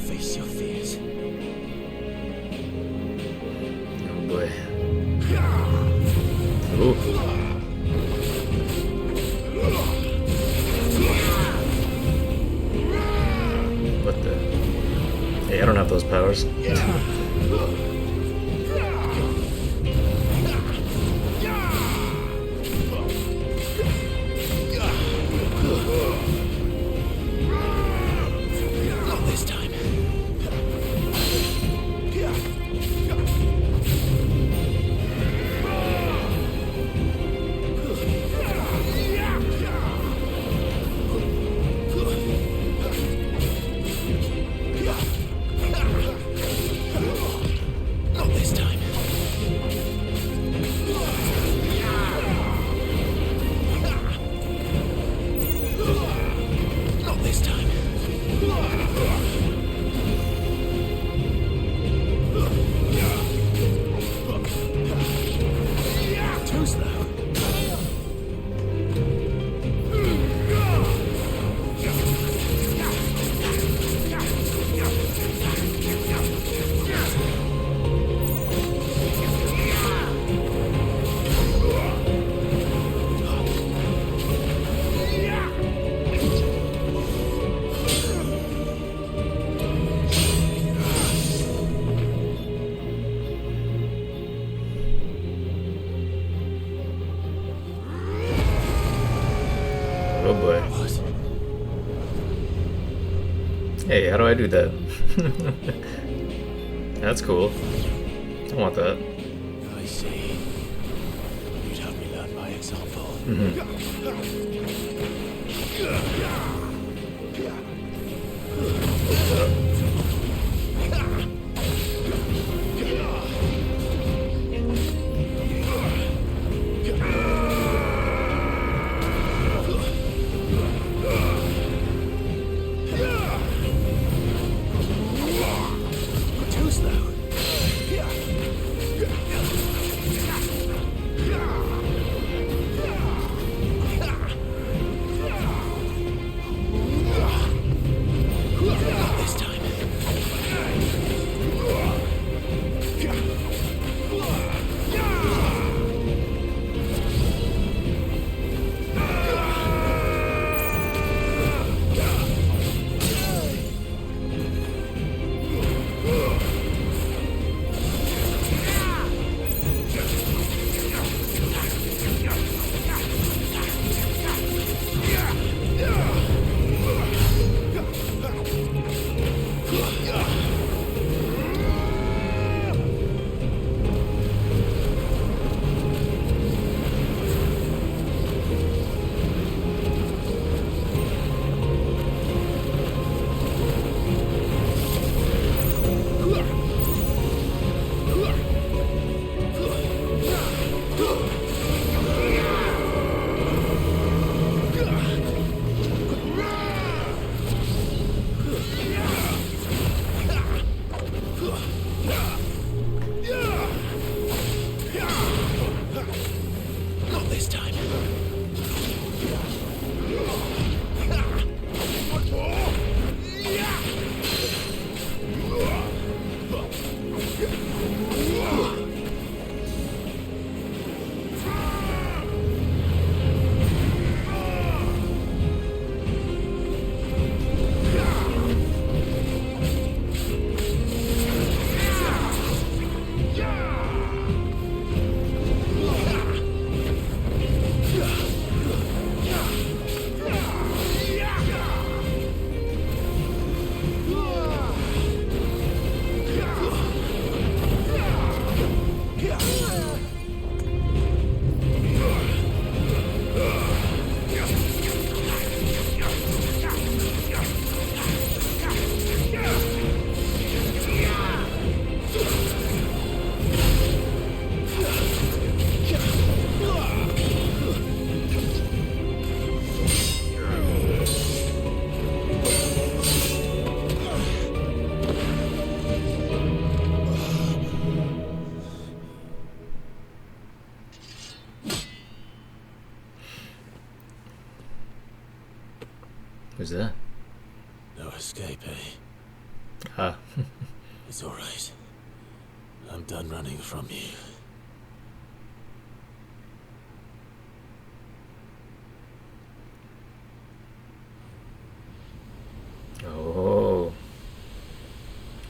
Face your fears. Oh boy. Ooh. What the? Hey, I don't have those powers. Not this time. Hey, how do I do that? That's cool. I want that. I see. You'd have me learn by example. Too slow. This time. Not this time. Who's that? No escape, eh? Ah. It's alright. I'm done running from you. Oh.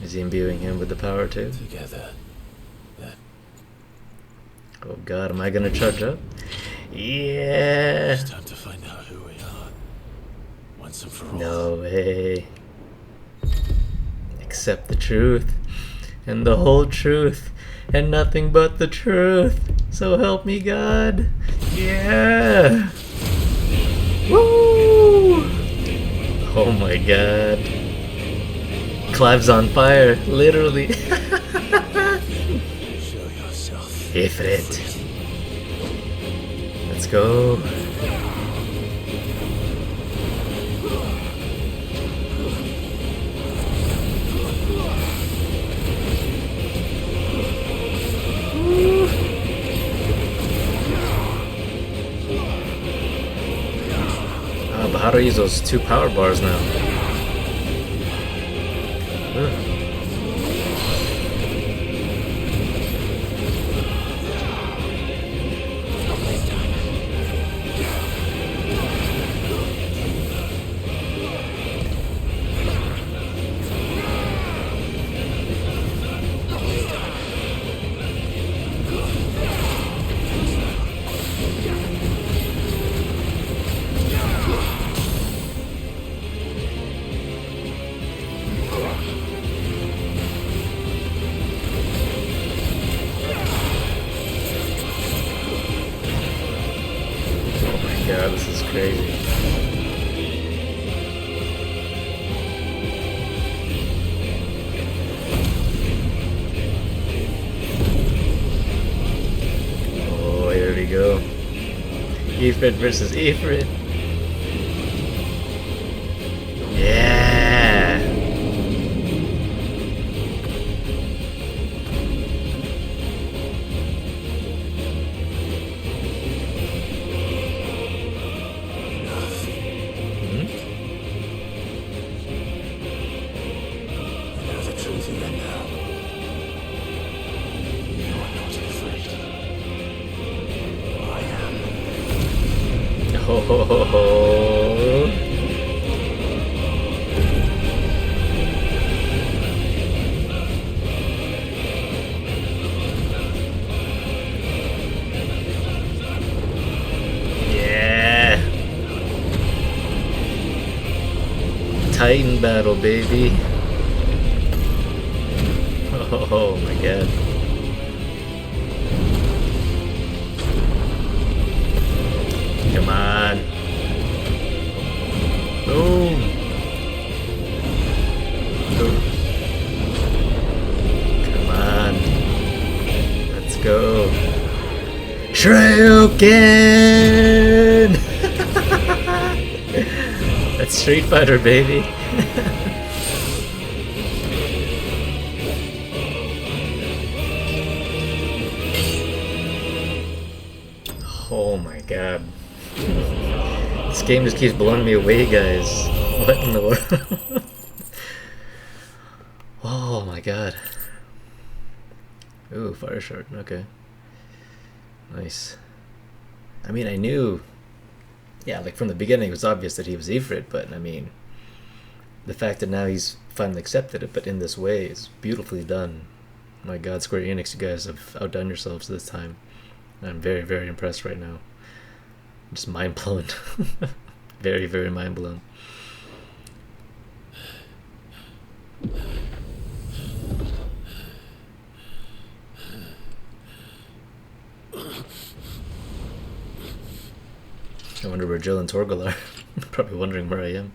Is he imbuing him with the power too? Together. Oh god, am I gonna charge up? Yeah! It's time to find out who we are. Once and for all. No way. Accept the truth. And the whole truth. And nothing but the truth. So help me God. Yeah! Woo! Oh my god. Clive's on fire, literally. Show yourself. Ifrit. Let's go. But how do I use those 2 power bars now? crazy. Oh, here we go. Ifrit versus Ifrit. Yeah. Know the truth even now. You are not afraid. I am. Ho ho ho ho. Yeah. Titan battle, baby. Oh my god. Come on. Boom. Boom. Come on. Let's go. Shuriken! That's Street Fighter, baby. Oh my god. This game just keeps blowing me away, guys. What in the world? Oh my god. Ooh, fire shard. Okay. Nice. I mean, I knew... Yeah, like from the beginning it was obvious that he was Ifrit, but I mean... The fact that now he's finally accepted it, but in this way, is beautifully done. My god, Square Enix, you guys have outdone yourselves this time. I'm very, very impressed right now. Just mind blown. Very, very mind blown. I wonder where Jill and Torgal are. Probably wondering where I am.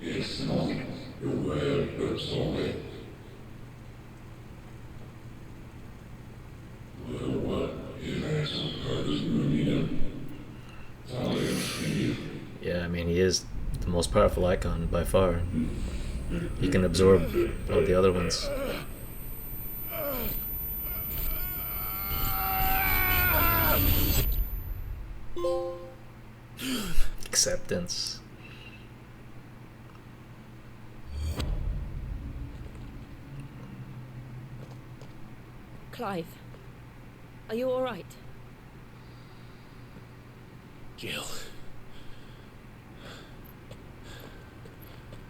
It's not your word, but solid. Yeah, I mean, he is the most powerful icon by far. He can absorb all the other ones. Acceptance. Clive, are you all right? Jill.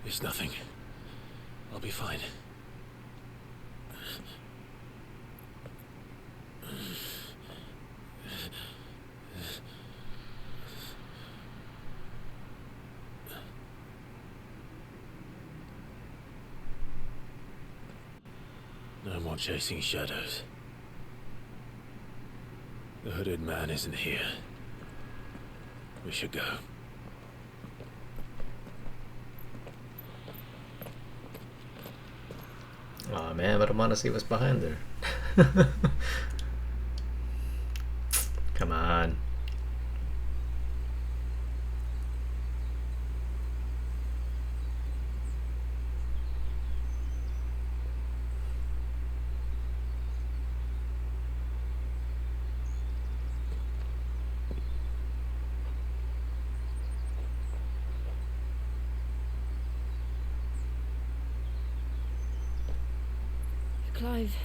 It's nothing. I'll be fine. No more chasing shadows. The hooded man isn't here. We should go. Aw man, but I want to see what's behind there. Come on. Clive,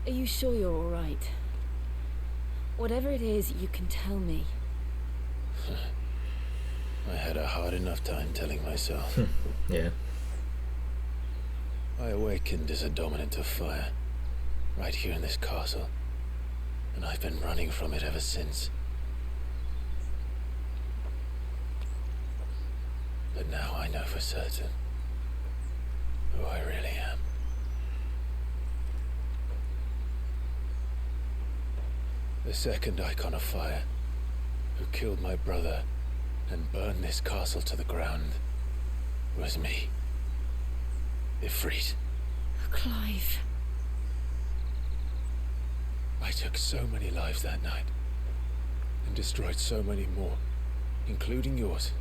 are you sure you're all right? Whatever it is, you can tell me. I had a hard enough time telling myself. Yeah. I awakened as a dominant of fire, right here in this castle, and I've been running from it ever since. But now I know for certain who I really am. The second icon of fire, who killed my brother and burned this castle to the ground, was me. Ifrit. Clive. I took so many lives that night, and destroyed so many more, including yours.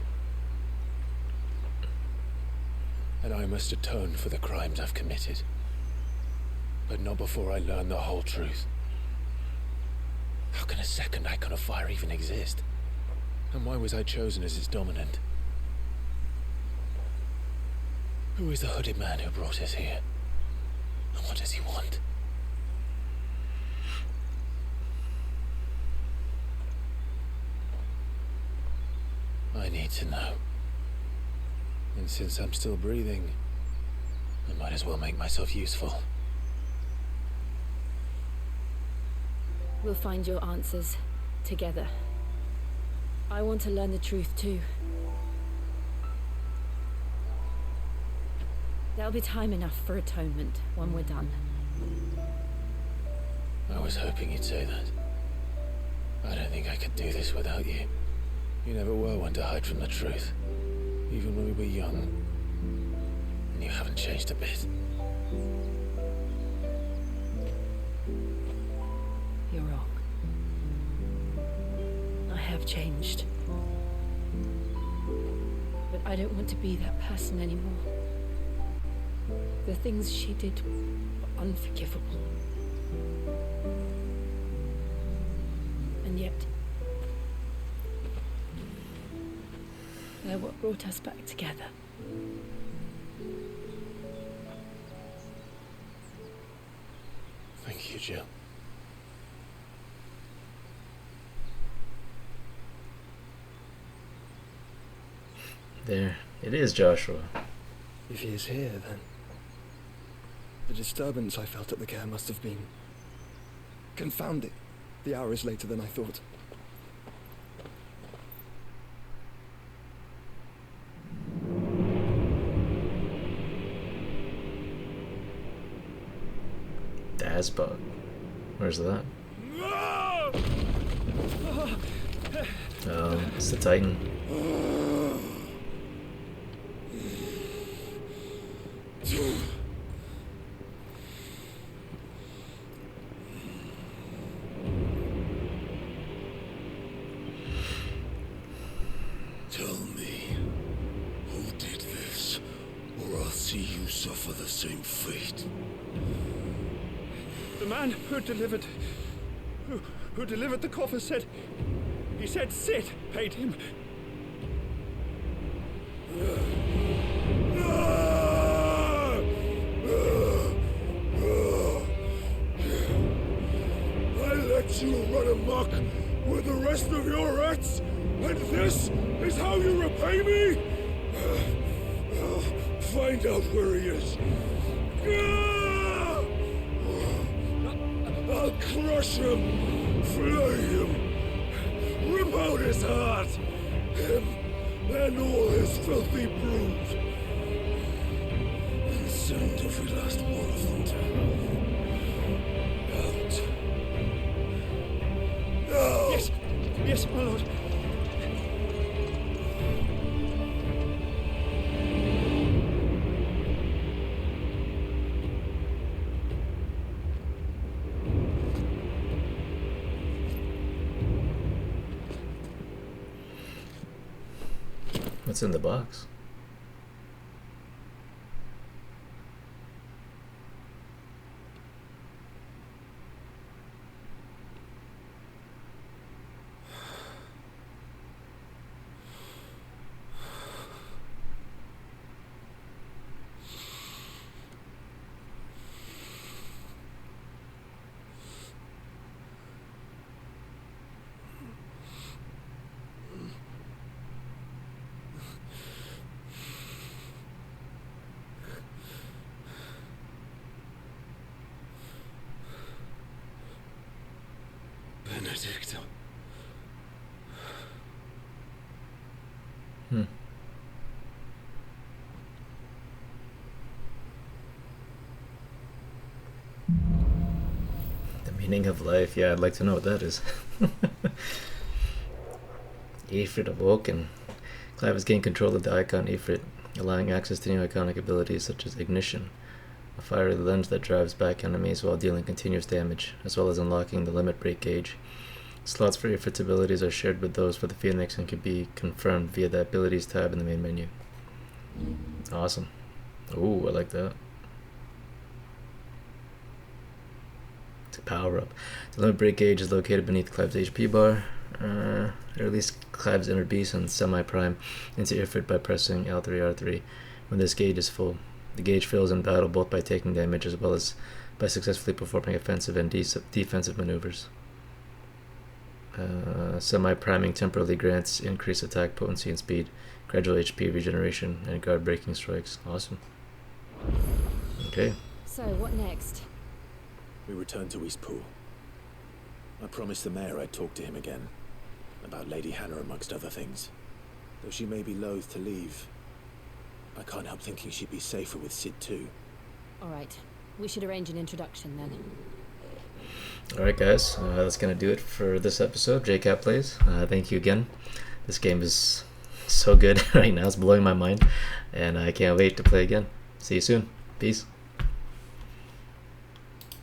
And I must atone for the crimes I've committed. But not before I learn the whole truth. How can a second icon of fire even exist? And why was I chosen as its dominant? Who is the hooded man who brought us here? And what does he want? I need to know. And since I'm still breathing, I might as well make myself useful. We'll find your answers together. I want to learn the truth too. There'll be time enough for atonement when we're done. I was hoping you'd say that. I don't think I could do this without you. You never were one to hide from the truth, even when we were young. And you haven't changed a bit. You're wrong. I have changed. But I don't want to be that person anymore. The things she did were unforgivable. And yet, they're what brought us back together. Thank you, Jill. There. It is Joshua. If he is here, then the disturbance I felt at the care must have been confounding. The hour is later than I thought. Dazbug. Where's that? Oh, it's the Titan. Tell me, who did this, or I'll see you suffer the same fate. The man who delivered the coffer said Sid paid him. I let you run amok with the rest of your rats, and this is how you repay me? I'll find out where he is. I'll crush him, flay him, rip out his heart, him and all his filthy brood, and send every last one of them to hell. Out. Now! Yes, my lord. What's in the box? Benedicta. The Meaning of life, yeah, I'd like to know what that is. Ifrit awoken. Clive has gained control of the icon Ifrit, allowing access to new iconic abilities such as Ignition, a fiery lens that drives back enemies while dealing continuous damage, as well as unlocking the limit break gauge. Slots for Ifrit's abilities are shared with those for the Phoenix and can be confirmed via the Abilities tab in the main menu. Awesome. Ooh, I like that. It's a power up. The limit break gauge is located beneath Clive's HP bar. Release Clive's inner beast and semi-prime into Ifrit by pressing L3R3 when this gauge is full. The gauge fills in battle both by taking damage as well as by successfully performing offensive and defensive maneuvers. Semi-priming temporarily grants increased attack potency and speed, gradual HP regeneration, and guard breaking strikes. Awesome. Okay. So, what next? We return to Eastpool. I promised the mayor I'd talk to him again, about Lady Hannah amongst other things. Though she may be loath to leave, I can't help thinking she'd be safer with Sid too. Alright, we should arrange an introduction then. Alright guys, that's going to do it for this episode, JCap Playz. Thank you again. This game is so good right now, it's blowing my mind, and I can't wait to play again. See you soon. Peace.